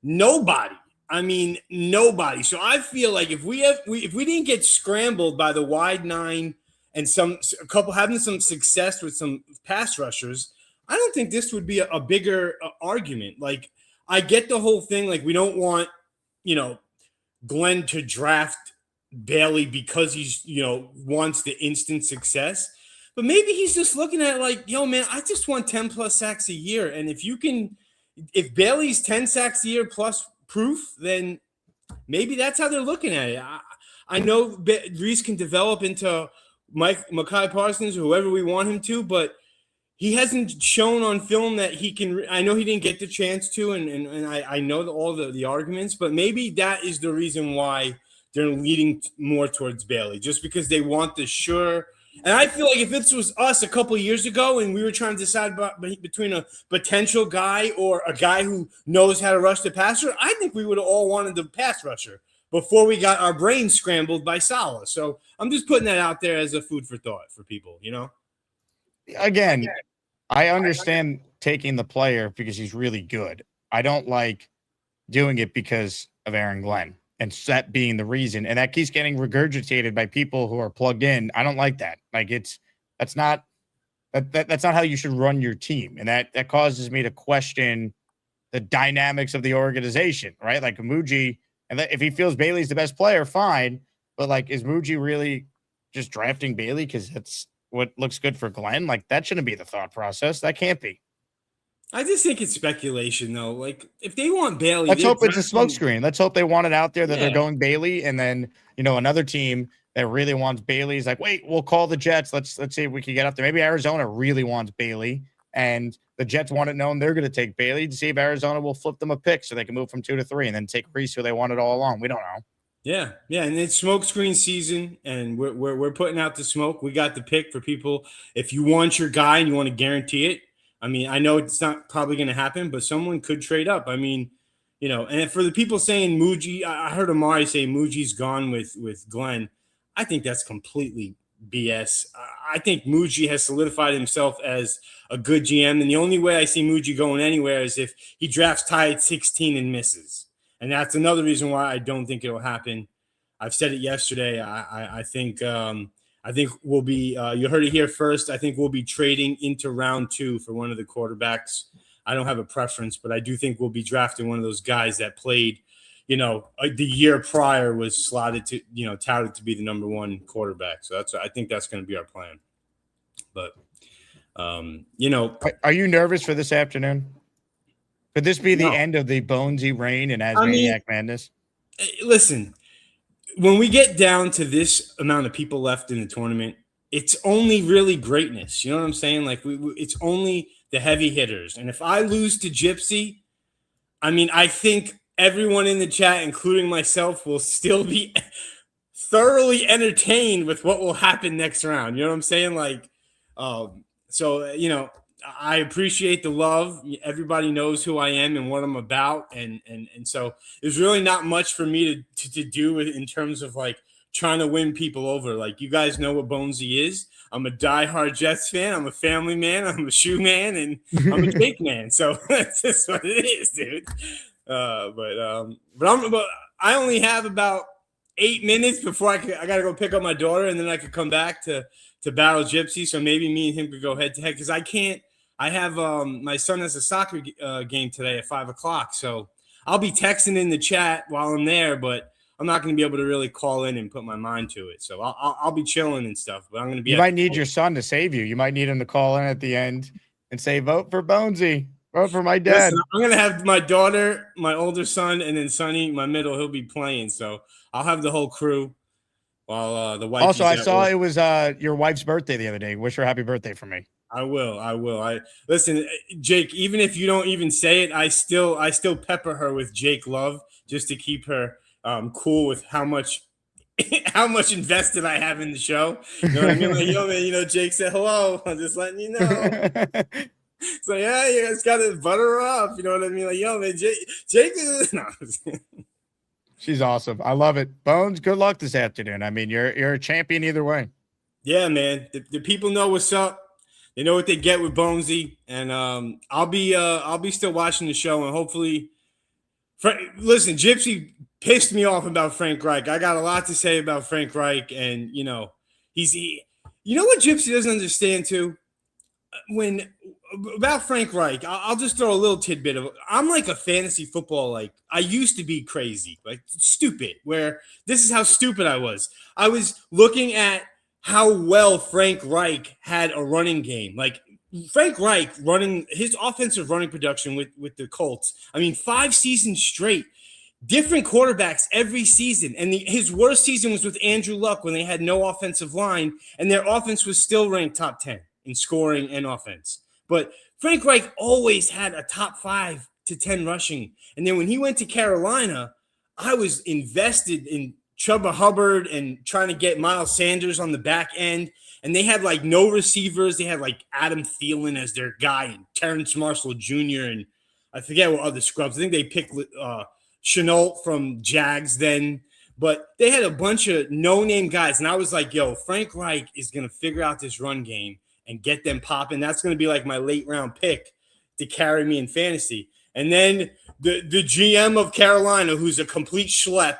nobody. I mean, nobody. So I feel like if we didn't get scrambled by the wide 9 and a couple having some success with some pass rushers, I don't think this would be a bigger argument. Like, I get the whole thing. Like, we don't want, Glenn to draft Bailey because he's, wants the instant success. But maybe he's just looking at like, yo, man, I just want 10 plus sacks a year. And if Bailey's 10 sacks a year plus proof, then maybe that's how they're looking at it. I know Reese can develop into Mekhi Parsons or whoever we want him to, but he hasn't shown on film that he can. I know he didn't get the chance to, and I know all the arguments, but maybe that is the reason why they're leading more towards Bailey, just because they want the sure. And I feel like if this was us a couple of years ago and we were trying to decide between a potential guy or a guy who knows how to rush the passer, I think we would have all wanted the pass rusher before we got our brains scrambled by Salah. So I'm just putting that out there as a food for thought for people, Again, I understand taking the player because he's really good. I don't like doing it because of Aaron Glenn. And that being the reason, and that keeps getting regurgitated by people who are plugged in. I don't like that. Like that's not how you should run your team, and that causes me to question the dynamics of the organization, right? Like Muji, and if he feels Bailey's the best player, fine. But like, is Muji really just drafting Bailey because that's what looks good for Glenn? Like that shouldn't be the thought process. That can't be. I just think it's speculation, though. Like, if they want Bailey, Let's hope it's a drafting- smokescreen. Let's hope they want it out there that they're Yeah. going Bailey, and then another team that really wants Bailey is like, wait, we'll call the Jets. Let's see if we can get up there. Maybe Arizona really wants Bailey, and the Jets want it known they're going to take Bailey to see if Arizona will flip them a pick so they can move from 2 to 3 and then take Reese, who they wanted all along. We don't know. Yeah, and it's smokescreen season, and we're putting out the smoke. We got the pick for people. If you want your guy and you want to guarantee it, I mean, I know it's not probably going to happen, but someone could trade up. I mean, and for the people saying Muji, I heard Omari say Muji's gone with Glenn. I think that's completely BS. I think Muji has solidified himself as a good GM, and the only way I see Muji going anywhere is if he drafts Ty at 16 and misses. And that's another reason why I don't think it'll happen. I've said it yesterday. I think we'll be. You heard it here first. I think we'll be trading into round 2 for one of the quarterbacks. I don't have a preference, but I do think we'll be drafting one of those guys that played. The year prior was slotted to, touted to be the number 1 quarterback. So I think that's going to be our plan. But, Are you nervous for this afternoon? Could this be the end of the Bonesy reign and Asmaniac madness? Listen, when we get down to this amount of people left in the tournament, it's only really greatness. You know what I'm saying? Like, it's only the heavy hitters. And if I lose to Gypsy, I mean, I think everyone in the chat, including myself, will still be thoroughly entertained with what will happen next round. You know what I'm saying? Like, I appreciate the love. Everybody knows who I am and what I'm about. And so there's really not much for me to do in terms of like trying to win people over. Like, you guys know what Bonesy is. I'm a diehard Jets fan. I'm a family man. I'm a shoe man, and I'm a Jake man. So that's just what it is, dude. But I only have about 8 minutes before I got to go pick up my daughter, and then I could come back to battle Gypsy. So maybe me and him could go head to head, because I can't. I have my son has a soccer game today at 5:00, so I'll be texting in the chat while I'm there, but I'm not going to be able to really call in and put my mind to it. So I'll be chilling and stuff, but I'm going to be. You might need your son to save you. You might need him to call in at the end and say, "Vote for Bonesy. Vote for my dad." Listen, I'm going to have my daughter, my older son, and then Sonny, my middle. He'll be playing, so I'll have the whole crew. While the wife. Also, I saw it was your wife's birthday the other day. Wish her happy birthday for me. I will. I listen, Jake. Even if you don't even say it, I still pepper her with Jake love just to keep her cool with how much invested I have in the show. You know what I mean? Like, yo, man, Jake said hello. I'm just letting you know. So yeah, you guys got to butter her up. You know what I mean? Like, yo, man, Jake is no. She's awesome. I love it. Bones, good luck this afternoon. I mean, you're a champion either way. Yeah, man. The people know what's up. They know what they get with Bonesy, and I'll be still watching the show, and hopefully, listen, Gypsy pissed me off about Frank Reich. I got a lot to say about Frank Reich, and you know what Gypsy doesn't understand too. About Frank Reich, I'll just throw a little tidbit of. I'm like a fantasy football. Like, I used to be crazy, like stupid. Where this is how stupid I was. I was looking at how well Frank Reich had a running game. Like, Frank Reich running his offensive running production with the Colts. I mean, 5 seasons straight, different quarterbacks every season. And his worst season was with Andrew Luck when they had no offensive line, and their offense was still ranked top 10 in scoring and offense. But Frank Reich always had a top 5 to 10 rushing. And then when he went to Carolina, I was invested in Chuba Hubbard and trying to get Miles Sanders on the back end. And they had like no receivers. They had like Adam Thielen as their guy and Terrence Marshall Jr. And I forget what other scrubs. I think they picked Chenault from Jags then. But they had a bunch of no-name guys. And I was like, yo, Frank Reich is going to figure out this run game and get them popping. That's going to be like my late round pick to carry me in fantasy. And then the GM of Carolina, who's a complete schlep,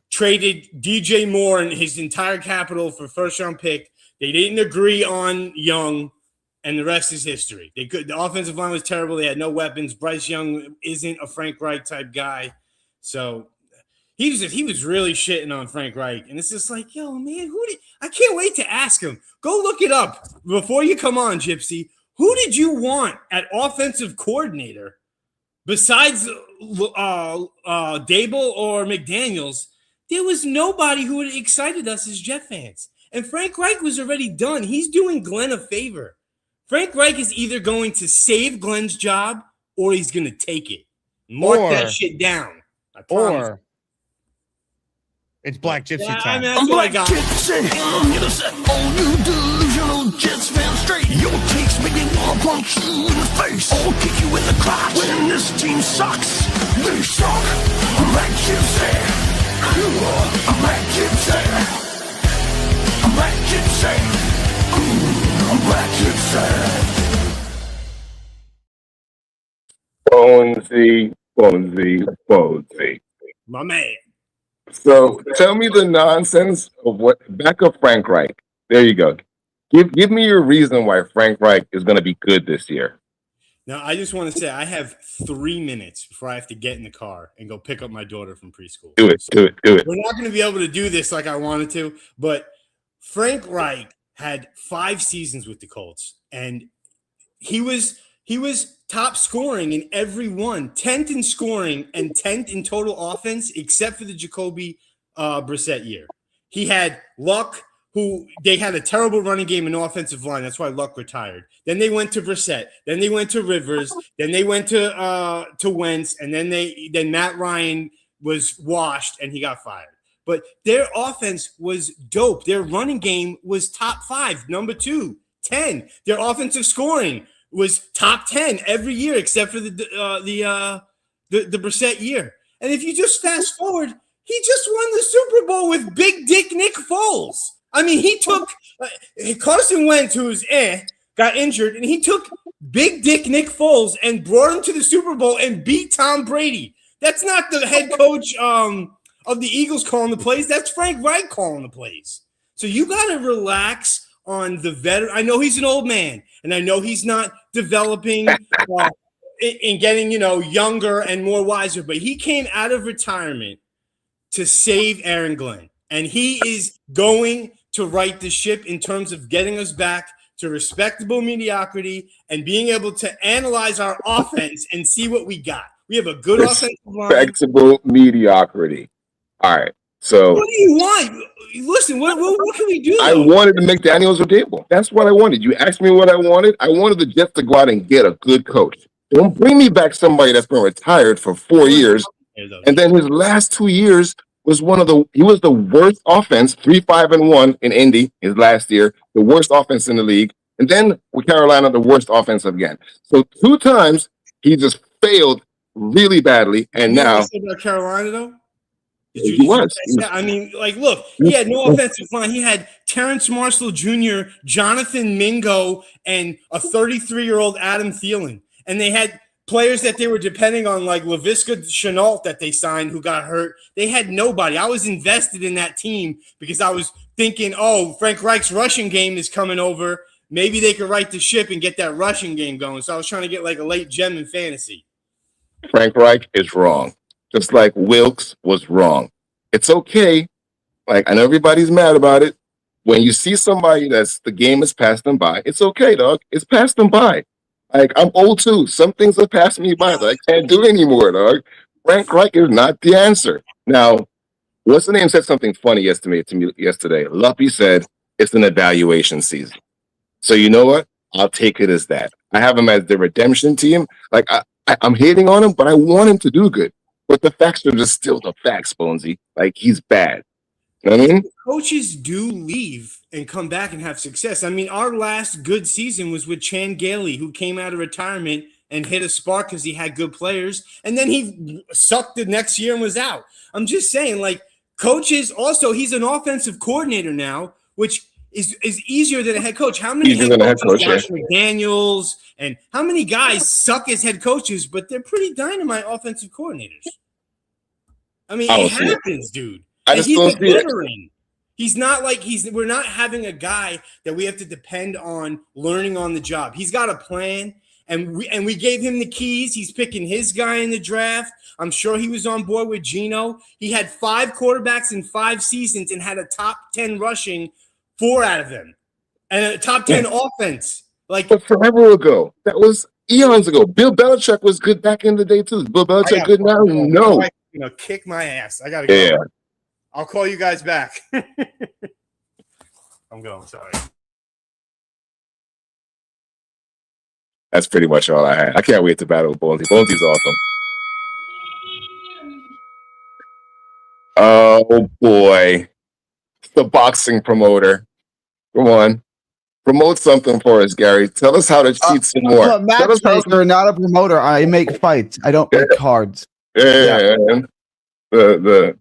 traded DJ Moore and his entire capital for first-round pick. They didn't agree on Young, and the rest is history. The offensive line was terrible. They had no weapons. Bryce Young isn't a Frank Reich type guy. So he was really shitting on Frank Reich. And it's just like, yo, man, I can't wait to ask him. Go look it up before you come on, Gypsy. Who did you want at offensive coordinator besides Dable or McDaniels? There was nobody who had excited us as Jet fans. And Frank Reich was already done. He's doing Glenn a favor. Frank Reich is either going to save Glenn's job or he's going to take it. Mark that shit down. I promise. Or it's Black Gypsy time. That's what I got. All you delusional Jets fans straight. Your takes make me want to punch you in the face. Or kick you in the crotch. When this team sucks, they suck. I'm Black Gypsy. I'm Black Gypsy. I'm Black Gypsy. I'm Black Gypsy. Bonesy. My man. So tell me the nonsense of what back up Frank Reich. There you go. Give me your reason why Frank Reich is going to be good this year. Now, I just want to say I have 3 minutes before I have to get in the car and go pick up my daughter from preschool. Do it. We're not going to be able to do this like I wanted to, but Frank Reich had 5 seasons with the Colts, and he was top scoring in every one, 10th in scoring and 10th in total offense, except for the Jacoby Brissett year. He had Luck, who they had a terrible running game and offensive line. That's why Luck retired. Then they went to Brissett. Then they went to Rivers. Then they went to Wentz, and then Matt Ryan was washed and he got fired. But their offense was dope. Their running game was top 5, number 2, 10. Their offensive scoring was top 10 every year except for the Brissett year. And if you just fast forward, he just won the Super Bowl with Big Dick Nick Foles. I mean, he took Carson Wentz, who's got injured, and he took Big Dick Nick Foles and brought him to the Super Bowl and beat Tom Brady. That's not the head coach of the Eagles calling the plays. That's Frank Reich calling the plays. So you got to relax on the veteran. I know he's an old man, and I know he's not developing and getting, younger and more wiser, but he came out of retirement to save Aaron Glenn, and he is going to right the ship in terms of getting us back to respectable mediocrity and being able to analyze our offense and see what we got. We have a good offensive line. Respectable mediocrity. All right. So what do you want? Listen, what can we do? I wanted to make Daniels or Dable. That's what I wanted. You asked me what I wanted. I wanted the Jets to go out and get a good coach. Don't bring me back somebody that's been retired for 4 years. And then his last 2 years was he was the worst offense, 3-5-1 in Indy his last year, the worst offense in the league. And then with Carolina, the worst offense again. So 2 times he just failed really badly. And now about Carolina though? He was. I mean, look, he had no offensive line. He had Terrence Marshall Jr., Jonathan Mingo, and a 33-year-old Adam Thielen. And they had players that they were depending on, like Laviska Shenault that they signed who got hurt. They had nobody. I was invested in that team because I was thinking, Frank Reich's rushing game is coming over. Maybe they could right the ship and get that rushing game going. So I was trying to get like a late gem in fantasy. Frank Reich is wrong. Just like Wilkes was wrong. It's okay. I know everybody's mad about it. When you see somebody the game has passed them by, it's okay, dog. It's passed them by. I'm old too. Some things have passed me by that I can't do anymore, dog. Frank Reich is not the answer. Now, what's the name said something funny to me yesterday. Luppy said it's an evaluation season. So you know what? I'll take it as that. I have him as the redemption team. I'm hating on him, but I want him to do good. But the facts are just still the facts, Bonesy. He's bad. You know what I mean? Coaches do leave and come back and have success. I mean, our last good season was with Chan Gailey, who came out of retirement and hit a spark because he had good players. And then he sucked the next year and was out. I'm just saying, coaches also, he's an offensive coordinator now, which is easier than a head coach. How many head coaches, Josh McDaniels, and how many guys suck as head coaches, but they're pretty dynamite offensive coordinators? I mean, it happens, dude. He's a veteran. He's not we're not having a guy that we have to depend on learning on the job. He's got a plan, and we gave him the keys. He's picking his guy in the draft. I'm sure he was on board with Geno. He had 5 quarterbacks in 5 seasons and had a top 10 rushing 4 out of them, and a top 10 offense. Like But forever ago. That was eons ago. Bill Belichick was good back in the day too. Is Bill I Belichick gotta good now? go. No. Kick my ass. I gotta go. Yeah. I'll call you guys back. I'm going. Sorry. That's pretty much all I had. I can't wait to battle with Bonesy. Bonesy's awesome. Oh boy. The boxing promoter. Come on. Promote something for us, Gary. Tell us how to cheat some more. I'm a matchmaker, not a promoter. I make fights. I don't make cards. Yeah. The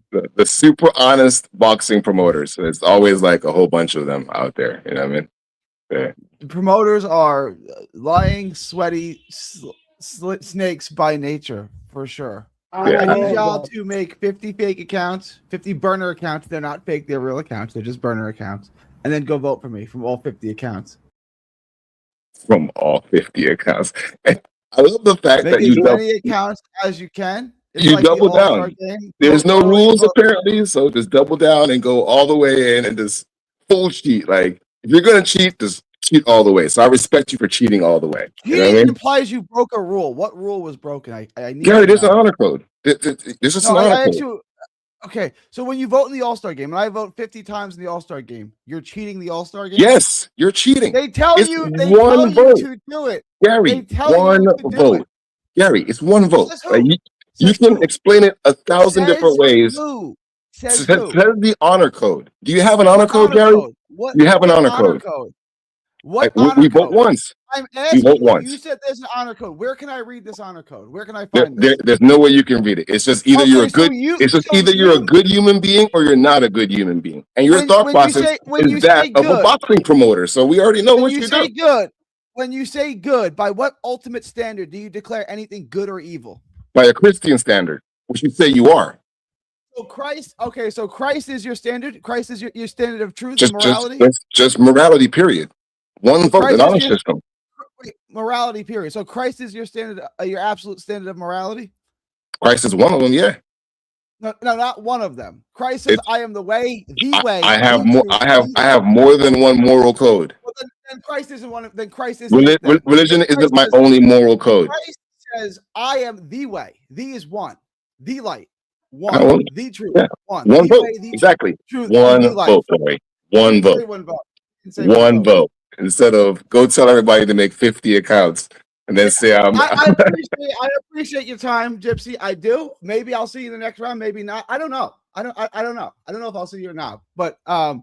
super honest boxing promoters. There's always like a whole bunch of them out there. You know what I mean? Yeah. The promoters are lying, sweaty snakes by nature, for sure. Yeah. I need y'all to make 50 fake accounts, 50 burner accounts. They're not fake, they're real accounts. They're just burner accounts. And then go vote for me from all 50 accounts. From all 50 accounts. And I love the fact Make that you as many accounts as you can. It's you like the double All-Star down. game. There's no Vote, rules vote. apparently, so just double down and go all the way in and just full cheat. Like if you're gonna cheat, just cheat all the way. So I respect you for cheating all the way. You know what I Cheating mean? implies you broke a rule. What rule was broken? I need Gary, to there's an know. honor code. There's just No, an honor I code. actually, okay, so when you vote in the All-Star game, and I vote 50 times in the All-Star game, you're cheating the All-Star game? Yes, you're cheating. They tell It's you they one tell you vote. to do it. Gary, They tell one you to do vote. it. Gary, it's one vote. Says Like, who? you Says can who? explain it 1,000 different Says ways. who? Says Says who? the honor code. Do you have an honor What code, honor Gary? code? What You have an what honor honor code. code? What Like, honor we vote code? once. I'm We asking vote you. once. You said there's an honor code. Where can I read this honor code? Where can I There, find this? there's no way you can read it. It's just either you're a Okay, so good. you It's just so either you're a you good human being or you're not a good human being, and your thought when you process say when you is that say of a good, boxing promoter. So we already know when what you you say do good, when you say good, by what ultimate standard do you declare anything good or evil? by a Christian standard, which you say you are. So Christ, okay, so Christ is your standard. Christ is your standard of truth Just, and just, morality. just morality. Period. One vote, Christ an is honor your system. wait, morality. Period. So Christ is your standard, your absolute standard of morality. Christ is one of them. Yeah. No, not one of them. Christ says, It's, "I am the way, the way." I have the more. truth, I have more than one moral code. Well, then Christ isn't one of. Then Christ isn't it. Then. Religion isn't Christ my says, only moral code. Christ says, "I am the way. The is one. The light. I One. won't- The truth. Yeah. One. One The vote. way, the Exactly. truth, One and the light." vote, boy. One Say vote. one vote. Say One vote. Instead of go tell everybody to make 50 accounts and then say I appreciate your time, Gypsy. I do. Maybe I'll see you in the next round. Maybe not. I don't know. I don't know. I don't know if I'll see you or not. But I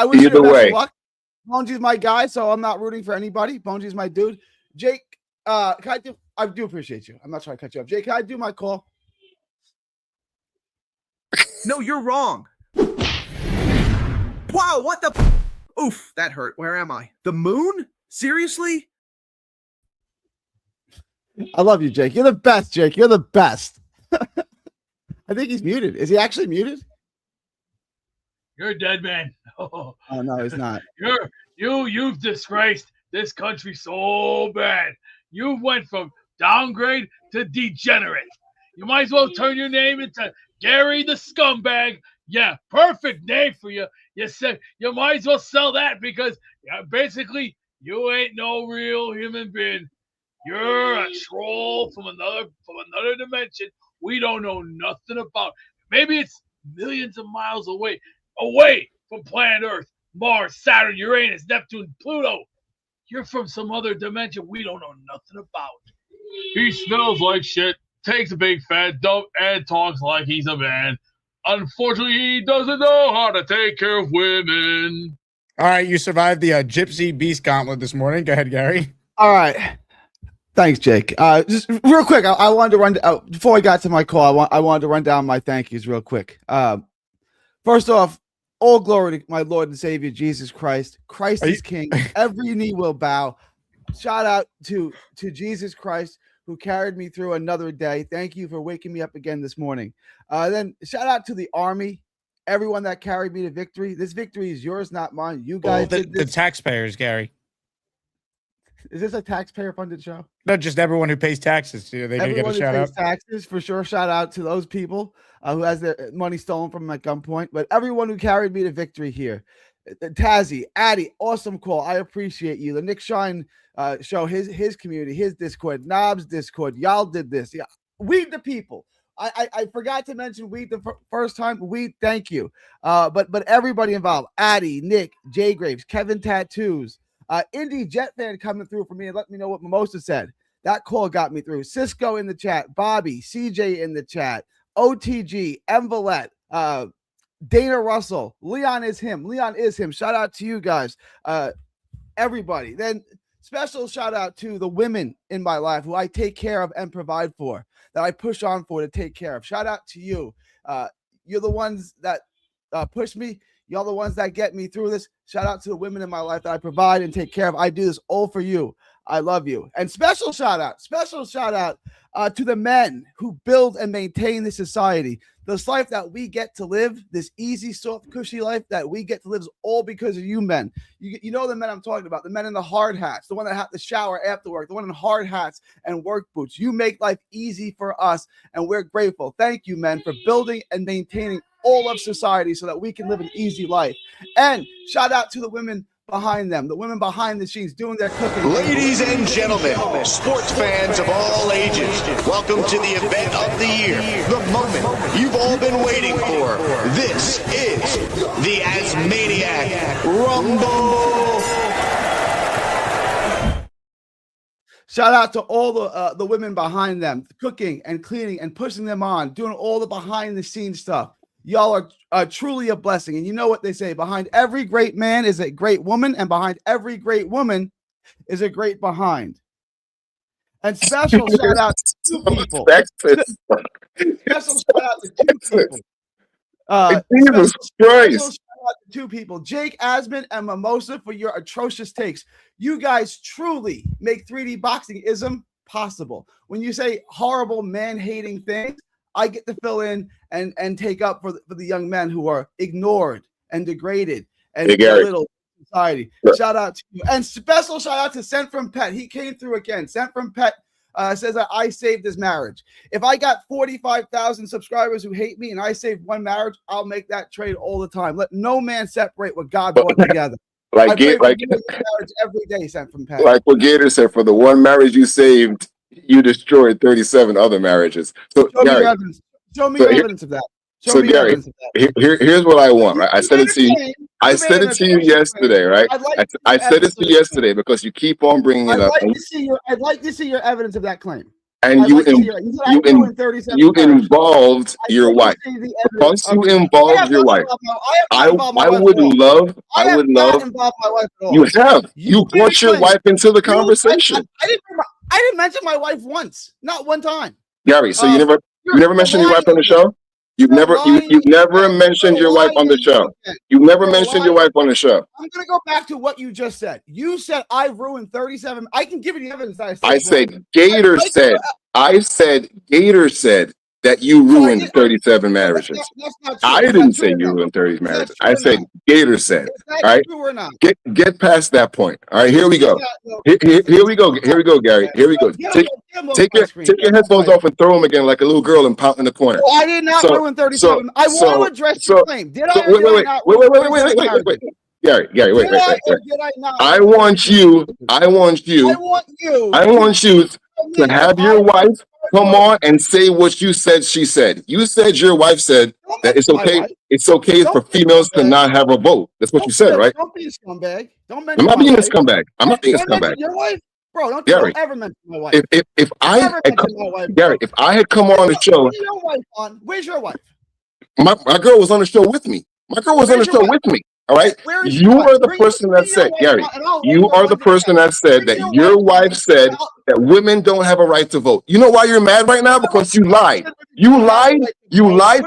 wish you the Either best way. of luck. Bonji's my guy, so I'm not rooting for anybody. Bonji's my dude. Jake, can I do? I do appreciate you. I'm not trying to cut you off. Jake, can I do my call? No, you're wrong. Wow, what the? Oof, that hurt. Where am I? The moon? Seriously? I love you, Jake. You're the best, Jake. You're the best. I think he's muted. Is he actually muted? You're a dead man. Oh no, he's not. You've disgraced this country so bad. You went from downgrade to degenerate. You might as well turn your name into Gary the Scumbag. Yeah, perfect name for you. You said you might as well sell that because basically you ain't no real human being. You're a troll from another dimension. We don't know nothing about. Maybe it's millions of miles away from planet Earth, Mars, Saturn, Uranus, Neptune, Pluto. You're from some other dimension we don't know nothing about. He smells like shit, takes a big fat dump, and talks like he's a man. Unfortunately, he doesn't know how to take care of women. All right, you survived the Gypsy Beast Gauntlet this morning. Go ahead, Gary. All right. Thanks, Jake. Just real quick, I wanted to run before I got to my call. I wanted to run down my thank yous real quick. First off, all glory to my Lord and Savior Jesus Christ. Christ is King. Every knee will bow. Shout out to Jesus Christ who carried me through another day. Thank you for waking me up again this morning. Then shout out to the Army, everyone that carried me to victory. This victory is yours, not mine. You guys did the this. taxpayers, Gary. Is this a taxpayer-funded show? No, just everyone who pays taxes. They can get a shout out. Taxes for sure. Shout out to those people who has their money stolen from them at gunpoint. But everyone who carried me to victory here, Tazzy, Addy, awesome call. I appreciate you. The Nick Shine show, his community, his Discord, Knobs Discord. Y'all did this. Yeah, we the people. I forgot to mention we the first time. We thank you. But everybody involved: Addy, Nick, Jay Graves, Kevin Tattoos, Indie Jet fan coming through for me and let me know what Mimosa said. That call got me through. Cisco in the chat, Bobby, CJ in the chat, OTG, Envelet, Dana Russell, Leon is him. Shout out to you guys, everybody. Then special shout out to the women in my life who I take care of and provide for, that I push on for to take care of. Shout out to you. You're the ones that push me. Y'all the ones that get me through this. Shout out to the women in my life that I provide and take care of. I do this all for you. I love you. And special shout out to the men who build and maintain this society. This life that we get to live, this easy, soft, cushy life that we get to live is all because of you men. You know the men I'm talking about, the men in the hard hats, the one that have to shower after work, the one in hard hats and work boots. You make life easy for us, and we're grateful. Thank you, men, for building and maintaining all of society so that we can live an easy life. And shout out to the women behind them, the women behind the scenes doing their cooking. Ladies and gentlemen, sports fans of all ages, welcome to the event of the year, the moment you've all been waiting for. This is the ASMANIAC Rumble. Shout out to all the women behind them, cooking and cleaning and pushing them on, doing all the behind the scenes stuff. Y'all are truly a blessing. And you know what they say, behind every great man is a great woman, and behind every great woman is a great behind. And special shout out to two people. Special shout out to two people. Jesus Christ. Shout out to two people, Jake Asman and Mimosa, for your atrocious takes. You guys truly make 3D boxing ism possible. When you say horrible man-hating things, I get to fill in and take up for the young men who are ignored and degraded and belittled in society. Shout out to you. And special shout out to Sent from Pet. He came through again. Sent from Pet says that I saved his marriage. If I got 45,000 subscribers who hate me and I save one marriage, I'll make that trade all the time. Let no man separate what God brought together. Like marriage every day, Sent from Pet. Like what Gator said, for the one marriage you saved, you destroyed 37 other marriages. So Gary, show me evidence of that. So Gary, here's what I want. Right? I said it to you. I said it to you yesterday, right? I said it to you yesterday because you keep on bringing it up. I'd like to see your evidence of that claim. And you involved your wife. Once you involved your wife, I would love. You have. You brought your wife into the conversation. I didn't mention my wife once, not one time. Gary, so you never mentioned your wife on the show? You've never mentioned your wife on the show. You've never mentioned your wife on the show. I'm gonna go back to what you just said. You said I ruined 37. I can give you the evidence that I said Gator said. I said Gator said that you ruined 37 marriages. I didn't say you ruined 30 marriages. I said Gator said. All right. Get past that point. All right. Here we go. Here we go. Here we go, Gary. Here we go. Take your headphones off and throw them again like a little girl and pout in the corner. I did not ruin 37. I want to address your claim. Did I? Wait. Gary, wait. I want you to have your wife come on and say what you said she said. You said your wife said that it's okay for females to not have a vote. That's what you said, right? Don't be a scumbag. I'm not being a scumbag. I'm not being a scumbag. Your wife? Bro, don't Gary, ever mention my wife. If I had come on the show. Where's your wife on? Where's your wife? My girl was on the show with me. All right. You are the person that said, Gary, you are the person that said that your wife said that women don't have a right to vote. You know why you're mad right now? Because you lied. You lied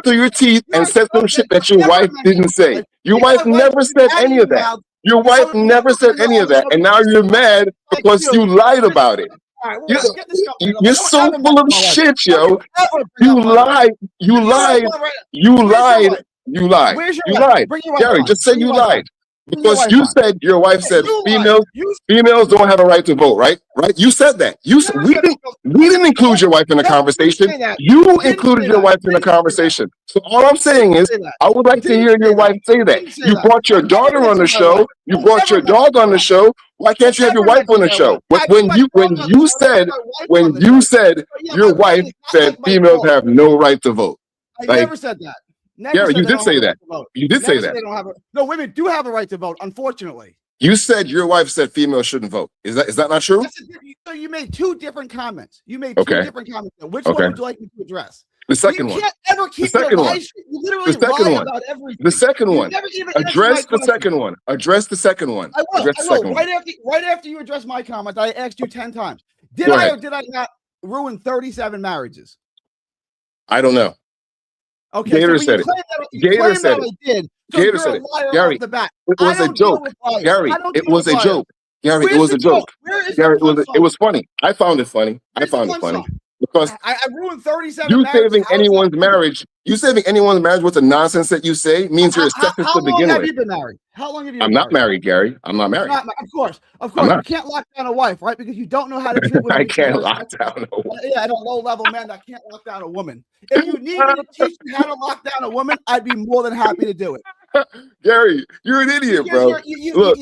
through your teeth and said some shit that your wife didn't say. Your wife never said any of that. Your wife never said any of that. And now you're mad because you lied about it. You're so full of shit, yo. You lied. Gary, just say you lied. Because you said your wife said females don't have a right to vote, right? Right? You said that. We didn't include your wife in the conversation. You included your wife in the conversation. So all I'm saying is, I would like to hear your wife say that. You brought your daughter on the show. You brought your dog on the show. Why can't you have your wife on the show? When you said your wife said females have no right to vote. I never said that. Gary, you did say that. You did say that. No, women do have a right to vote, unfortunately. You said your wife said females shouldn't vote. Is that not true? So you made two different comments. You made two different comments. Which one would you like me to address? The second one. You can't ever keep your life. You literally lie about everything. The second one. Address the question. second one. Address the second one. I will. Address the second one. Right after you address my comment, I asked you 10 times. Did I or did I not ruin 37 marriages? I don't know. Okay, Gator so said it. Gator said it. Gator said it. Gary, it was a joke. Gary, it was a joke. Gary, it was a joke. Gary, it was funny. I found it funny. Because I ruined 37 you marriages. saving anyone's marriage. You saving anyone's marriage with the nonsense that you say means you're a sexist to begin with. How long have you been married? How long have you been I'm not married, Gary. I'm not married. Of course. You can't lock down a wife, right? Because you don't know how to treat women. I can't lock down a woman. Yeah, I don't low-level man that can't lock down a woman. If you need me to teach you how to lock down a woman, I'd be more than happy to do it. Gary, you're an idiot, bro. Look.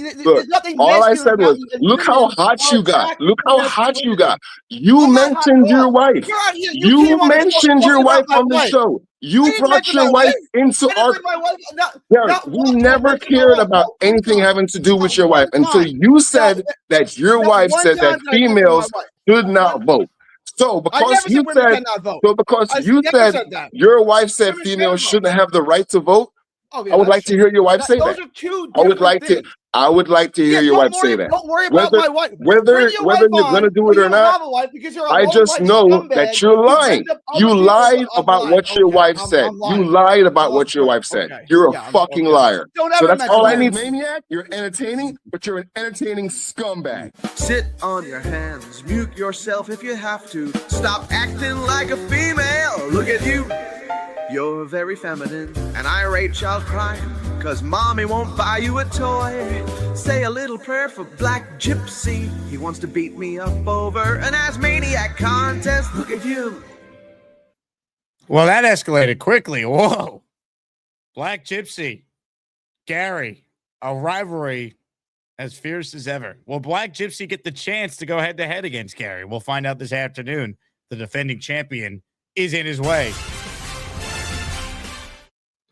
All I said was, look how hot you got. Look how hot you got. You mentioned your wife. You mentioned your wife on the show. You brought your wife into our. Gary, we never cared about anything having to do with your wife until you said that your wife said that females should not vote. So because you said your wife said females shouldn't have the right to vote, I would like to hear your wife say that. I would like to hear your wife say that. Don't worry about my wife. Whether you're going to do it or not, I just know that you're lying. You lied about what your wife said. You lied about what your wife said. You're a fucking liar. So that's all I need. Maniac, you're entertaining, but you're an entertaining scumbag. Sit on your hands, mute yourself if you have to. Stop acting like a female. Look at you. You're very feminine, an irate child crying, cause mommy won't buy you a toy. Say a little prayer for Black Gypsy. He wants to beat me up over an ASMANIAC contest. Look at you. Well, that escalated quickly. Whoa. Black Gypsy. Gary, a rivalry as fierce as ever. Will Black Gypsy get the chance to go head-to-head against Gary? We'll find out this afternoon. The defending champion is in his way.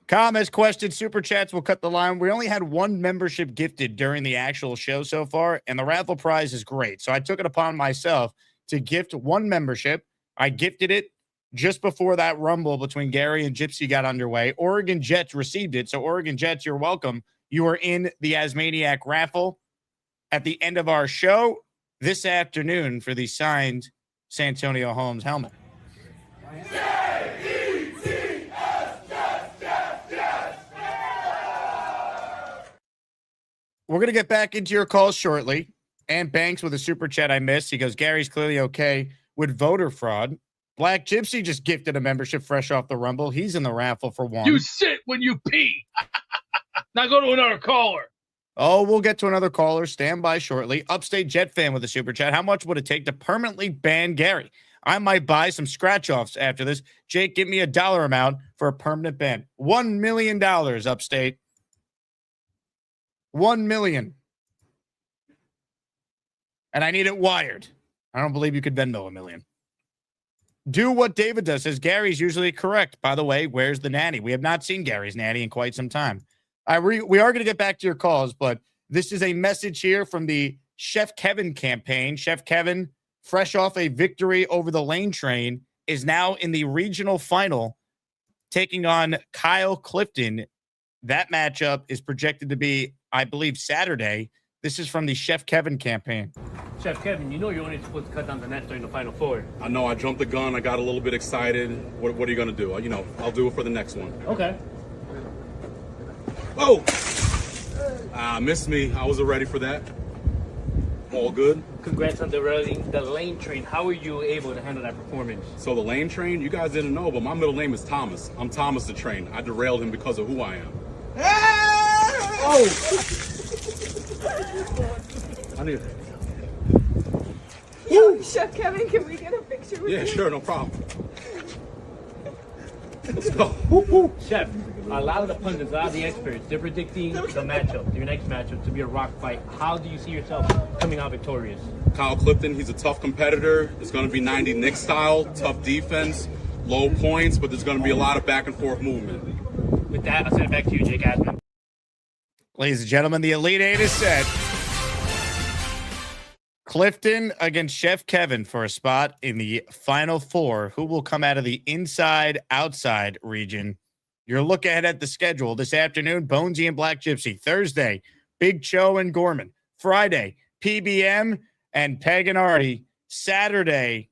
Comments, questions, super chats will cut the line. We only had one membership gifted during the actual show so far, and the raffle prize is great. So I took it upon myself to gift one membership. I gifted it just before that rumble between Gary and Gypsy got underway. Oregon Jets received it. So Oregon Jets, you're welcome. You are in the ASMANIAC raffle at the end of our show this afternoon for the signed Santonio Holmes helmet. We're going to get back into your calls shortly. And Banks with a super chat I missed. He goes, Gary's clearly okay with voter fraud. Black Gypsy just gifted a membership fresh off the Rumble. He's in the raffle for one. You sit when you pee. Now go to another caller. Oh, we'll get to another caller. Stand by shortly. Upstate Jet fan with a super chat. How much would it take to permanently ban Gary? I might buy some scratch-offs after this. Jake, give me a dollar amount for a permanent ban. $1 million, Upstate. 1 million. And I need it wired. I don't believe you could Venmo $1 million. Do what David does. Says Gary's usually correct. By the way, where's the nanny? We have not seen Gary's nanny in quite some time. We are going to get back to your calls, but this is a message here from the Chef Kevin campaign. Chef Kevin, fresh off a victory over the Lane Train, is now in the regional final, taking on Kyle Clifton. That matchup is projected to be, I believe, Saturday. This is from the Chef Kevin campaign. Chef Kevin, you know you're only supposed to cut down the nets during the Final Four. I know I jumped the gun. I got a little bit excited. What are you going to do? You know, I'll do it for the next one. Okay. Whoa! Missed me. I wasn't ready for that. All good. Congrats on the Lane Train. How were you able to handle that performance? So the Lane Train, you guys didn't know, but my middle name is Thomas. I'm Thomas the Train. I derailed him because of who I am. Oh! I need. Yo, Chef Kevin, can we get a picture with you? Yeah, sure, no problem. Let's go. Chef, a lot of the pundits, a lot of the experts, they're predicting the matchup, your next matchup, to be a rock fight. How do you see yourself coming out victorious? Kyle Clifton, he's a tough competitor. It's going to be 90 Nick style, tough defense, low points, but there's going to be a lot of back and forth movement. With that, I'll send it back to you, Jake Asman. Ladies and gentlemen, the Elite Eight is set. Clifton against Chef Kevin for a spot in the Final Four. Who will come out of the inside-outside region? Your look ahead at the schedule this afternoon, Bonesy and Black Gypsy. Thursday, Big Cho and Gorman. Friday, PBM and Peg and Artie. Saturday,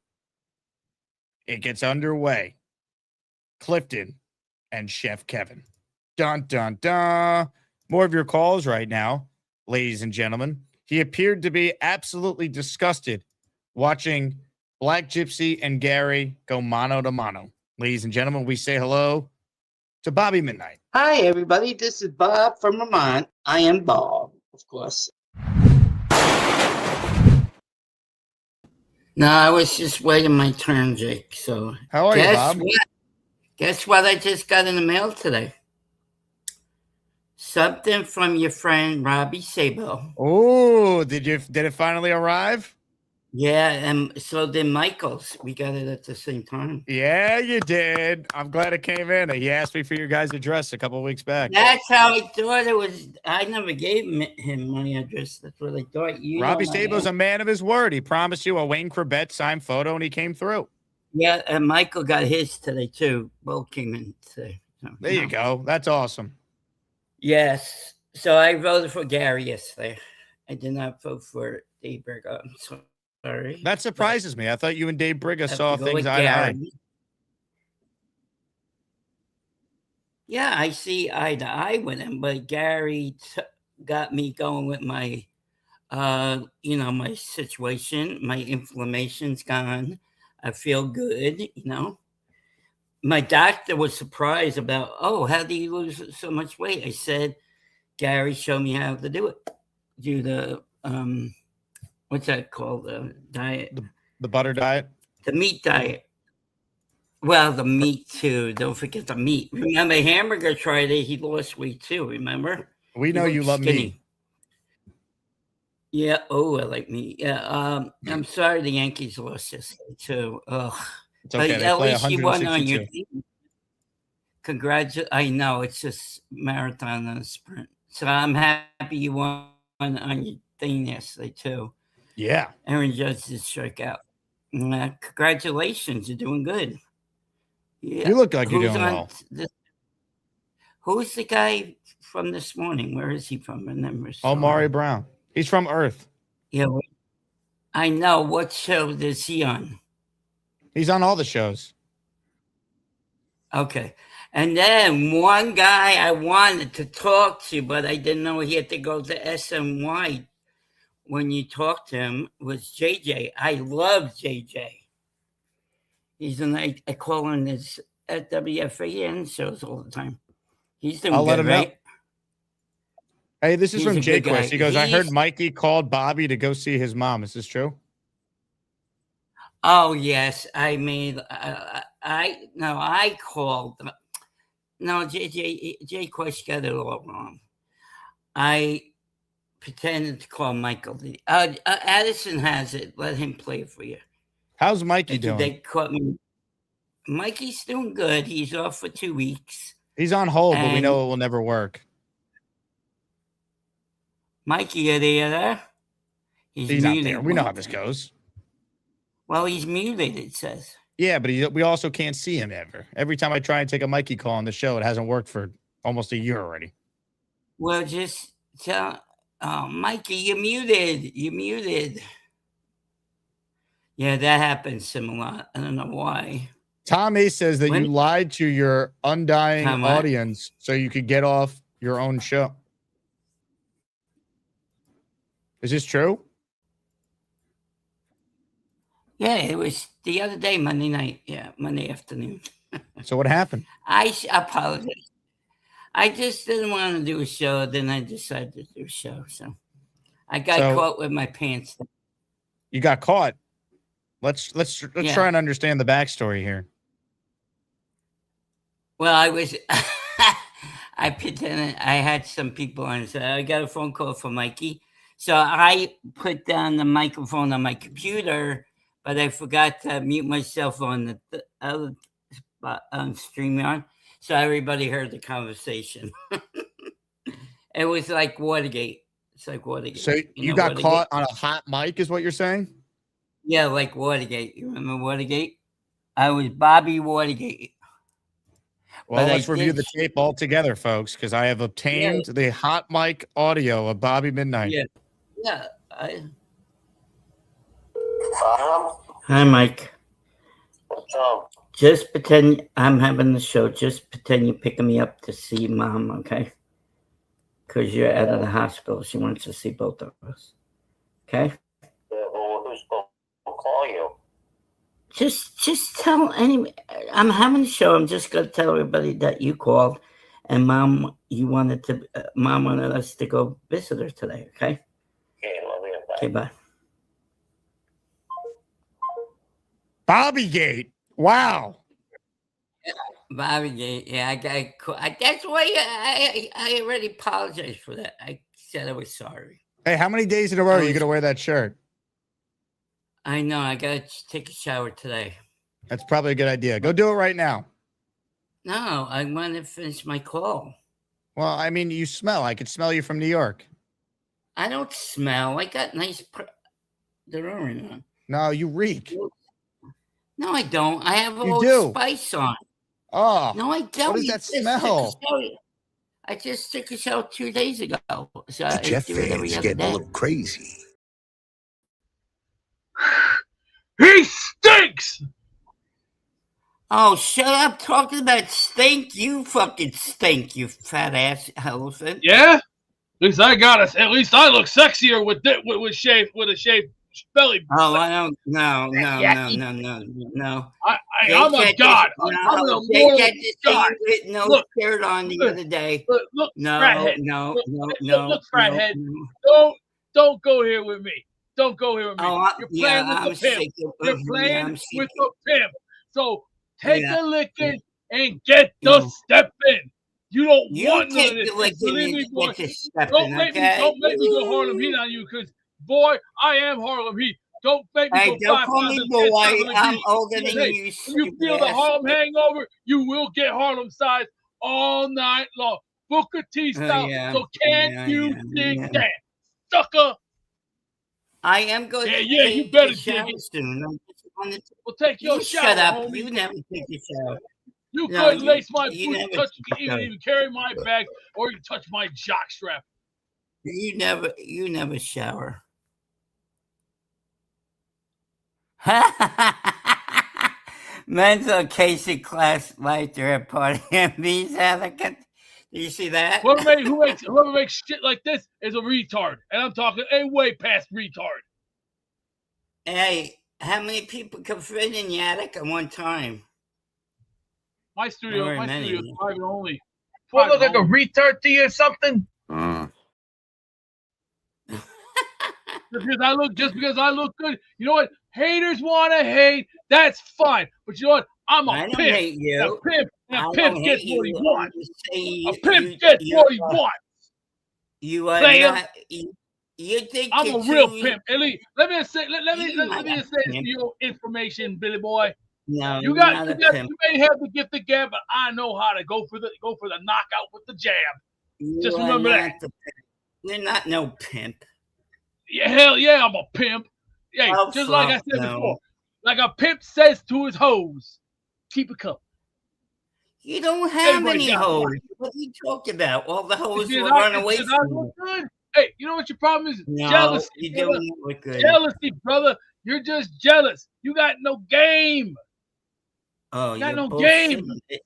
it gets underway. Clifton and Chef Kevin. Dun, dun, dun. More of your calls right now, ladies and gentlemen. He appeared to be absolutely disgusted watching Black Gypsy and Gary go mano to mano. Ladies and gentlemen, we say hello to Bobby Midnight. Hi, everybody. This is Bob from Vermont. I am Bob, of course. No, I was just waiting my turn, Jake. So, how are you, Bob? Guess what I just got in the mail today? Something from your friend Robbie Sabo. Oh, did it finally arrive? Yeah, and so did Michael's. We got it at the same time. Yeah, you did. I'm glad it came in. He asked me for your guys' address a couple of weeks back. That's how I thought it was. I never gave him my address. That's what I thought. Robbie Sabo's a man of his word. He promised you a Wayne Corbett signed photo, and he came through. Yeah, and Michael got his today, too. Both came in today. So, there you go. That's awesome. Yes. So I voted for Gary yesterday. I did not vote for Dave Briga. I'm sorry. That surprises me. I thought you and Dave Briga saw things eye to eye. Yeah, I see eye to eye with him, but Gary got me going with my, my situation. My inflammation's gone. I feel good, My doctor was surprised about, how do you lose so much weight? I said, Gary showed me how to do it. Do the, what's that called? The diet. The butter diet? The meat diet. Well, the meat too. Don't forget the meat. Remember, Hamburger tried it. He lost weight too, remember? We know you love meat. Yeah. Oh, I like meat. Yeah. I'm sorry the Yankees lost this too. Ugh. It's okay. But at least you won on your team. Congratulations. I know it's just marathon and a sprint. So I'm happy you won on your thing yesterday too. Yeah. Aaron Judge did strike out. Congratulations. You're doing good. Yeah. You look like you're doing well. Who's the guy from this morning? Where is he from? Omari Brown. He's from Earth. Yeah. I know. What show is he on? He's on all the shows. Okay. And then one guy I wanted to talk to, but I didn't know he had to go to SNY when you talked to him, was JJ. I love JJ. He's I call him his at WFAN shows all the time. He's doing I'll let good, him right? know. Hey, this is from Jake West. He goes, I heard He's- Mikey called Bobby to go see his mom. Is this true? Oh yes, I made. I called. No, Jay Quest got it all wrong. I pretended to call Michael. Addison has it. Let him play it for you. How's Mikey doing? They caught me. Mikey's doing good. He's off for 2 weeks. He's on hold, but we And- know it will never work. Mikey, are you there? He's not there. We know how this goes. Well, he's muted, it says. Yeah, but we also can't see him ever. Every time I try and take a Mikey call on the show, it hasn't worked for almost a year already. Well, just tell Mikey, you're muted. You're muted. Yeah, that happens similar. I don't know why. Tom A says that you lied to your undying Tom, what? audience so you could get off your own show. Is this true? Yeah, it was the other day, Monday night. Yeah, Monday afternoon. So what happened? I apologize. I just didn't want to do a show. Then I decided to do a show. So I got caught with my pants down. You got caught. Let's Yeah. try and understand the backstory here. Well, I was, I pretended I had some people on. So I got a phone call from Mikey. So I put down the microphone on my computer, but I forgot to mute myself on the other spot on StreamYard. So everybody heard the conversation. It was like Watergate. It's like Watergate. So you know got Watergate? caught on a hot mic, is what you're saying? Yeah, like Watergate. You remember Watergate? I was Bobby Watergate. Well, But I let's review did- the tape all together, folks, because I have obtained the hot mic audio of Bobby Midnight. Yeah. Hi, Mike. What's up? Just pretend I'm having the show. Just pretend you're picking me up to see Mom, okay? Because you're out of the hospital. She wants to see both of us. Okay? Well, who's going to call you? Just tell any. I'm having a show. I'm just gonna tell everybody that you called, and Mom, Mom wanted us to go visit her today. Okay. Okay, love you. Bye. Okay. Bye. Bobbygate. Wow. Bobby, yeah, I got caught. That's why I already apologized for that. I said I was sorry. Hey, how many days in a row are you going to wear that shirt? I know. I got to take a shower today. That's probably a good idea. Go do it right now. No, I want to finish my call. Well, I mean, you smell. I could smell you from New York. I don't smell. I got nice deodorant on. No, you reek. No, I don't. I have You Old do. Spice on. Oh. No, I don't. What does that smell? I just took a shower 2 days ago. So The I Jeff do it every fans other getting a day. little crazy. He stinks! Oh, shut up talking about stink. You fucking stink, you fat ass elephant. Yeah? At least I got it. At least I look sexier with a shaved belly. Oh, I don't. No. Yeah. Jake I'm a had god. this- I'm no, the Jake mortal had this god. thing with no Look, shirt on the other day. Look, No, fathead. no, Look, no, look, no. Look, fathead. no. Don't go here with me. Don't go here with me. Oh, You're playing I'm with the pimp. sick of- You're yeah, playing I'm with sick the pimp. So take Yeah. a licking and get the step in. You don't You want none take of this. the licking Believe me, and boy. get the stepping, Don't make okay? me go Harlem Heat on you, because boy, I am Harlem Heat. Don't make me Hey, go don't 5 call pounds me and boy. 10,000 I'm degrees. older than Hey, you, when you stupid feel the ass. Harlem hangover, you will get Harlem size all night long. Booker T style. yeah. So can Yeah, you yeah, dig yeah. that, sucker? I am going to Yeah, you take better a dig shower it. soon. I just wanted to- Well, take your You shower, shut up. homie. You never take a shower. You No, couldn't lace my you boots, never touch, take a shower. even carry my bag, or you touch my jock strap. You never shower. Mental Casey class later at party and these elegant. Do you see that? Whoever makes shit like this is a retard, and I'm talking a way past retard. Hey, how many people can fit in the attic at one time? My studio, Very my many. studio is private only. Do I look like a retard to you or something? Just because I look good. You know what? Haters want to hate. That's fine. But you know what? I'm a I don't pimp. hate you. A pimp. And I a don't pimp hate gets what he you. I'm wants. just saying A pimp gets what he wants. You are Player. not. You think I'm you're a real too- pimp. Elite. Let me just say You're this not for a your information, Billy boy. No, You may have the gift of gab, but I know how to go for the knockout with the jab. Just remember that. You're not no pimp. Yeah, hell yeah, I'm a pimp. Hey, Oh, just like I fuck said no. before, like a pimp says to his hoes, keep it coming. You don't have Everybody any got hoes. one. What are you talking about? All the hoes Because will run away because I from you. look good. Hey, you know what your problem is? No, Jealousy. you brother. don't look good. Jealousy, brother. You're just jealous. You got no game. Oh, You got you're no game. bullshitting.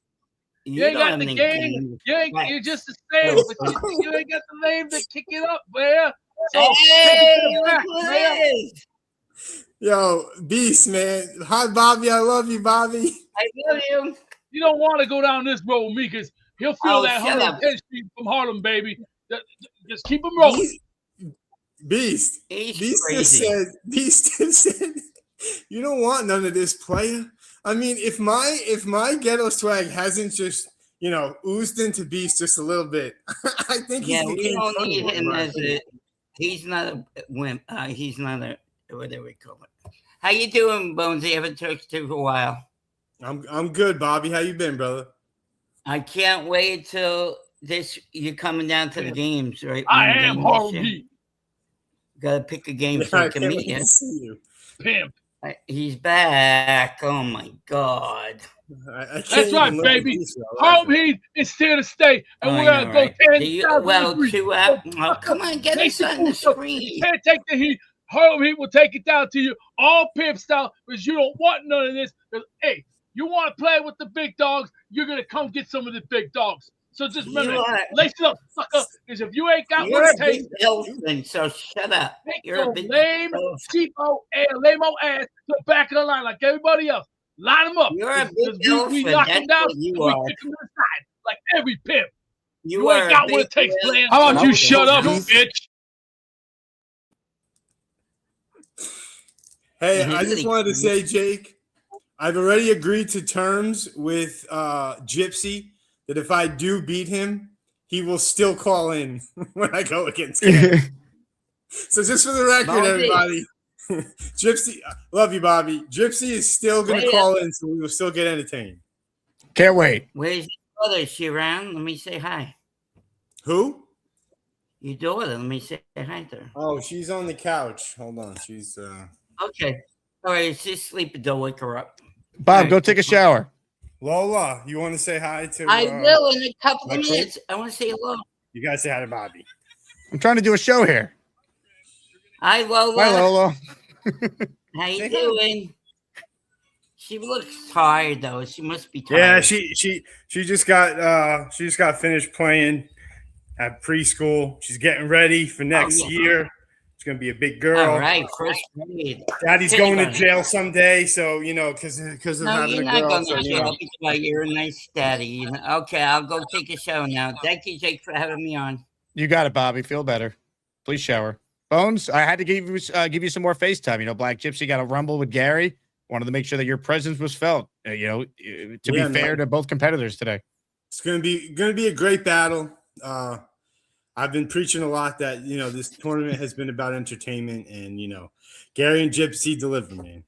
You ain't don't got have the any game. game. You're just the same, but you ain't got the name to kick it up, man. So Hey, take it to the back, look man. at this. Yo, Beast, man. Hi, Bobby. I love you, Bobby. I love you. You don't want to go down this road with me, because he'll feel Oh, that shut up. 110th Street from Harlem, baby. Just keep him rolling. Beast just said, you don't want none of this, player. I mean, if my ghetto swag hasn't just oozed into Beast just a little bit, I think Yeah, he's we don't funny, need in him my as opinion. he's not a wimp. He's not a, whatever we call it. How you doing, Bonesy? Haven't talked to you for a while. I'm good, Bobby. How you been, brother? I can't wait till you're coming down to the games, right? I One am game Harlem this year. Heat. Gotta pick a game Yeah, so I I can can't meet wait you. to see you. Pimp. He's back. Oh my God. I can't That's right, even look at baby. these, bro. Harlem Heat is here to stay, and I we're gonna know, go right? 10,000 Well, degrees. oh, come on, get us on the You screen. can't take the heat. Harlem Heat will take it down to you, all pimp style, because you don't want none of this. 'Cause, hey, you want to play with the big dogs, you're gonna come get some of the big dogs. So just remember, lace it up, sucker. Because if you ain't got You're what a it takes, big elephant, so shut up. take You're a your big lame, cheapo, lame-o ass to the back of the line like everybody else. Line them up. You're a big Because we elephant. knock them That's down, what you and we are. kick them to the side like every pimp. You You are ain't a got what big it takes, elephant. man. How about you shut up, No. bitch? Hey, I just wanted to say, Jake, I've already agreed to terms with Gypsy that if I do beat him, he will still call in when I go against him. So just for the record, Bobby. everybody, Gypsy, love you, Bobby. Gypsy is still going to Wait call in, so we will still get entertained. Can't wait. Where's your daughter? Is she around? Let me say hi. Who? Your daughter. Let me say hi to her. Oh, she's on the couch. Hold on. She's Okay. All right, she's sleeping. Don't wake her up. Bob, go take a shower. Lola, you want to say hi to I will in a couple my of kid? minutes. I want to say hello. You guys say hi to Bobby. I'm trying to do a show here. Hi, Lola. Bye, Lola. How you doing? She looks tired though. She must be tired. Yeah, she just got finished playing at preschool. She's getting ready for next year. She's gonna be a big girl. All right, first grade. Daddy's going to Kindergarten. jail someday, so because of No, having you're a not girl. going So, to jail because you're a nice daddy. You know? Okay, I'll go take a shower now. Thank you, Jake, for having me on. You got it, Bobby. Feel better. Please shower. Bones, I had to give you some more FaceTime. You know, Black Gypsy got a rumble with Gary. Wanted to make sure that your presence was felt. To be fair to both competitors today. It's gonna be a great battle. I've been preaching a lot that this tournament has been about entertainment, and Gary and Gypsy deliver, man.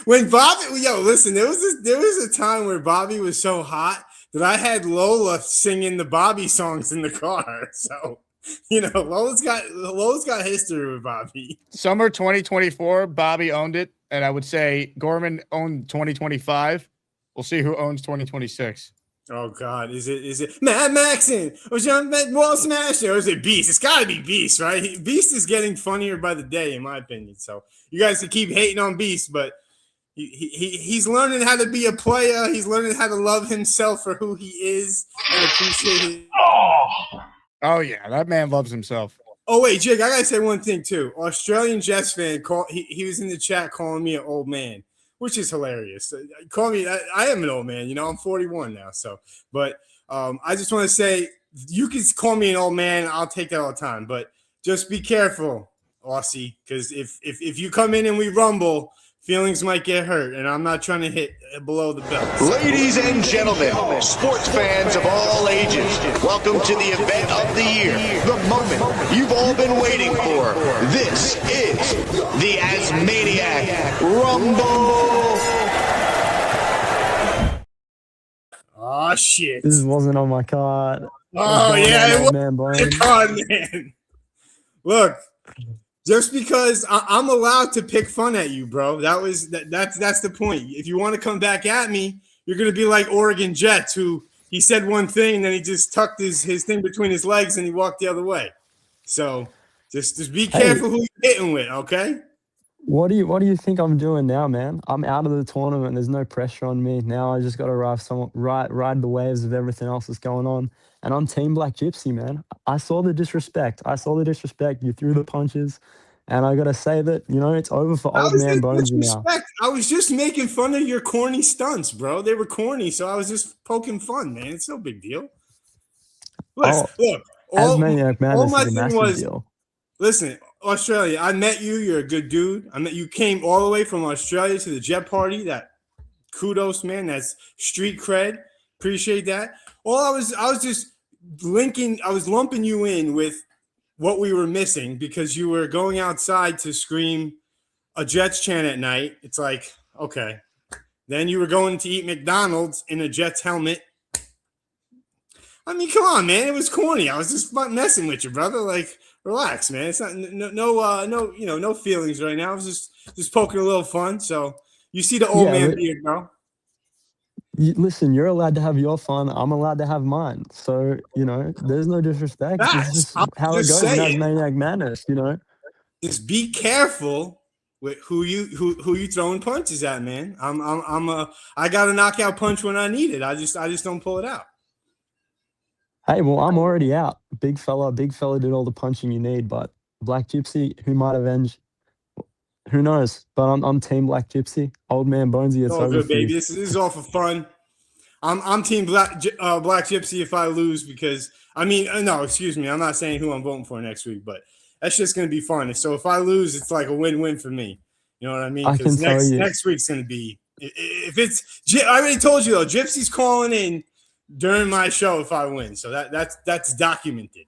When Bobby, listen, there was a time where Bobby was so hot that I had Lola singing the Bobby songs in the car. So Lola's got history with Bobby. Summer 2024, Bobby owned it, and I would say Gorman owned 2025. We'll see who owns 2026. Oh God, is it Mad Maxon or John Wall Smasher or is it Beast? It's got to be Beast, right? Beast is getting funnier by the day, in my opinion. So you guys can keep hating on Beast, but he's learning how to be a player. He's learning how to love himself for who he is and appreciate his. Oh yeah, that man loves himself. Oh wait, Jake, I gotta say one thing too. Australian Jets fan he was in the chat calling me an old man, which is hilarious. Call me. I am an old man. I'm 41 now. So, but I just want to say you can call me an old man. I'll take that all the time. But just be careful, Aussie, because if you come in and we rumble, feelings might get hurt, and I'm not trying to hit below the belt. Ladies and gentlemen, sports fans of all ages, welcome to the event of the year, the moment you've all been waiting for. This is the ASMANIAC Rumble. Oh shit! This wasn't on my card. Oh yeah, it was man, your card, man. Look, just because I'm allowed to pick fun at you, bro. That's the point. If you want to come back at me, you're gonna be like Oregon Jets, who he said one thing and then he just tucked his thing between his legs and he walked the other way. So just be careful who you're hitting with, okay? What do you think I'm doing now, man? I'm out of the tournament. There's no pressure on me now. I just got to ride the waves of everything else that's going on. And I'm Team Black Gypsy, man. I saw the disrespect. You threw the punches. And I gotta say that, it's over for How old is man that Bonesy now. disrespect? I was just making fun of your corny stunts, bro. They were corny, so I was just poking fun, man. It's no big deal. Look, Asmaniac Madness my is a thing massive was, deal. listen, Australia, I met you. You're a good dude. I met you came all the way from Australia to the Jet Party. That kudos, man. That's street cred. Appreciate that. I was just linking. I was lumping you in with what we were missing because you were going outside to scream a Jets chant at night. It's like, okay. Then you were going to eat McDonald's in a Jets helmet. I mean, come on, man. It was corny. I was just messing with you, brother. Like, relax, man. It's not no feelings right now. I was just poking a little fun. So you see the old man beard, bro. Listen, you're allowed to have your fun. I'm allowed to have mine. So, there's no disrespect. It's just how it goes in Asmaniac Madness, Just be careful with who you throwing punches at, man. I got a knockout punch when I need it. I just don't pull it out. Hey, well, I'm already out. Big fella did all the punching you need, but Black Gypsy, who might avenge? Who knows? But I'm team Black Gypsy. Old man Bonesy, it's all over good, baby. This is all for fun. I'm team Black Gypsy if I lose because no, excuse me. I'm not saying who I'm voting for next week, but that's just gonna be fun. So if I lose, it's like a win-win for me. You know what I mean? Because next week's gonna be if it's. I already told you though. Gypsy's calling in during my show if I win, so that's documented.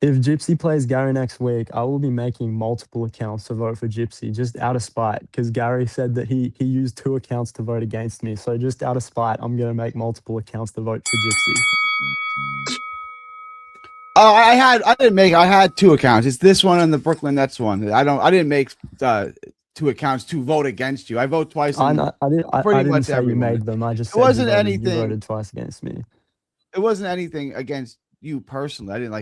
If Gypsy plays Gary next week, I will be making multiple accounts to vote for Gypsy, just out of spite, because Gary said that he used 2 accounts to vote against me. So just out of spite, I'm going to make multiple accounts to vote for Gypsy. I had 2 accounts. It's this one and the Brooklyn Nets one. I didn't make 2 accounts to vote against you. I vote twice. I didn't say you made them. I just said you voted twice against me. It wasn't anything against you personally. I didn't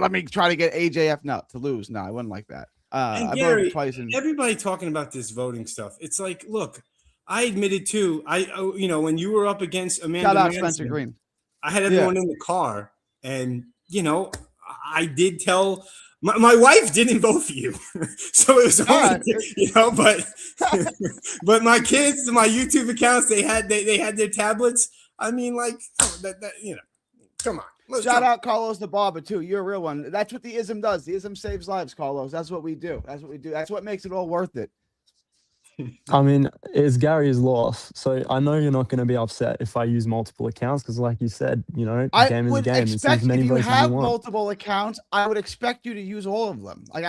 let me try to get AJF to lose. No, I wasn't like that. And I Gary, voted twice. Everybody talking about this voting stuff. It's like, look, I admitted too. When you were up against Amanda, shout out Manson, Spencer Green. I had everyone in the car, and I did tell my wife didn't vote for you, so it was only, but my kids, my YouTube accounts, they had their tablets. I mean, like come on. Shout out Carlos the Barber too. You're a real one. That's what the ism does. The ism saves lives, Carlos. That's what we do. That's what makes it all worth it. I mean, it's Gary's loss, so I know you're not going to be upset if I use multiple accounts because, like you said, game is a game. If you have multiple accounts, I would expect you to use all of them. Like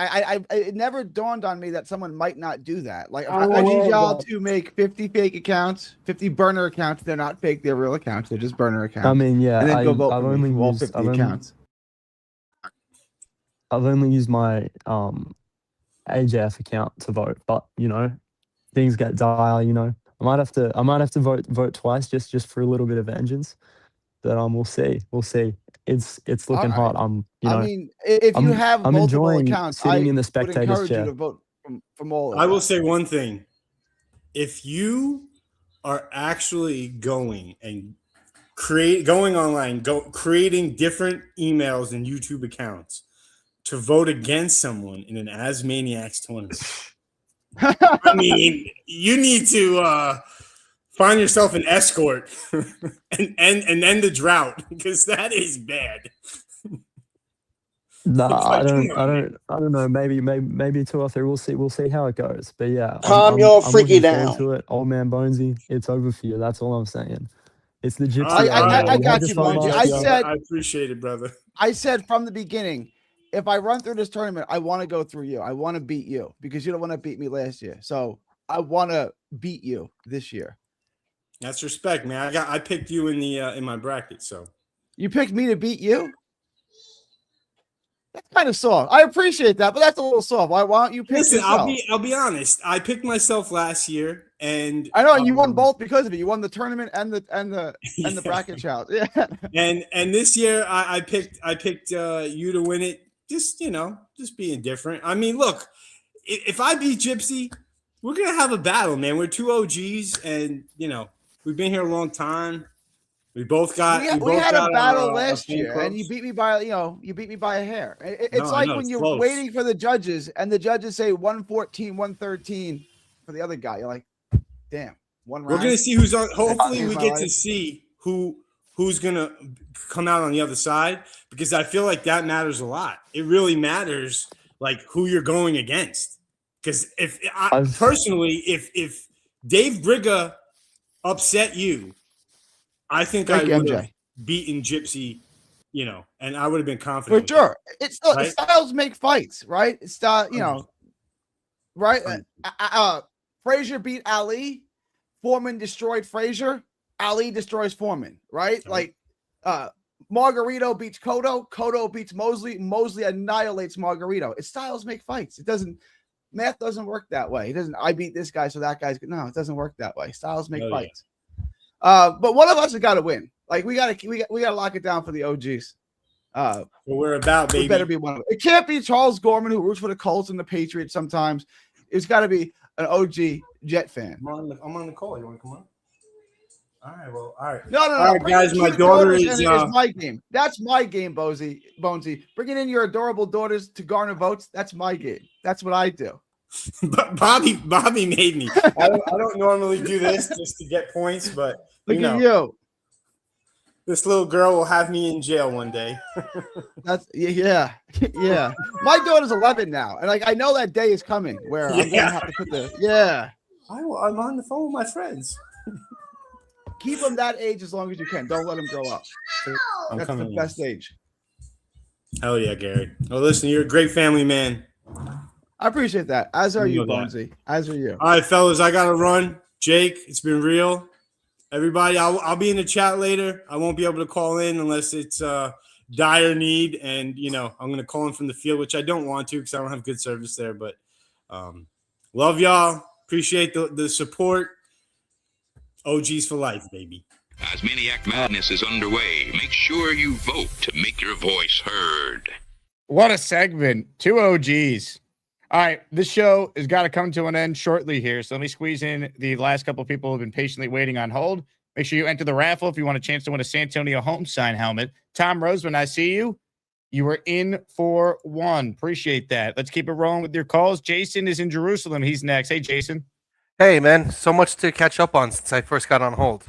it never dawned on me that someone might not do that. Like I need y'all to make 50 fake accounts, 50 burner accounts. They're not fake; they're real accounts. They're just burner accounts. I mean, yeah, and then go vote I've for only all used 50 accounts. I've only used my AJF account to vote, but things get dire, I might have to vote twice just for a little bit of vengeance. But we'll see. It's looking hot. If you have I'm multiple enjoying accounts, sitting in the would spectator's encourage chair. you to vote from all of I will them. say one thing. If you are actually going online, creating different emails and YouTube accounts to vote against someone in an Asmaniacs tournament, I mean, you need to find yourself an escort and end the drought because that is bad. No, I don't know. Maybe 2 or 3. We'll see how it goes. But yeah, Calm your freaky looking forward down. to it. Old man Bonesy, it's over for you. That's all I'm saying. It's the Gypsy. I got you, Bonesy. I appreciate it, brother. I said from the beginning, if I run through this tournament, I want to go through you. I want to beat you because you don't want to beat me last year. So I want to beat you this year. That's respect, man. I picked you in my bracket. So you picked me to beat you. That's kind of soft. I appreciate that, but that's a little soft. Why don't you pick yourself? I'll be honest. I picked myself last year, and I know you won both because of it. You won the tournament and the bracket shout. Yeah. And this year I picked you to win it. Just being different. I mean, look, if I beat Gypsy, we're gonna have a battle, man. We're 2 OGs, and we've been here a long time. We both got. We had a battle last clean year, close. and you beat me by a hair. It's No, I like know, when it's you're close. waiting for the judges, and the judges say 114, 113 for the other guy. You're like, damn, one round. We're gonna see who's on. Hopefully, Here's we my get life. to see who's gonna come out on the other side, because I feel like that matters a lot. It really matters, like who you're going against. Because if Dave Brigga upset you, I think Thank I you, would MJ. have beaten Gypsy, and I would have been confident. For sure. It's still Right? styles make fights, right? It's right? Frazier beat Ali. Foreman destroyed Frazier. Ali destroys Foreman, right? Like Margarito beats Cotto. Cotto beats Mosley. Mosley annihilates Margarito. It's styles make fights. Math doesn't work that way. It doesn't. I beat this guy, so that guy's good. No, it doesn't work that way. Styles make fights. But one of us has got to win. Like we gotta lock it down for the OGs. What we're about, baby. We better be one of them. It can't be Charles Gorman, who roots for the Colts and the Patriots sometimes. It's got to be an OG Jet fan. I'm on the call. You want to come on? All right. Well, all right. No. All right, guys. My daughter is my game. That's my game, Bonesy. Bringing in your adorable daughters to garner votes. That's my game. That's what I do. Bobby made me. I don't normally do this just to get points, but Look at you. This little girl will have me in jail one day. That's yeah. My daughter's 11 now, and I know that day is coming where I'm gonna have to put I'm on the phone with my friends. Keep them that age as long as you can. Don't let them grow up. That's the best age. Hell yeah, Gary. Well, listen, you're a great family man. I appreciate that. As are you, Bonesy. As are you. All right, fellas, I gotta run. Jake, it's been real. Everybody, I'll be in the chat later. I won't be able to call in unless it's dire need, and I'm gonna call in from the field, which I don't want to because I don't have good service there. But love y'all. Appreciate the support. OGs for life, baby. ASMANIAC Madness is underway. Make sure you vote to make your voice heard. What a segment. 2 OGs. All right, this show has got to come to an end shortly here. So let me squeeze in the last couple of people who have been patiently waiting on hold. Make sure you enter the raffle if you want a chance to win a San Antonio home sign helmet. Tom Roseman, I see you. You were in for one. Appreciate that. Let's keep it rolling with your calls. Jason is in Jerusalem. He's next. Hey, Jason. Hey, man. So much to catch up on since I first got on hold.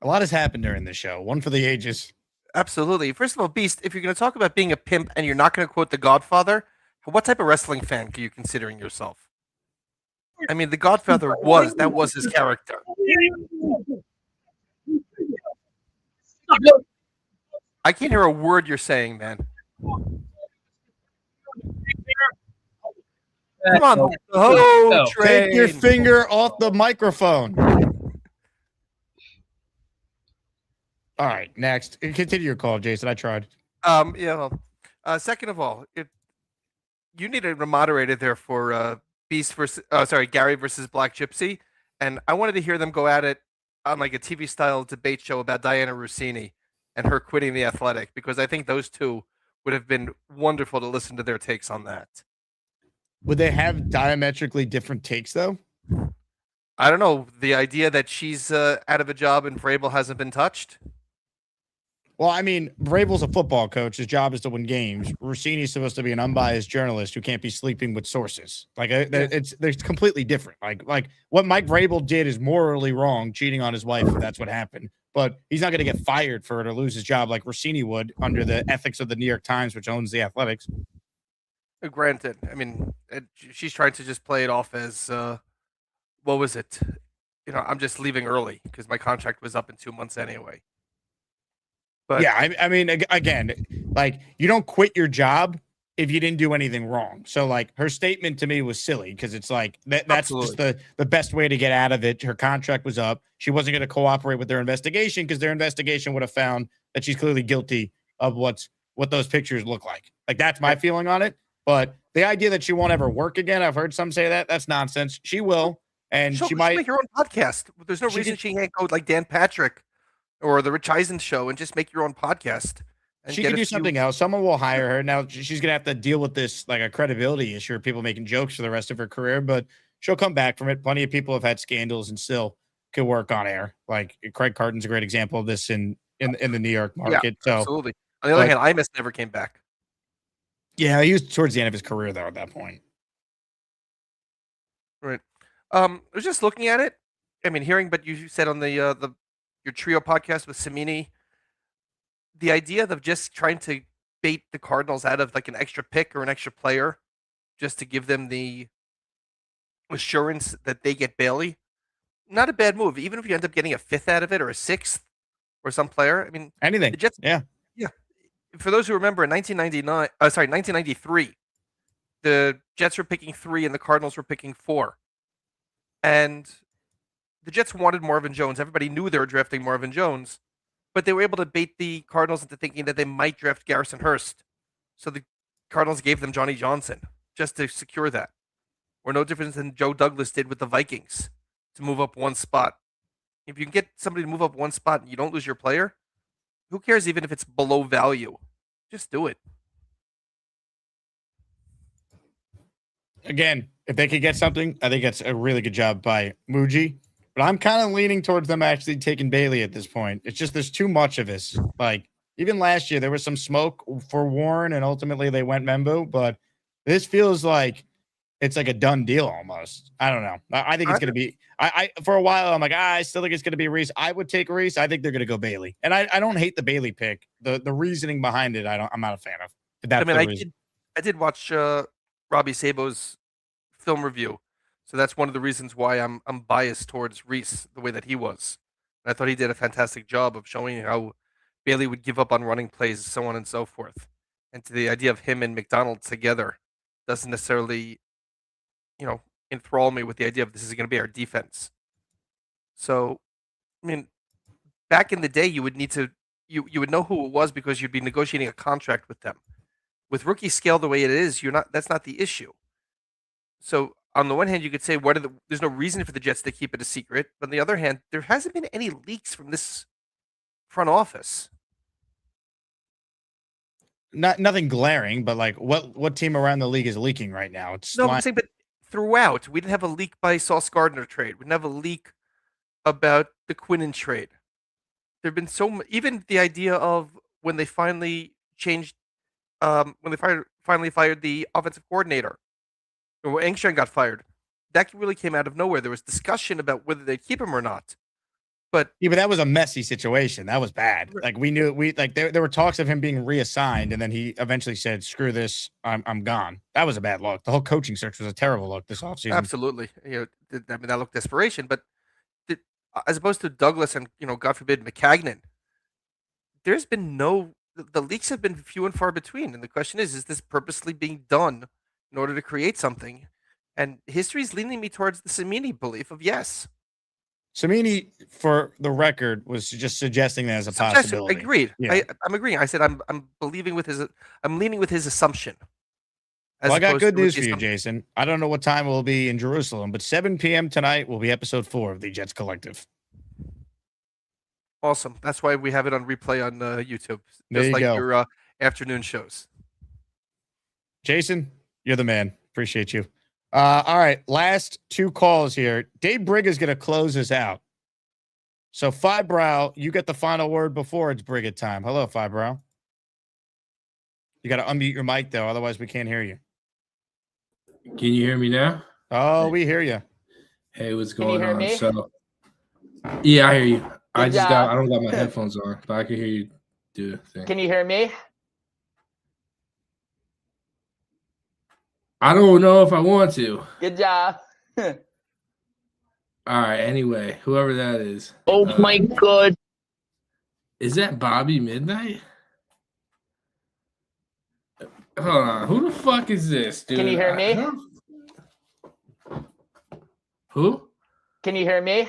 A lot has happened during the show. One for the ages. Absolutely. First of all, Beast, if you're going to talk about being a pimp and you're not going to quote The Godfather, what type of wrestling fan are you considering yourself? I mean, The Godfather was his character. I can't hear a word you're saying, man. Come on. Oh, take your finger off the microphone. All right, next. Continue your call, Jason. I tried. Second of all, you need a moderator there for Gary versus Black Gypsy, and I wanted to hear them go at it on like a TV style debate show about Diana Rossini and her quitting the Athletic, because I think those two would have been wonderful to listen to their takes on that. Would they have diametrically different takes though? I don't know. The idea that she's out of a job and Vrabel hasn't been touched. Well, I mean, Vrabel's a football coach. His job is to win games. Rossini's supposed to be an unbiased journalist who can't be sleeping with sources. They're completely different. Like what Mike Vrabel did is morally wrong, cheating on his wife, if that's what happened. But he's not going to get fired for it or lose his job like Rossini would under the ethics of the New York Times, which owns the Athletics. Granted, I mean, she's trying to just play it off as, what was it? I'm just leaving early because my contract was up in 2 months anyway. But yeah, I mean, again, like you don't quit your job if you didn't do anything wrong. So like her statement to me was silly because it's like that's just the best way to get out of it. Her contract was up. She wasn't going to cooperate with their investigation because their investigation would have found that she's clearly guilty of what those pictures look like. Like that's my feeling on it. But the idea that she won't ever work again, I've heard some say that's nonsense. She will, and she might make her own podcast. There's no reason she can't go like Dan Patrick or the Rich Eisen show and just make your own podcast. She can do something else. Someone will hire her. Now she's going to have to deal with this, like a credibility issue, people making jokes for the rest of her career, but she'll come back from it. Plenty of people have had scandals and still could work on air. Like Craig Carton's a great example of this in the New York market. Yeah, so absolutely. On the other hand, Imus never came back. Yeah, he was towards the end of his career though at that point. Right. I was just looking at it. I mean, hearing, but you said on the your trio podcast with Samini, the idea of just trying to bait the Cardinals out of like an extra pick or an extra player, just to give them the assurance that they get Bailey, not a bad move. Even if you end up getting a fifth out of it or a sixth or some player, I mean, anything. The Jets, yeah. For those who remember, in 1993, the Jets were picking 3 and the Cardinals were picking 4. And the Jets wanted Marvin Jones. Everybody knew they were drafting Marvin Jones, but they were able to bait the Cardinals into thinking that they might draft Garrison Hurst. So the Cardinals gave them Johnny Johnson just to secure that. Or no difference than Joe Douglas did with the Vikings to move up one spot. If you can get somebody to move up one spot and you don't lose your player, who cares even if it's below value? Just do it. Again, if they could get something, I think that's a really good job by Muji. But I'm kind of leaning towards them actually taking Bailey at this point. It's just there's too much of this. Like, even last year, there was some smoke for Warren, and ultimately they went Membo. But this feels like it's like a done deal almost. I don't know. I think it's going to be – I for a while, I'm like, I still think it's going to be Reese. I would take Reese. I think they're going to go Bailey. And I don't hate the Bailey pick. The reasoning behind it, I'm not a fan of. But that's I did watch Robbie Sabo's film review. So that's one of the reasons why I'm biased towards Reese the way that he was. And I thought he did a fantastic job of showing how Bailey would give up on running plays, so on and so forth. And to the idea of him and McDonald together doesn't necessarily, enthrall me with the idea of this is going to be our defense. So, I mean, back in the day, you would need to, you would know who it was because you'd be negotiating a contract with them. With rookie scale the way it is, that's not the issue. So on the one hand, you could say, there's no reason for the Jets to keep it a secret. But on the other hand, there hasn't been any leaks from this front office. Nothing glaring, but like what team around the league is leaking right now? I'm saying, but throughout, we didn't have a leak by Sauce Gardner trade. We didn't have a leak about the Quinnen trade. There've been even the idea of when they finally changed, when they finally fired the offensive coordinator, or when Engstrand got fired, that really came out of nowhere. There was discussion about whether they'd keep him or not. But that was a messy situation. That was bad. Like we knew there were talks of him being reassigned, and then he eventually said, "Screw this, I'm gone." That was a bad look. The whole coaching search was a terrible look this offseason. Absolutely, that looked desperation. But as opposed to Douglas and God forbid McCagnon, there's been the leaks have been few and far between. And the question is this purposely being done in order to create something? And history's leaning me towards the Samini belief of yes. Samini, for the record, was just suggesting that as a possibility. Agreed. Yeah. I'm agreeing. I said I'm leaning with his assumption. Well, I got good news for you, Jason. I don't know what time we'll be in Jerusalem, but 7 p.m. tonight will be episode 4 of the Jets Collective. Awesome. That's why we have it on replay on YouTube, There just you like go. your afternoon shows. Jason, you're the man. Appreciate you. All right, last 2 calls here. Dave Brigg is going to close us out. So, Fibrow, you get the final word before it's Brigg time. Hello, Fibrow. You got to unmute your mic, though. Otherwise, we can't hear you. Can you hear me now? Oh, we hear you. Hey, what's Can you going hear on? me? So, yeah, I hear you. I Good job. don't got my headphones on, but I can hear you do the thing. Can you hear me? I don't know if I want to. Good job. All right. Anyway, whoever that is. Oh my God. Is that Bobby Midnight? Hold on. Who the fuck is this, dude? Can you hear me? Who? Can you hear me?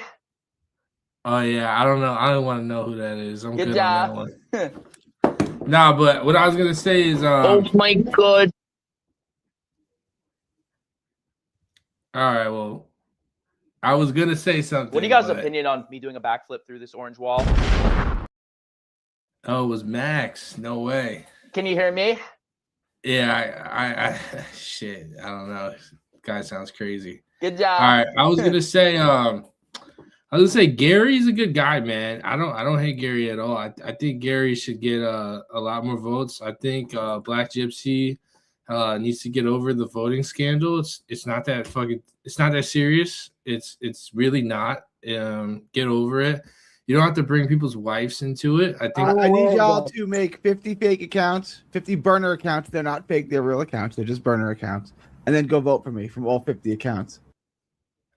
Oh yeah, I don't know. I don't want to know who that is. I'm Good good job. on that one. Nah, but what I was gonna say is, oh my God. All right, well, I was gonna say something. What are you guys' but- opinion on me doing a backflip through this orange wall? Oh, it was Max. No way. Can you hear me? Yeah, I shit. I don't know. Guy sounds crazy. Good job. All right, I was gonna say, I was gonna say Gary's a good guy, man. I don't hate Gary at all. I think Gary should get a lot more votes. I think Black Gypsy needs to get over the voting scandal. It's not that serious. It's really not. Get over it. You don't have to bring people's wives into it. I think I need y'all to make 50 fake accounts, 50 burner accounts. They're not fake, they're real accounts. They're just burner accounts. And then go vote for me from all 50 accounts.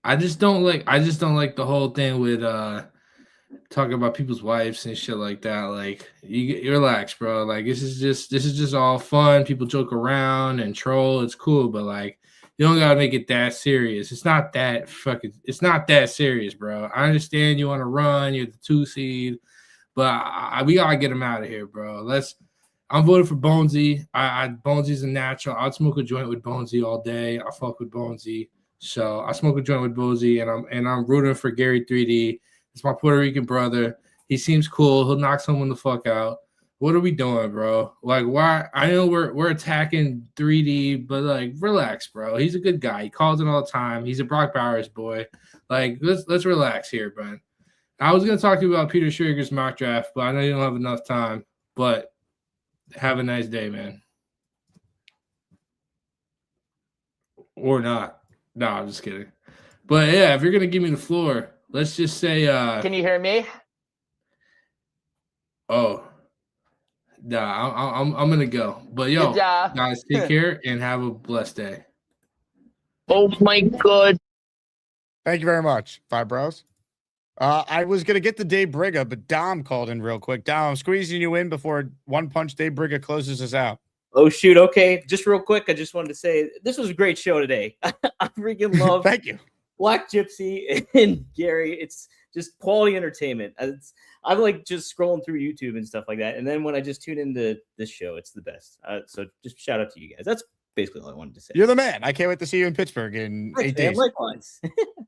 I just don't like the whole thing with talking about people's wives and shit like that. Like you relax, bro. Like this is just all fun. People joke around and troll. It's cool, but like you don't gotta make it that serious. It's not that serious, bro. I understand you want to run, you're the 2 seed, but we gotta get him out of here, bro. I'm voting for Bonesy. Bonesy's a natural. I'd smoke a joint with Bonesy all day. I fuck with Bonesy. So I smoke a joint with Bonesy, and I'm rooting for Gary 3D. It's my Puerto Rican brother. He seems cool. He'll knock someone the fuck out. What are we doing, bro? Like, why? I know we're attacking 3D, but like, relax, bro. He's a good guy. He calls it all the time. He's a Brock Bowers boy. Like, let's relax here, man. I was gonna talk to you about Peter Schrager's mock draft, but I know you don't have enough time. But have a nice day, man. Or not. No, I'm just kidding. But yeah, if you're gonna give me the floor, let's just say Can you hear me? Oh. Nah, I'm gonna go. But yo, guys, take care and have a blessed day. Oh my god. Thank you very much, Five Bros. I was gonna get to Dave Brigga, but Dom called in real quick. Dom, I'm squeezing you in before One Punch Dave Brigga closes us out. Oh shoot, okay. Just real quick, I just wanted to say this was a great show today. I freaking love Thank you. Black Gypsy and Gary. It's just quality entertainment. I'm like just scrolling through YouTube and stuff like that. And then when I just tune into this show, it's the best. So just shout out to you guys. That's basically all I wanted to say. You're the man. I can't wait to see you in Pittsburgh in 8 days. Likewise.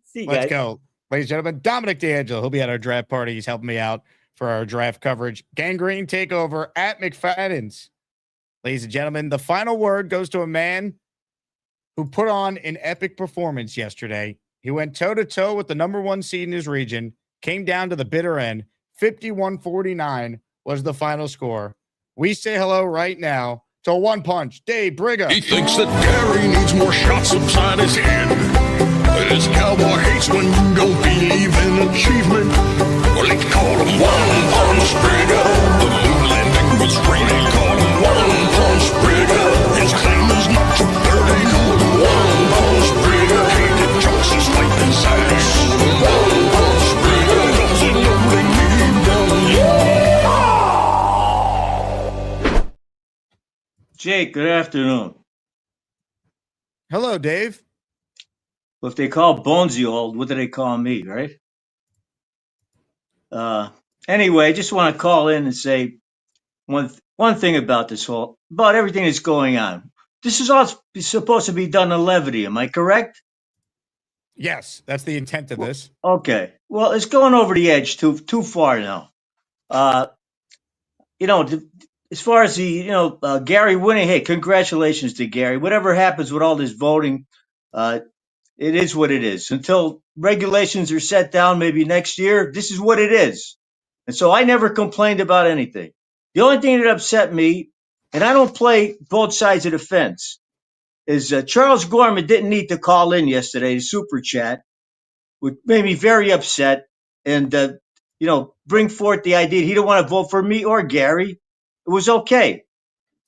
See you guys. Let's go. Ladies and gentlemen, Dominic D'Angelo. He'll be at our draft party. He's helping me out for our draft coverage. Gangrene Takeover at McFadden's. Ladies and gentlemen, the final word goes to a man who put on an epic performance yesterday. He went toe-to-toe with the #1 seed in his region, came down to the bitter end. 51-49 was the final score. We say hello right now to One Punch Dave Brigga. He thinks that Gary needs more shots upside his head. His cowboy hates when you don't believe in achievement. Well, they call him One Punch Brigga. The moon landing was raining. Call him One Punch Brigga. His claim is not too dirty. Call him One Punch Brigga. Hated jokes just like his ass. One Punch Brigga doesn't know they need them. Jake, good afternoon. Hello, Dave. Well, if they call Bonesy old, what do they call me, right? Anyway, I just want to call in and say one thing about about everything that's going on. This is all supposed to be done in levity. Am I correct? Yes, that's the intent of this. Okay. Well, it's going over the edge too far now. As far as Gary winning, hey, congratulations to Gary. Whatever happens with all this voting, it is what it is. Until regulations are set down, maybe next year, this is what it is. And so I never complained about anything. The only thing that upset me, and I don't play both sides of the fence, is Charles Gorman didn't need to call in yesterday to super chat, which made me very upset, and bring forth the idea he didn't want to vote for me or Gary. It was okay.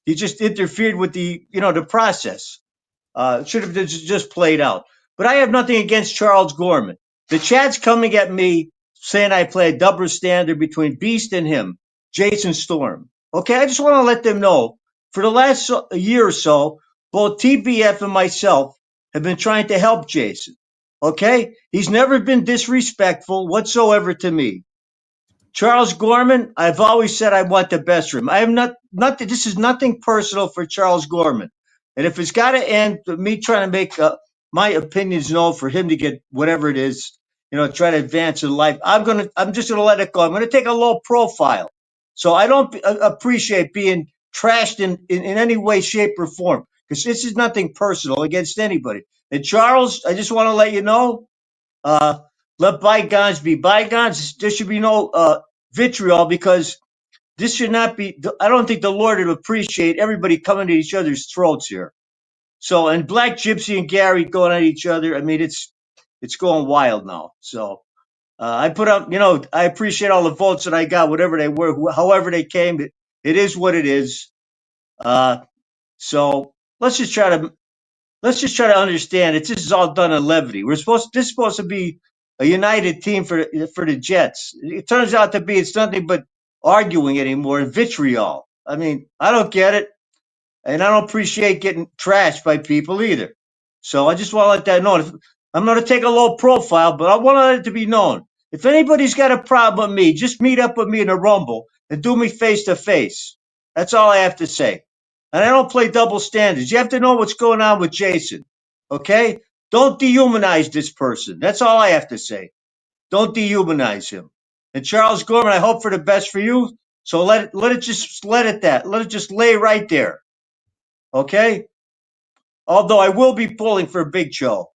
He just interfered with the process. It should have just played out. But I have nothing against Charles Gorman. The chat's coming at me saying I play a double standard between Beast and him, Jason Storm. Okay, I just want to let them know, for the last year or so, both TBF and myself have been trying to help Jason. Okay? He's never been disrespectful whatsoever to me. Charles Gorman, I've always said I want the best for him. I have nothing. This is nothing personal for Charles Gorman. And if it's got to end with me trying to make my opinions known for him to get whatever it is, try to advance in life, I'm just gonna let it go. I'm gonna take a low profile. So I don't appreciate being trashed in any way, shape, or form, because this is nothing personal against anybody. And Charles, I just want to let you know, let bygones be bygones. There should be no vitriol because this should not be. I don't think the Lord would appreciate everybody coming to each other's throats here. So, and Black Gypsy and Gary going at each other. I mean, it's going wild now. So, I put up, I appreciate all the votes that I got, whatever they were, however they came. It is what it is. So let's just try to understand that this is all done in levity. This is supposed to be a united team for the Jets. It turns out to be it's nothing but arguing anymore and vitriol. I mean, I don't get it. And I don't appreciate getting trashed by people either. So I just want to let that know. I'm going to take a low profile, but I want to let it to be known. If anybody's got a problem with me, just meet up with me in a Rumble and do me face to face. That's all I have to say. And I don't play double standards. You have to know what's going on with Jason. Okay? Don't dehumanize this person. That's all I have to say. Don't dehumanize him. And Charles Gorman, I hope for the best for you. So let it just lay right there. Okay? Although I will be pulling for Big Joe.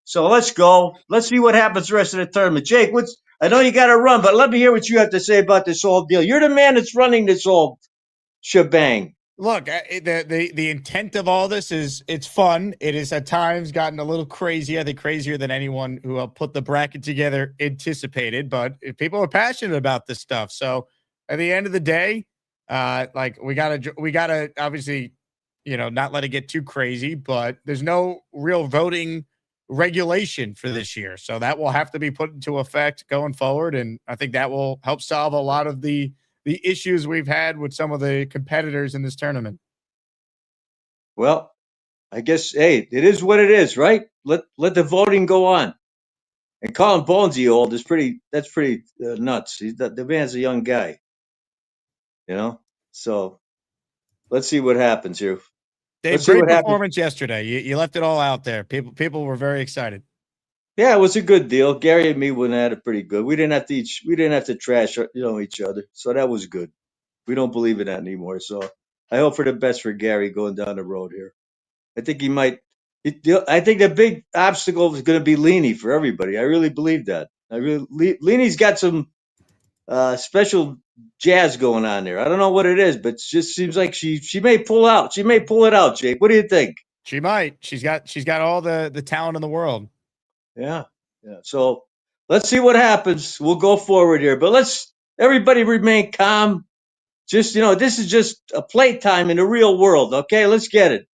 So let's go. Let's see what happens the rest of the tournament. Jake, I know you got to run, but let me hear what you have to say about this whole deal. You're the man that's running this whole shebang. Look, the intent of all this is it's fun. It is at times gotten a little crazy. I think crazier than anyone who put the bracket together anticipated. But people are passionate about this stuff. So at the end of the day, we gotta obviously, not let it get too crazy. But there's no real voting regulation for this year, so that will have to be put into effect going forward. And I think that will help solve a lot of the issues we've had with some of the competitors in this tournament. Well, I guess, hey, it is what it is, right? Let the voting go on. And calling Bonesy old is pretty nuts. The man's a young guy, So let's see what happens here. Dave, great performance yesterday. You left it all out there. People were very excited. Yeah, it was a good deal. Gary and me went at it pretty good. We didn't have to trash each other, so that was good. We don't believe in that anymore. So I hope for the best for Gary going down the road here. I think he might. I think the big obstacle is going to be Leanie for everybody. I really believe that. Leanie's got some special jazz going on there. I don't know what it is, but it just seems like she may pull out. She may pull it out, Jake. What do you think? She might. She's got all the talent in the world. Yeah. So let's see what happens. We'll go forward here, but let's everybody remain calm. Just this is just a playtime in the real world. Okay, let's get it.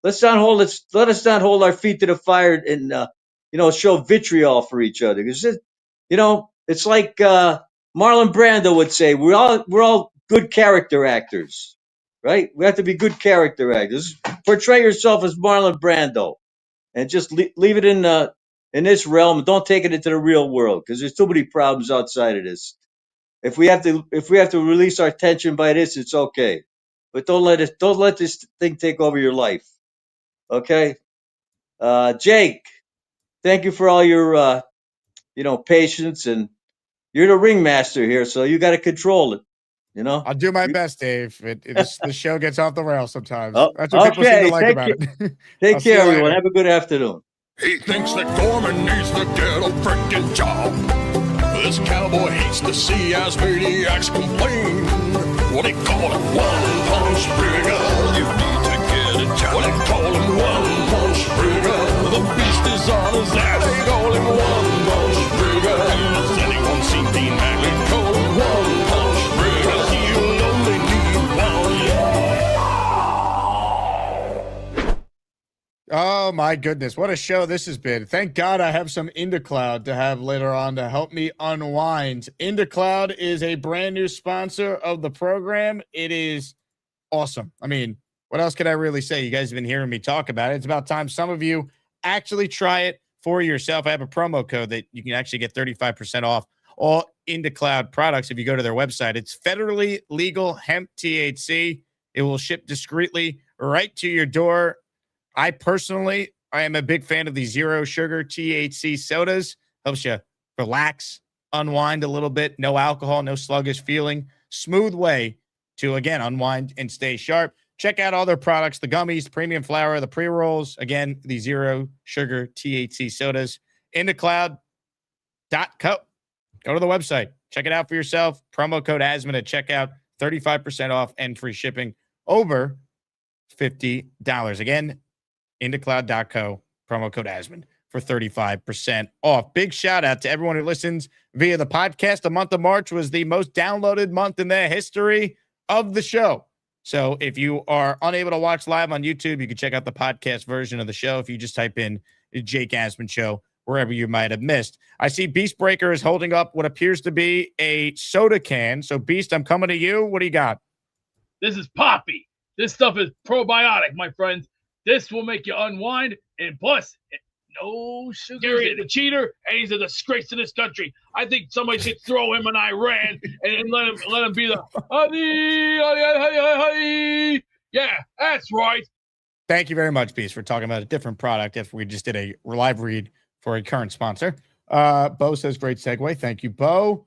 Let us not hold our feet to the fire and show vitriol for each other. Because it's like Marlon Brando would say, we're all good character actors, right? We have to be good character actors. Portray yourself as Marlon Brando, and just leave it in this realm. Don't take it into the real world because there's too many problems outside of this. If we have to release our tension by this, it's okay, but don't let this thing take over your life. Okay, Jake, thank you for all your patience, and you're the ringmaster here, so you got to control it. I'll do my best, Dave. The show gets off the rails sometimes. That's what people seem to like about it. Take care, everyone. Have a good afternoon. He thinks that Gorman needs to get a freaking job. This cowboy hates to see Asmaniacs complain. What they call him, one punch Sprigger. You need to get a job. What they call him, one punch Sprigger. The beast is on his ass. They call him one punch Sprigger. Has anyone seen Dean Mack? They call him one punch Sprigger. You only need one. Oh my goodness, what a show this has been. Thank God I have some IndaCloud to have later on to help me unwind. IndaCloud is a brand new sponsor of the program. It is awesome. I mean, what else can I really say? You guys have been hearing me talk about it. It's about time some of you actually try it for yourself. I have a promo code that you can actually get 35% off all IndaCloud products if you go to their website. It's federally legal hemp THC. It will ship discreetly right to your door. I am a big fan of the zero sugar THC sodas. Helps you relax, unwind a little bit. No alcohol, no sluggish feeling. Smooth way to, again, unwind and stay sharp. Check out all their products, the gummies, the premium flour, the pre-rolls. Again, the zero sugar THC sodas. InTheCloud.co. Go to the website. Check it out for yourself. Promo code ASMAN at checkout. 35% off and free shipping over $50. Again, InTheCloud.co. Promo code ASMAN for 35% off. Big shout out to everyone who listens via the podcast. The month of March was the most downloaded month in the history of the show. So if you are unable to watch live on YouTube, you can check out the podcast version of the show if you just type in Jake Asman Show wherever you might have missed. I see Beast Breaker is holding up what appears to be a soda can. So Beast, I'm coming to you. What do you got? This is Poppy. This stuff is probiotic, my friends. This will make you unwind, and plus, no sugar. Gary the cheater, and he's a disgrace to this country. I think somebody should throw him in Iran and let him be the yeah, that's right. Thank you very much, Beast, for talking about a different product if we just did a live read for a current sponsor. Bo says, great segue. Thank you, Bo.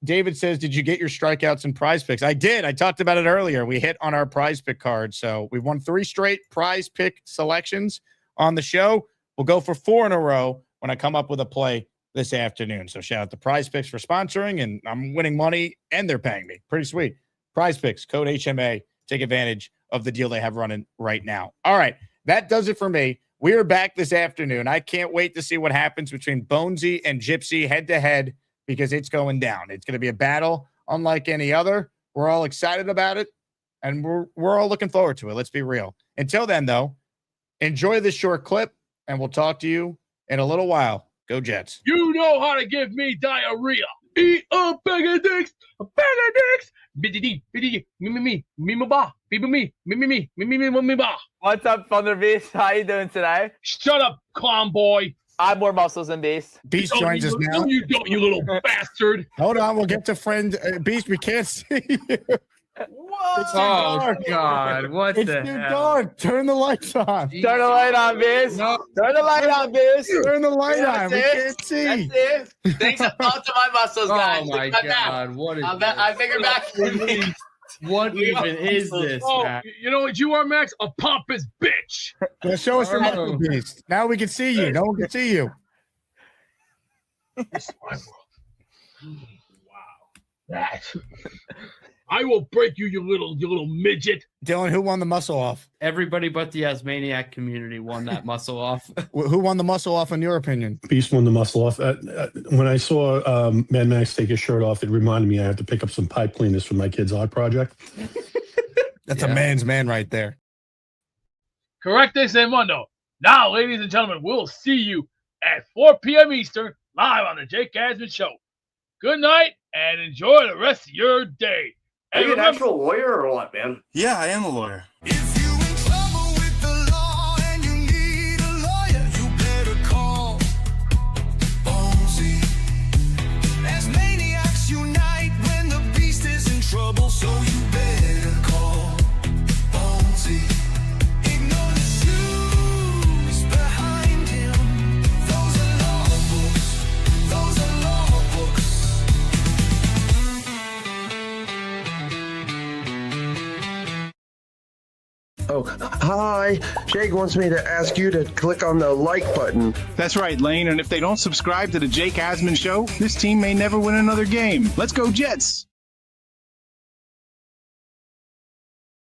David says, did you get your strikeouts and prize picks? I did. I talked about it earlier. We hit on our prize pick card. So we've won 3 straight prize pick selections on the show. We'll go for 4 in a row when I come up with a play this afternoon. So shout out to Prize Picks for sponsoring, and I'm winning money and they're paying me. Pretty sweet. Prize Picks, code HMA. Take advantage of the deal they have running right now. All right. That does it for me. We are back this afternoon. I can't wait to see what happens between Bonesy and Gypsy head to head, because it's going down. It's going to be a battle unlike any other. We're all excited about it, and we're all looking forward to it. Let's be real. Until then, though, enjoy this short clip, and we'll talk to you in a little while. Go Jets. You know how to give me diarrhea. Eat a bag of dicks, a bag of dicks. What's up, Thunder Beast? How you doing today? Shut up, clown boy. I have more muscles than Beast. Beast joins us now. No, you don't, you little bastard. Hold on, we'll get to friend Beast. We can't see you. What? Oh, God. What it's the too hell? dark. Turn the lights on. Turn the light on, Beast. No. Turn the light on, Beast. Turn the light on. We That's can't see. That's it. Thanks a lot to my muscles, guys. Oh, my God. What is I figured back. What even is this, Oh, man? you know what you are, Max? A pompous bitch. Well, show us your muscle, Beast. Now we can see you. No one can see you. This is my world. Wow. That. I will break you, you little midget. Dylan, who won the muscle off? Everybody but the ASMANIAC community won that muscle off. Who won the muscle off, in your opinion? Beast won the muscle off. When I saw Mad Max take his shirt off, it reminded me I have to pick up some pipe cleaners for my kid's art project. That's a man's man right there. Correct this and Mundo. Now, ladies and gentlemen, we'll see you at 4 p.m. Eastern, live on the Jake Asman Show. Good night, and enjoy the rest of your day. Are you an actual lawyer or what, man? Yeah, I am a lawyer. Oh, hi. Jake wants me to ask you to click on the like button. That's right, Lane. And if they don't subscribe to the Jake Asman Show, this team may never win another game. Let's go Jets.